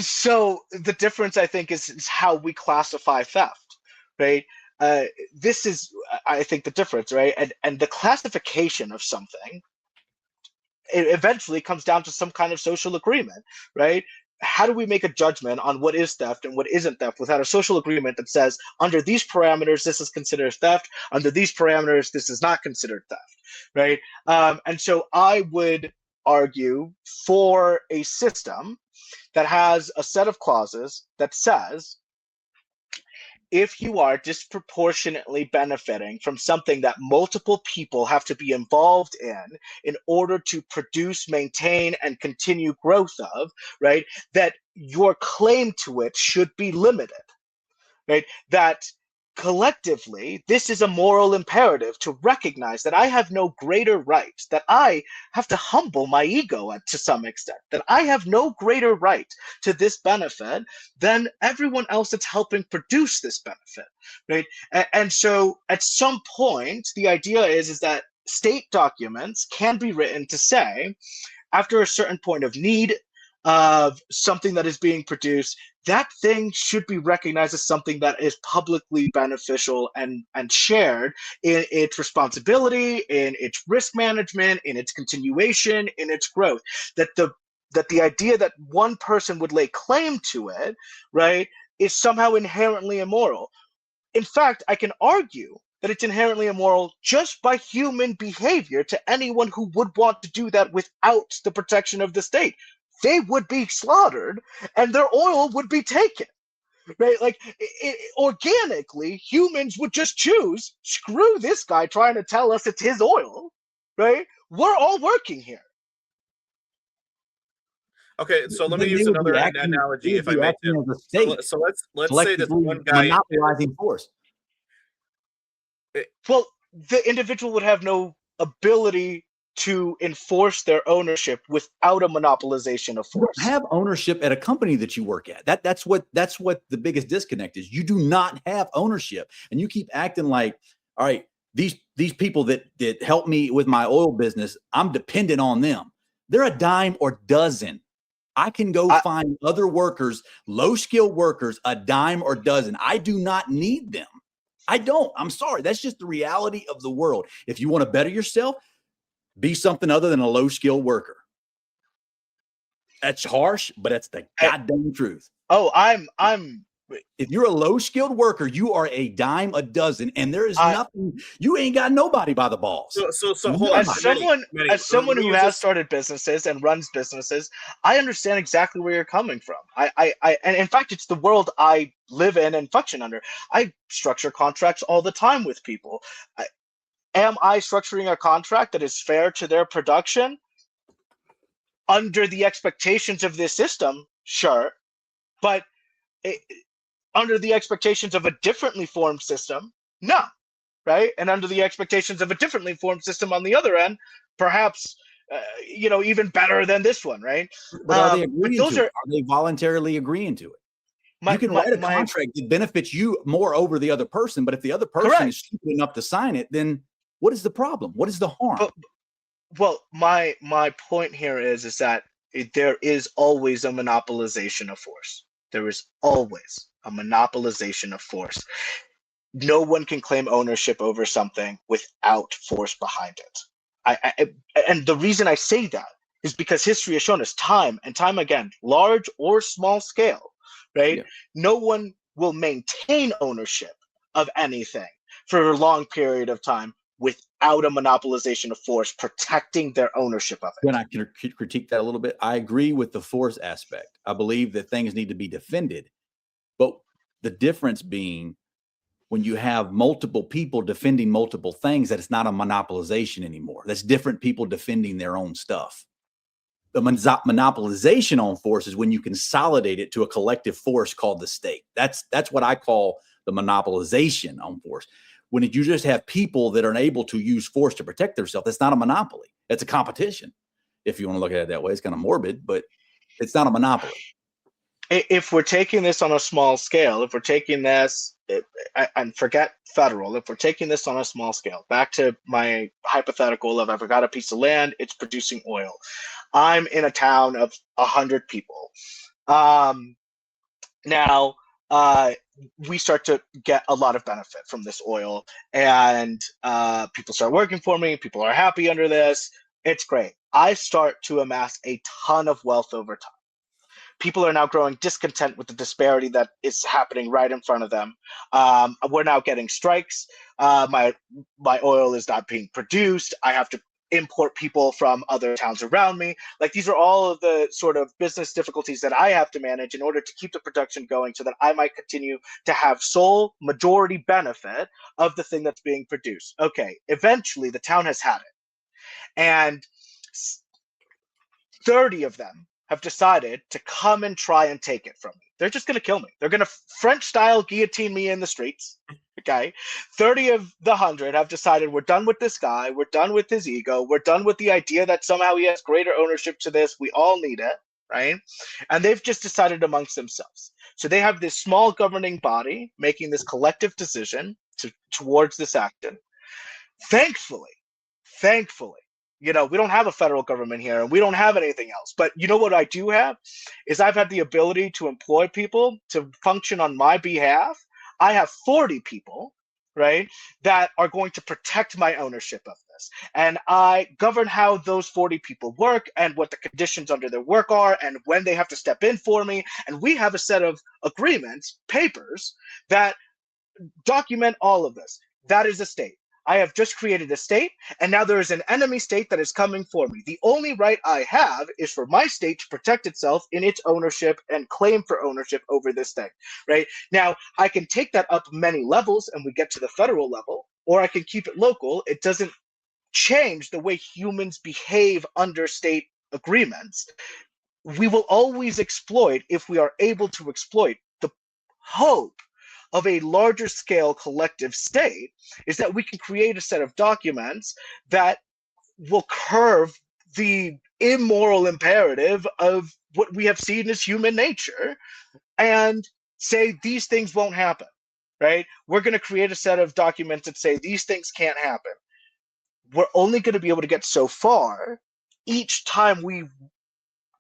So the difference, I think, is how we classify theft, right? This is, I think, the difference, right? And the classification of something, it eventually comes down to some kind of social agreement, right? How do we make a judgment on what is theft and what isn't theft without a social agreement that says, under these parameters, this is considered theft. Under these parameters, this is not considered theft, right? And so I would argue for a system that has a set of clauses that says, if you are disproportionately benefiting from something that multiple people have to be involved in order to produce, maintain, and continue growth of, right, that your claim to it should be limited, right? That collectively, this is a moral imperative to recognize that I have no greater right, that I have to humble my ego to some extent, that I have no greater right to this benefit than everyone else that's helping produce this benefit, right? And so at some point, the idea is that state documents can be written to say, after a certain point of need, of something that is being produced, that thing should be recognized as something that is publicly beneficial and shared in its responsibility, in its risk management, in its continuation, in its growth. That the idea that one person would lay claim to it, right, is somehow inherently immoral. In fact, I can argue that it's inherently immoral just by human behavior to anyone who would want to do that without the protection of the state. They would be slaughtered and their oil would be taken, right? Like organically, humans would just choose, screw this guy trying to tell us it's his oil, right? We're all working here. Okay, so let me Then use they would be another acting- analogy, they would if I be may, acting Tim. as a state, So let's say this collectively one guy. monopolizing force. Well, the individual would have no ability to enforce their ownership without a monopolization of You force. don't have ownership at a company that you work at. That's what the biggest disconnect is. You do not have ownership, and you keep acting like, all right, these people that help me with my oil business, I'm dependent on them. They're a dime or dozen. I can go find other workers, low skilled workers, a dime or dozen. I do not need them. I don't. I'm sorry. That's just the reality of the world. If you want to better yourself, be something other than a low skilled worker. That's harsh, but that's the goddamn truth. Oh, I'm If you're a low skilled worker, you are a dime a dozen, and there is nothing. You ain't got nobody by the balls. So hold on. As someone who has started businesses and runs businesses, I understand exactly where you're coming from. And in fact, it's the world I live in and function under. I structure contracts all the time with people. Am I structuring a contract that is fair to their production under the expectations of this system? Sure, but under the expectations of a differently formed system, no, right? And under the expectations of a differently formed system on the other end, perhaps, even better than this one, right? But are they agreeing to it? Are they voluntarily agreeing to it? You can write a contract that benefits you more over the other person, but if the other person is stupid enough to sign it, then what is the problem? What is the harm? My point here is that there is always a monopolization of force. There is always a monopolization of force. No one can claim ownership over something without force behind it. And the reason I say that is because history has shown us time and time again, large or small scale, right? Yeah. No one will maintain ownership of anything for a long period of time without a monopolization of force protecting their ownership of it. When I can critique that a little bit, I agree with the force aspect. I believe that things need to be defended, but the difference being when you have multiple people defending multiple things, that it's not a monopolization anymore. That's different people defending their own stuff. The monopolization on force is when you consolidate it to a collective force called the state. That's what I call the monopolization on force. When you just have people that are able to use force to protect themselves, that's not a monopoly. It's a competition. If you want to look at it that way, it's kind of morbid, but it's not a monopoly. If we're taking this on a small scale, if we're taking this, and forget federal, if we're taking this on a small scale, back to my hypothetical of I've got a piece of land, it's producing oil. I'm in a town of 100 people. Now, we start to get a lot of benefit from this oil, and people start working for me. People are happy under this. It's great. I start to amass a ton of wealth over time. People are now growing discontent with the disparity that is happening right in front of them. We're now getting strikes. My oil is not being produced. I have to import people from other towns around me. Like, these are all of the sort of business difficulties that I have to manage in order to keep the production going so that I might continue to have sole majority benefit of the thing that's being produced. Okay, eventually the town has had it. And 30 of them have decided to come and try and take it from me. They're just going to kill me. They're going to French-style guillotine me in the streets. Okay, 30 of the 100 have decided we're done with this guy. We're done with his ego. We're done with the idea that somehow he has greater ownership to this. We all need it, right? And they've just decided amongst themselves. So they have this small governing body making this collective decision towards this action. Thankfully, You know, we don't have a federal government here, and we don't have anything else. But you know what I do have is I've had the ability to employ people to function on my behalf. I have 40 people, right, that are going to protect my ownership of this. And I govern how those 40 people work and what the conditions under their work are and when they have to step in for me. And we have a set of agreements, papers, that document all of this. That is a state. I have just created a state, and now there is an enemy state that is coming for me. The only right I have is for my state to protect itself in its ownership and claim for ownership over this thing, right? Now, I can take that up many levels and we get to the federal level, or I can keep it local. It doesn't change the way humans behave under state agreements. We will always exploit if we are able to exploit. The hope of a larger scale collective state is that we can create a set of documents that will curve the immoral imperative of what we have seen as human nature and say these things won't happen, right? We're going to create a set of documents that say these things can't happen. We're only going to be able to get so far each time we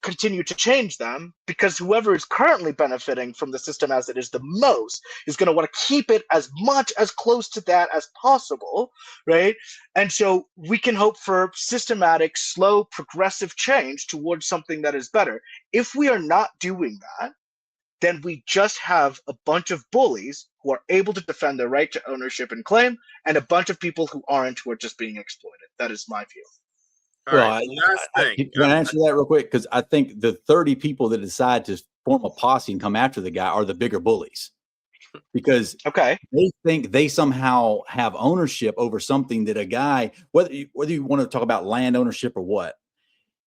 continue to change them, because whoever is currently benefiting from the system as it is the most is going to want to keep it as much as close to that as possible, right? And so we can hope for systematic, slow, progressive change towards something that is better. If we are not doing that, then we just have a bunch of bullies who are able to defend their right to ownership and claim, and a bunch of people who aren't, who are just being exploited. That is my view. All right, last thing. Can I answer that real quick? Because I think the 30 people that decide to form a posse and come after the guy are the bigger bullies, because they think they somehow have ownership over something that a guy, whether you want to talk about land ownership or what,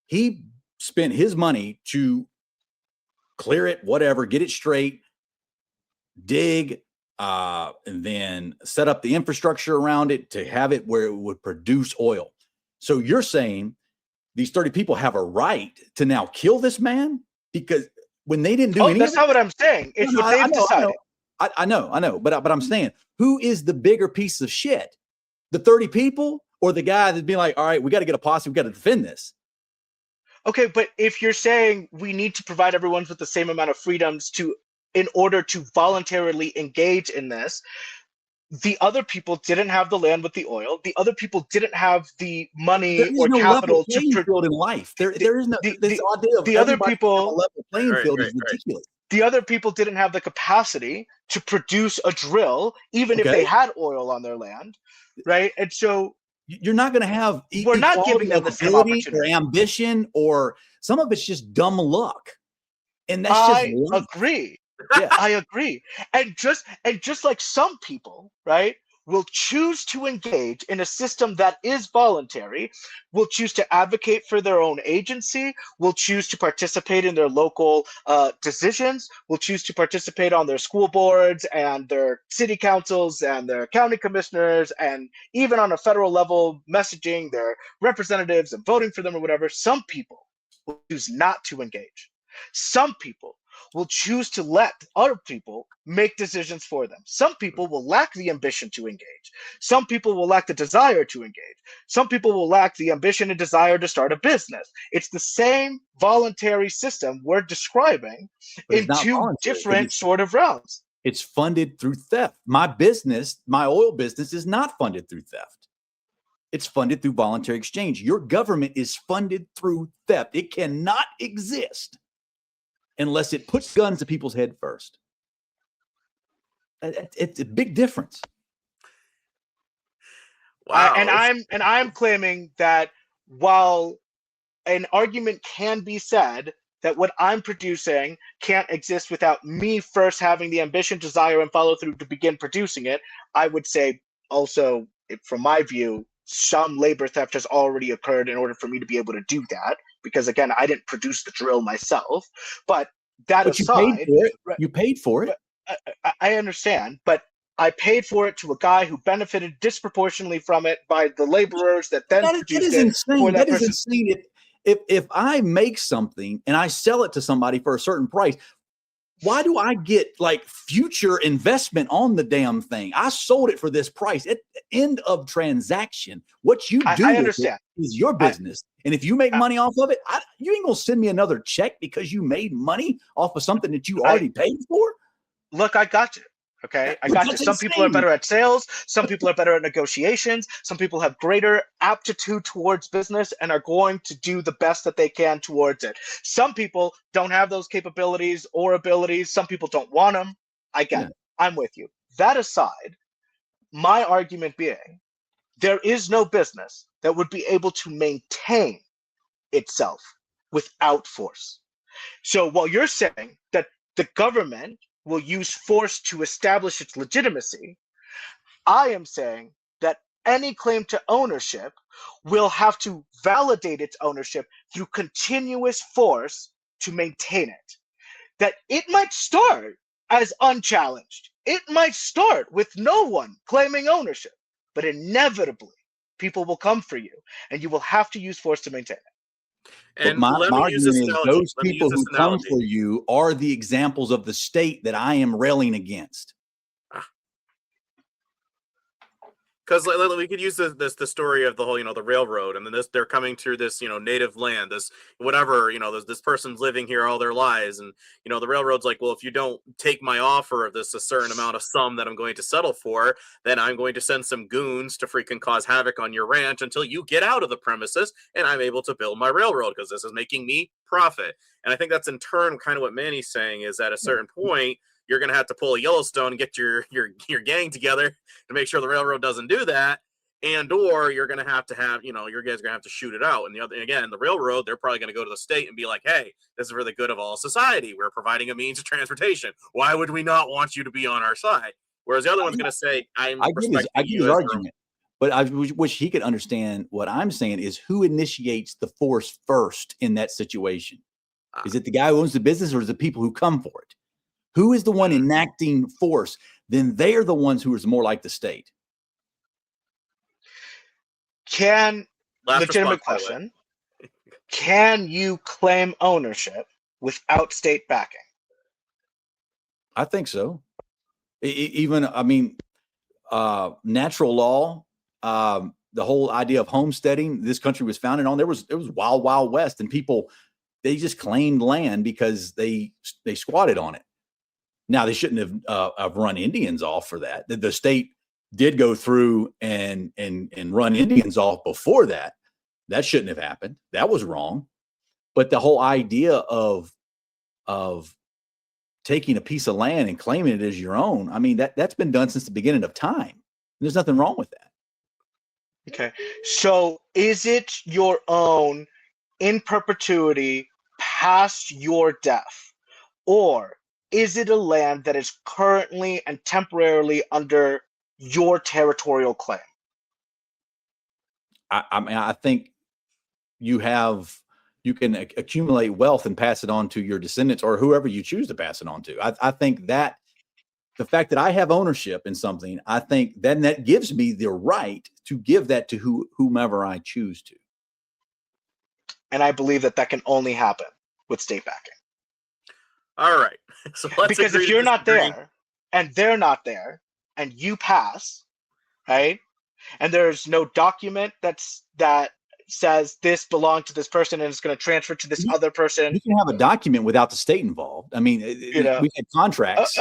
he spent his money to clear it, whatever, get it straight, dig, and then set up the infrastructure around it to have it where it would produce oil. So you're saying these 30 people have a right to now kill this man because when they didn't do anything? That's not what I'm saying. It's what they've decided. I know. But I'm saying, who is the bigger piece of shit? The 30 people or the guy that's being like, all right, we got to get a posse, we got to defend this? Okay, but if you're saying we need to provide everyone with the same amount of freedoms in order to voluntarily engage in this, the other people didn't have the land with the oil. The other people didn't have the money or capital to field in life. There is no this idea of the other people level playing field is ridiculous. The other people didn't have the capacity to produce a drill, even if they had oil on their land, right? And so you're not going to have we're not giving them the same opportunity or ambition, or some of it's just dumb luck, and that's I agree. Yeah. I agree. And just like some people, right, will choose to engage in a system that is voluntary, will choose to advocate for their own agency, will choose to participate in their local decisions, will choose to participate on their school boards and their city councils and their county commissioners, and even on a federal level, messaging their representatives and voting for them or whatever. Some people will choose not to engage. Some people will choose to let other people make decisions for them. Some people will lack the ambition to engage. Some people will lack the desire to engage. Some people will lack the ambition and desire to start a business. It's the same voluntary system we're describing in two different sort of realms. It's funded through theft. My business, my oil business, is not funded through theft. It's funded through voluntary exchange. Your government is funded through theft. It cannot exist unless it puts guns to people's head first. It's a big difference. Wow. And I'm claiming that while an argument can be said that what I'm producing can't exist without me first having the ambition, desire, and follow through to begin producing it, I would say also, from my view, some labor theft has already occurred in order for me to be able to do that. Because again, I didn't produce the drill myself, but aside, you paid for it. I understand, but I paid for it to a guy who benefited disproportionately from it by the laborers that then produced it. Insane. That is insane. If I make something and I sell it to somebody for a certain price, why do I get like future investment on the damn thing? I sold it for this price at the end of transaction. What you do I with understand. it is your business. And if you make money off of it, you ain't going to send me another check because you made money off of something that you already paid for. Look, I got you. Okay, I got you. Some people are better at sales. Some people are better at negotiations. Some people have greater aptitude towards business and are going to do the best that they can towards it. Some people don't have those capabilities or abilities. Some people don't want them. I get it. I'm with you. That aside, my argument being, there is no business that would be able to maintain itself without force. So while you're saying that the government will use force to establish its legitimacy, I am saying that any claim to ownership will have to validate its ownership through continuous force to maintain it. That it might start as unchallenged. It might start with no one claiming ownership, but inevitably people will come for you and you will have to use force to maintain it. And my let me use this argument is analogy. those Let me use people this who come analogy. for you are the examples of the state that I am railing against. Because we could use the story of the whole, the railroad, and then they're coming through this, native land, this whatever, this person's living here all their lives, and the railroad's like, well, if you don't take my offer of this a certain amount of sum that I'm going to settle for, then I'm going to send some goons to freaking cause havoc on your ranch until you get out of the premises, and I'm able to build my railroad because this is making me profit. And I think that's in turn kind of what Manny's saying is at a certain point, you're going to have to pull a Yellowstone and get your gang together to make sure the railroad doesn't do that. And or you're going to have, your guys are going to have to shoot it out. And the railroad, they're probably going to go to the state and be like, hey, this is for the good of all society. We're providing a means of transportation. Why would we not want you to be on our side? Whereas the other one's going to say, I get his argument. But I wish he could understand what I'm saying is who initiates the force first in that situation. Is it the guy who owns the business or is it the people who come for it? Who is the one enacting force? Then they are the ones who is more like the state. Legitimate question. Can you claim ownership without state backing? I think so. Natural law, the whole idea of homesteading, this country was founded on, it was wild, wild west, and people, they just claimed land because they squatted on it. Now, they shouldn't have run Indians off for that. The state did go through and run Indians off before that. That shouldn't have happened. That was wrong. But the whole idea of taking a piece of land and claiming it as your own, I mean, that's been done since the beginning of time. There's nothing wrong with that. Okay. So is it your own in perpetuity past your death? Or is it a land that is currently and temporarily under your territorial claim? I think you can accumulate wealth and pass it on to your descendants or whoever you choose to pass it on to. I think that the fact that I have ownership in something, I think then that gives me the right to give that to whomever I choose to. And I believe that can only happen with state backing. All right. So because if you're not there and they're not there and you pass, right? And there's no document that says this belonged to this person and it's going to transfer to this other person. You can have a document without the state involved. I mean, we had contracts.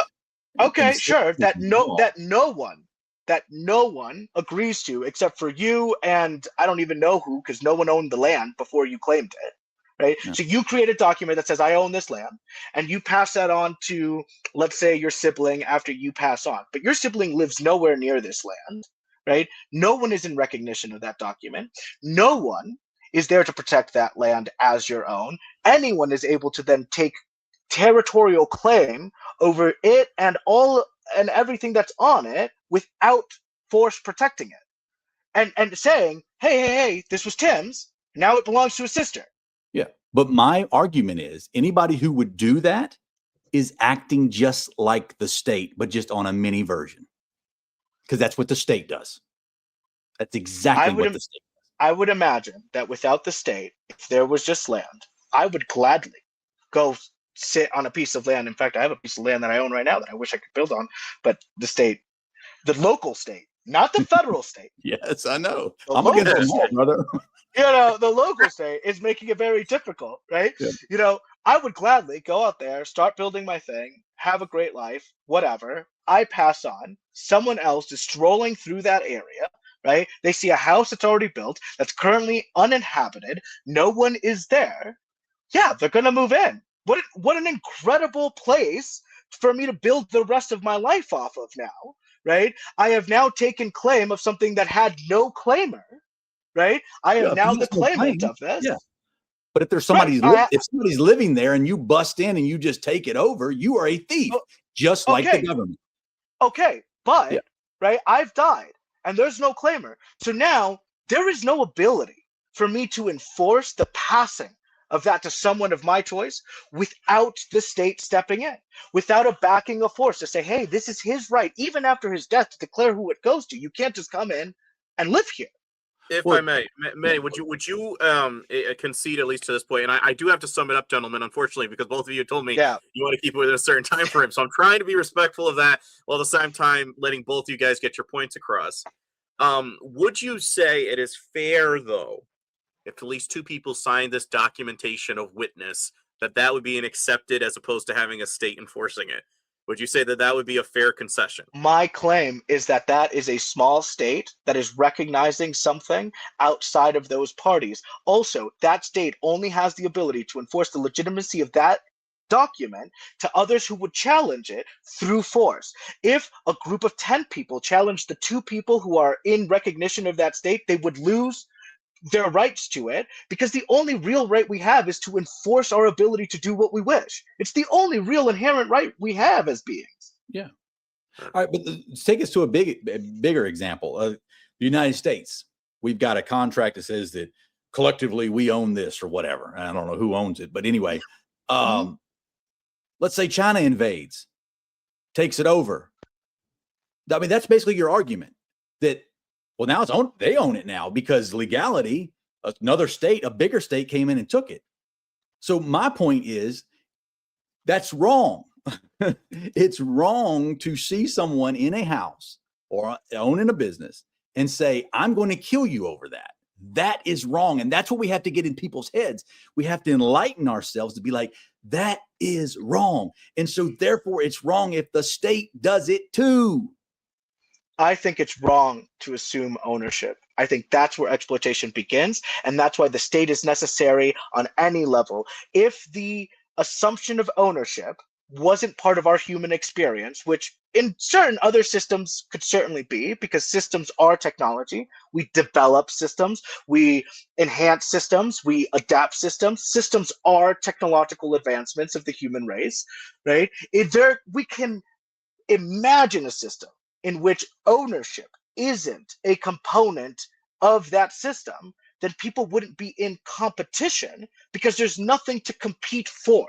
Okay, sure. That no one agrees to except for you and I don't even know who, because no one owned the land before you claimed it. Right. Yeah. So you create a document that says I own this land and you pass that on to, let's say, your sibling after you pass on. But your sibling lives nowhere near this land. Right. No one is in recognition of that document. No one is there to protect that land as your own. Anyone is able to then take territorial claim over it and everything that's on it without force protecting it. And saying, hey, this was Tim's. Now it belongs to his sister. Yeah. But my argument is anybody who would do that is acting just like the state, but just on a mini version. Because that's what the state does. That's exactly what the state does. I would imagine that without the state, if there was just land, I would gladly go sit on a piece of land. In fact, I have a piece of land that I own right now that I wish I could build on, but the local state, not the federal state, Yes, I know. the I'm against local them all, state, brother. the local state is making it very difficult, right? Yeah. I would gladly go out there, start building my thing, have a great life, whatever. I pass on. Someone else is strolling through that area, right? They see a house that's already built, that's currently uninhabited. No one is there. Yeah, they're going to move in. What an incredible place for me to build the rest of my life off of now, right? I have now taken claim of something that had no claimer, right? I am Yeah, now the there's no claimant claim. of this. Yeah. But if there's Right. if somebody's living there and you bust in and you just take it over, you are a thief, just like the Okay. government. Okay. But, Yeah. right, I've died and there's no claimer. So now there is no ability for me to enforce the passing of that to someone of my choice without the state stepping in, without a backing of force to say, hey, this is his right, even after his death, to declare who it goes to. You can't just come in and live here. If I may, Manny, would you concede at least to this point? And I do have to sum it up, gentlemen, unfortunately, because both of you told me you want to keep it within a certain time frame. So I'm trying to be respectful of that, while at the same time letting both of you guys get your points across. Would you say it is fair, though, if at least two people sign this documentation of witness, that would be accepted as opposed to having a state enforcing it? Would you say that would be a fair concession? My claim is that is a small state that is recognizing something outside of those parties. Also, that state only has the ability to enforce the legitimacy of that document to others who would challenge it through force. If a group of 10 people challenge the 2 people who are in recognition of that state, they would lose their rights to it, because the only real right we have is to enforce our ability to do what we wish. It's the only real inherent right we have as beings. Yeah. All right, but take us to a bigger example. The United States, we've got a contract that says that collectively we own this or whatever. I don't know who owns it, but anyway, let's say China invades, takes it over. I mean, that's basically your argument that, well, now they own it now because legality, another state, a bigger state came in and took it. So my point is that's wrong. It's wrong to see someone in a house or owning a business and say, I'm going to kill you over that. That is wrong. And that's what we have to get in people's heads. We have to enlighten ourselves to be like, that is wrong. And so therefore it's wrong if the state does it too. I think it's wrong to assume ownership. I think that's where exploitation begins, and that's why the state is necessary on any level. If the assumption of ownership wasn't part of our human experience, which in certain other systems could certainly be, because systems are technology. We develop systems, we enhance systems, we adapt systems. Systems are technological advancements of the human race, right? We can imagine a system in which ownership isn't a component of that system, then people wouldn't be in competition because there's nothing to compete for,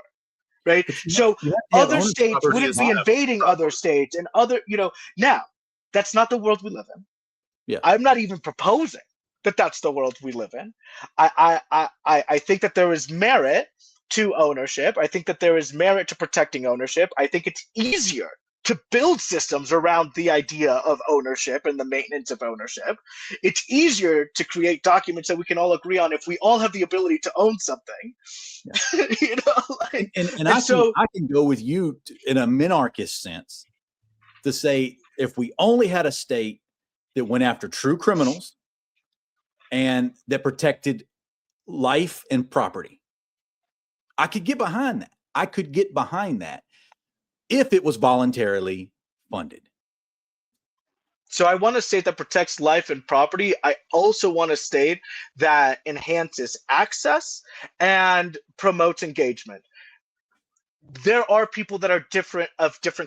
right? So other states wouldn't be invading other states and now that's not the world we live in. Yeah. I'm not even proposing that that's the world we live in. I think that there is merit to ownership. I think that there is merit to protecting ownership. I think it's easier to build systems around the idea of ownership and the maintenance of ownership. It's easier to create documents that we can all agree on if we all have the ability to own something. Yeah. I can go with you in a minarchist sense to say, if we only had a state that went after true criminals and that protected life and property, I could get behind that. If it was voluntarily funded. So I want a state that protects life and property. I also want a state that enhances access and promotes engagement. There are people that are different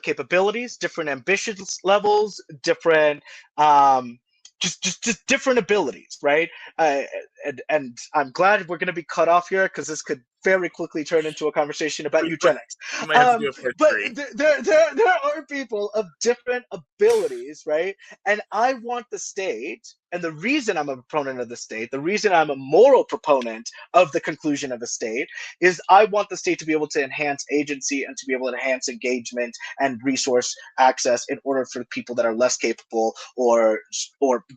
capabilities, different ambitions levels, different just different abilities, right? and I'm glad we're going to be cut off here because this could very quickly turn into a conversation about eugenics. We might have to do a part But 3. there are people of different abilities, right? And I want the state, and the reason I'm a proponent of the state, the reason I'm a moral proponent of the conclusion of the state, is I want the state to be able to enhance agency and to be able to enhance engagement and resource access in order for people that are less capable or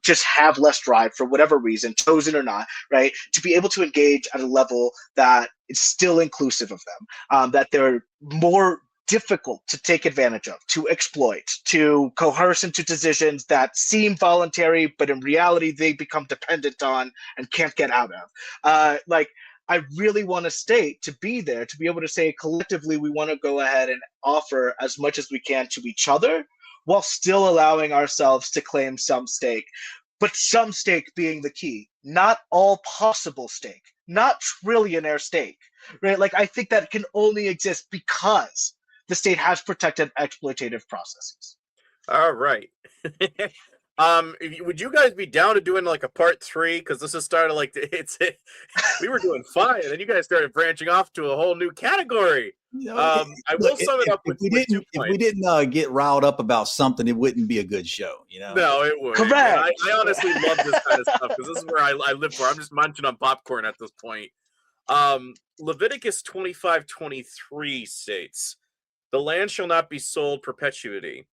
just have less drive for whatever reason, chosen or not, right, to be able to engage at a level that is still inclusive of them, that they're more difficult to take advantage of, to exploit, to coerce into decisions that seem voluntary, but in reality they become dependent on and can't get out of. I really want a state to be there, to be able to say collectively we want to go ahead and offer as much as we can to each other while still allowing ourselves to claim some stake. But some stake being the key, not all possible stake, not trillionaire stake, right? Like, I think that can only exist because the state has protected exploitative processes. All right. Would you guys be down to doing like a part 3? Because this has started like we were doing fine, and then you guys started branching off to a whole new category. I will sum it up with 2 points. If we didn't get riled up about something, it wouldn't be a good show, you know. No, it would. Correct. I honestly love this kind of stuff because this is where I live for. I'm just munching on popcorn at this point. Leviticus 25:23 states, "The land shall not be sold perpetuity,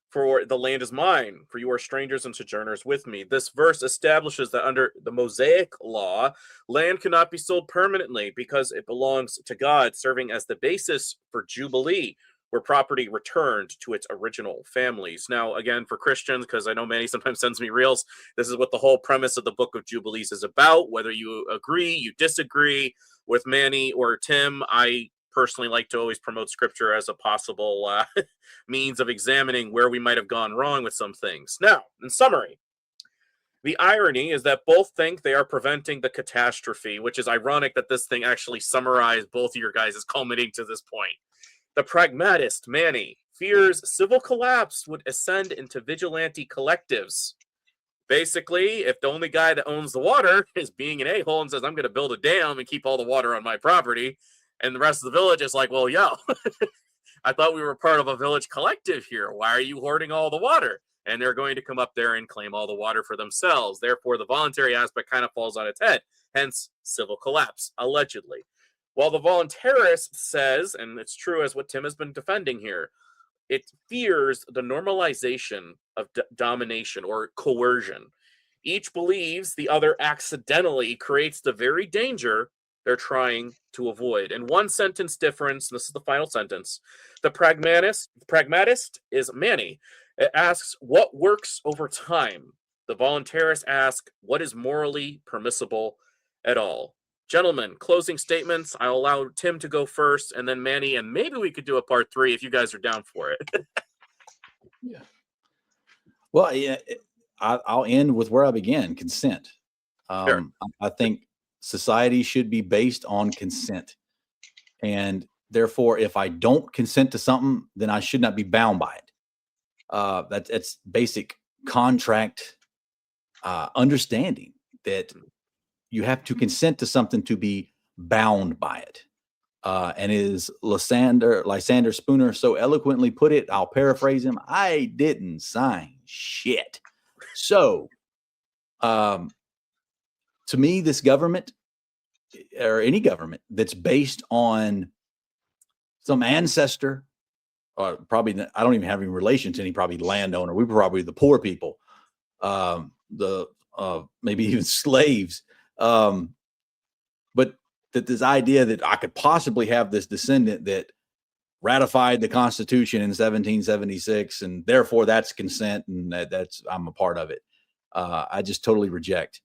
for the land is mine, for you are strangers and sojourners with me." This verse establishes that under the Mosaic law, land cannot be sold permanently because it belongs to God, serving as the basis for Jubilee, where property returned to its original families. Now, again, for Christians, because I know Manny sometimes sends me reels, this is what the whole premise of the Book of Jubilees is about. Whether you agree, you disagree with Manny or Tim, I personally like to always promote scripture as a possible means of examining where we might have gone wrong with some things. Now, in summary, the irony is that both think they are preventing the catastrophe, which is ironic that this thing actually summarized both of your guys' culminating to this point. The pragmatist, Manny, fears civil collapse would ascend into vigilante collectives. Basically, if the only guy that owns the water is being an a-hole and says, I'm going to build a dam and keep all the water on my property, and the rest of the village is like, well, yo, I thought we were part of a village collective here. Why are you hoarding all the water? And they're going to come up there and claim all the water for themselves. Therefore, the voluntary aspect kind of falls on its head. Hence, civil collapse, allegedly. While the voluntarist says, and it's true as what Tim has been defending here, it fears the normalization of domination or coercion. Each believes the other accidentally creates the very danger they're trying to avoid. And one sentence difference, and this is the final sentence, the pragmatist is Manny. It asks, what works over time? The voluntarist asks, what is morally permissible at all? Gentlemen, closing statements. I'll allow Tim to go first, and then Manny, and maybe we could do a part 3 if you guys are down for it. Yeah. Well, yeah, I'll end with where I began, consent. Sure. I think society should be based on consent. And therefore, if I don't consent to something, then I should not be bound by it. That's basic contract understanding that you have to consent to something to be bound by it. And as Lysander Spooner so eloquently put it, I'll paraphrase him, I didn't sign shit. So, to me, this government or any government that's based on some ancestor, or probably, I don't even have any relation to any probably landowner. We were probably the poor people, maybe even slaves. But that this idea that I could possibly have this descendant that ratified the Constitution in 1776, and therefore that's consent, and that's I'm a part of it. I just totally reject.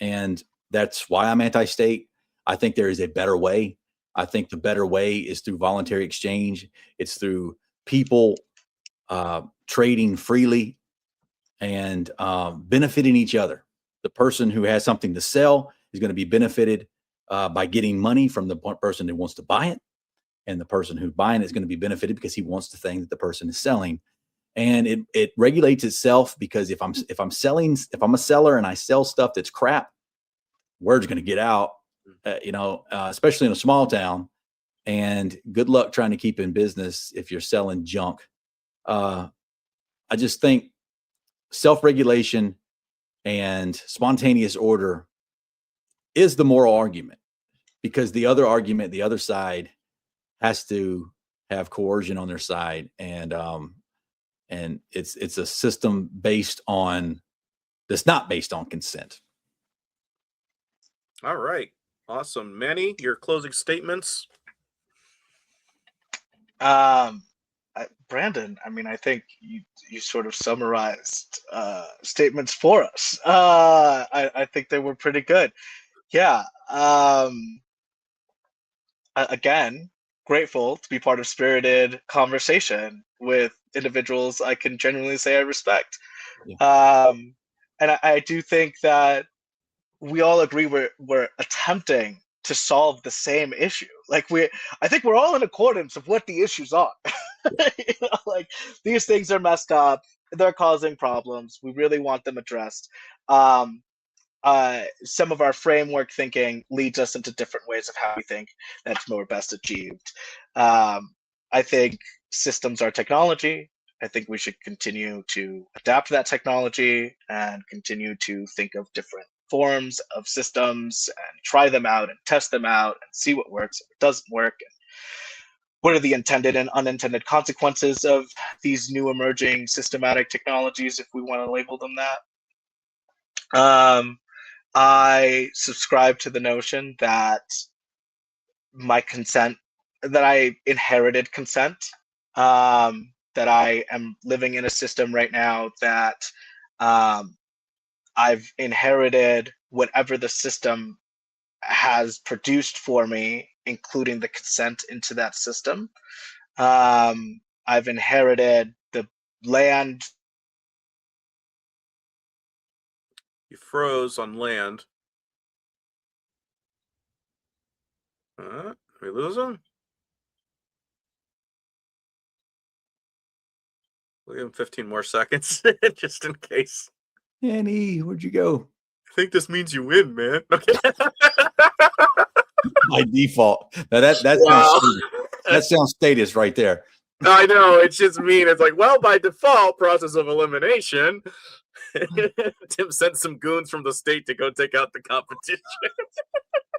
And that's why I'm anti-state. I think there is a better way. I think the better way is through voluntary exchange. It's through people trading freely and benefiting each other. The person who has something to sell is going to be benefited by getting money from the person who wants to buy it. And the person who's buying it is going to be benefited because he wants the thing that the person is selling. And it regulates itself, because if I'm a seller and I sell stuff that's crap, word's going to get out, especially in a small town. And good luck trying to keep in business if you're selling junk. I just think self-regulation and spontaneous order is the moral argument, because the other argument, the other side, has to have coercion on their side, and it's a system that's not based on consent. All right, awesome, Manny. Your closing statements. Brandon, I mean, I think you sort of summarized statements for us. I think they were pretty good. Yeah. Again, grateful to be part of spirited conversation with individuals I can genuinely say I respect. Yeah. And I do think that we all agree we're attempting to solve the same issue. Like I think we're all in accordance of what the issues are. Like, these things are messed up. They're causing problems. We really want them addressed. Some of our framework thinking leads us into different ways of how we think that's more best achieved. I think systems are technology. I think we should continue to adapt that technology and continue to think of different forms of systems and try them out and test them out and see what works, if it doesn't work, and what are the intended and unintended consequences of these new emerging systematic technologies, if we want to label them that. I subscribe to the notion that that I inherited consent, that I am living in a system right now that I've inherited whatever the system has produced for me, including the consent into that system. I've inherited the land. You froze on land. Did we lose him? We'll give him 15 more seconds, just in case. Manny, where'd you go? I think this means you win, man. Okay. By default. Now that sounds status right there. I know, it's just mean. It's like, well, by default, process of elimination. Tim sent some goons from the state to go take out the competition.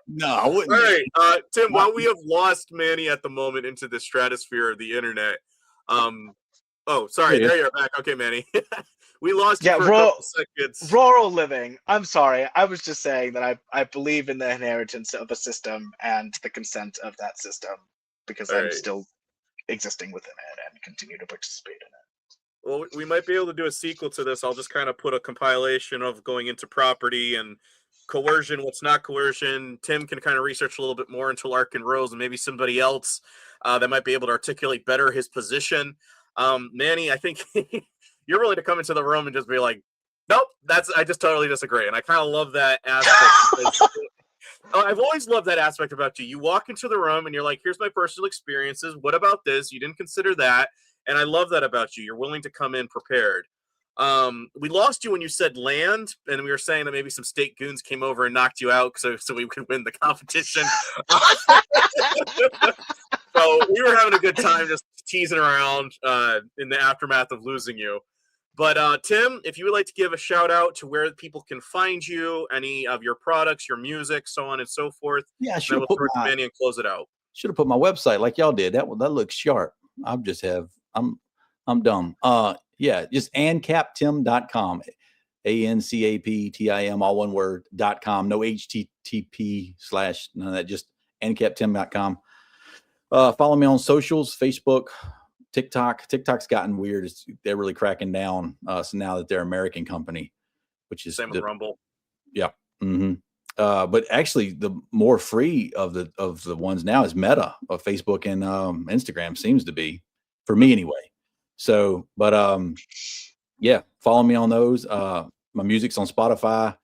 No, I wouldn't. All right, Tim, while we have lost Manny at the moment into the stratosphere of the internet, oh, sorry, there you're back. Okay, Manny. We lost you for a couple seconds. Rural living. I'm sorry. I was just saying that I believe in the inheritance of a system and the consent of that system, because I'm still existing within it and continue to participate in it. Well, we might be able to do a sequel to this. I'll just kind of put a compilation of going into property and coercion, what's not coercion. Tim can kind of research a little bit more into Lark and Rose, and maybe somebody else that might be able to articulate better his position. Manny, I think you're willing to come into the room and just be like, nope, I just totally disagree. And I kind of love that aspect. I've always loved that aspect about you. You walk into the room and you're like, here's my personal experiences. What about this? You didn't consider that. And I love that about you. You're willing to come in prepared. We lost you when you said land, and we were saying that maybe some state goons came over and knocked you out so we could win the competition. So we were having a good time just teasing around in the aftermath of losing you. But Tim, if you would like to give a shout out to where people can find you, any of your products, your music, so on and so forth. Yeah, I should have put Manny and close it out. Should have put my website like y'all did. That looks sharp. I'm dumb. Yeah, just ancaptim.com. ANCAPTIM, all one word, .com. No HTTP / none of that, just ancaptim.com. Follow me on socials, Facebook, TikTok. TikTok's gotten weird. They're really cracking down. So now that they're an American company, which is same with Rumble. Yeah. Mm-hmm. But actually the more free of the ones now is Meta of Facebook and Instagram, seems to be, for me anyway. So, but yeah, follow me on those. My music's on Spotify,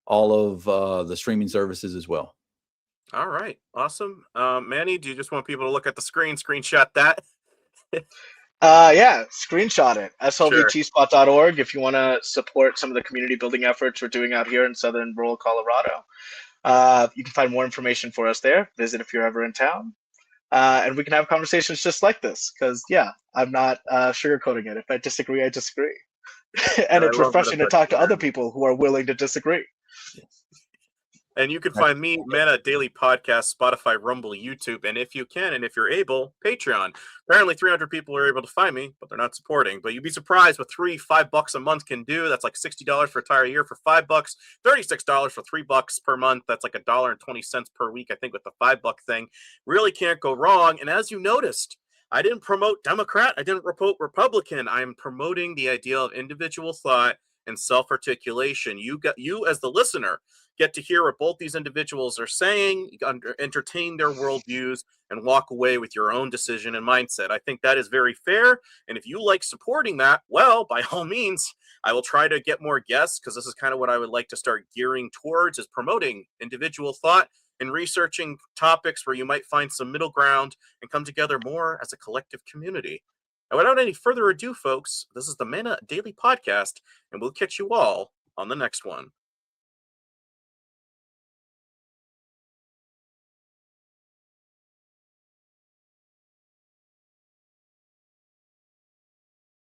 all of the streaming services as well. All right. Awesome. Manny, do you just want people to look at the screen, screenshot that? Yeah, screenshot it. slvtspot.org if you want to support some of the community building efforts we're doing out here in southern rural Colorado. You can find more information for us there. Visit if you're ever in town. And we can have conversations just like this, because I'm not sugarcoating it. If I disagree, I disagree. And I it's love that refreshing to about talk you, to other man. people who are willing to disagree. And you can find me, Mana Daily Podcast, Spotify, Rumble, YouTube, and if you can, and if you're able, Patreon. Apparently 300 people are able to find me, but they're not supporting. But you'd be surprised what $5 a month can do. That's like $60 for an entire year for $5, $36 for $3 per month. That's like $1.20 per week, I think, with the $5 thing. Really can't go wrong. And as you noticed, I didn't promote Democrat. I didn't promote Republican. I am promoting the idea of individual thought and self-articulation. You as the listener get to hear what both these individuals are saying, entertain their worldviews, and walk away with your own decision and mindset. I think that is very fair. And if you like supporting that, well, by all means, I will try to get more guests, because this is kind of what I would like to start gearing towards, is promoting individual thought and researching topics where you might find some middle ground and come together more as a collective community. And without any further ado, folks, this is the Mana Daily Podcast, and we'll catch you all on the next one.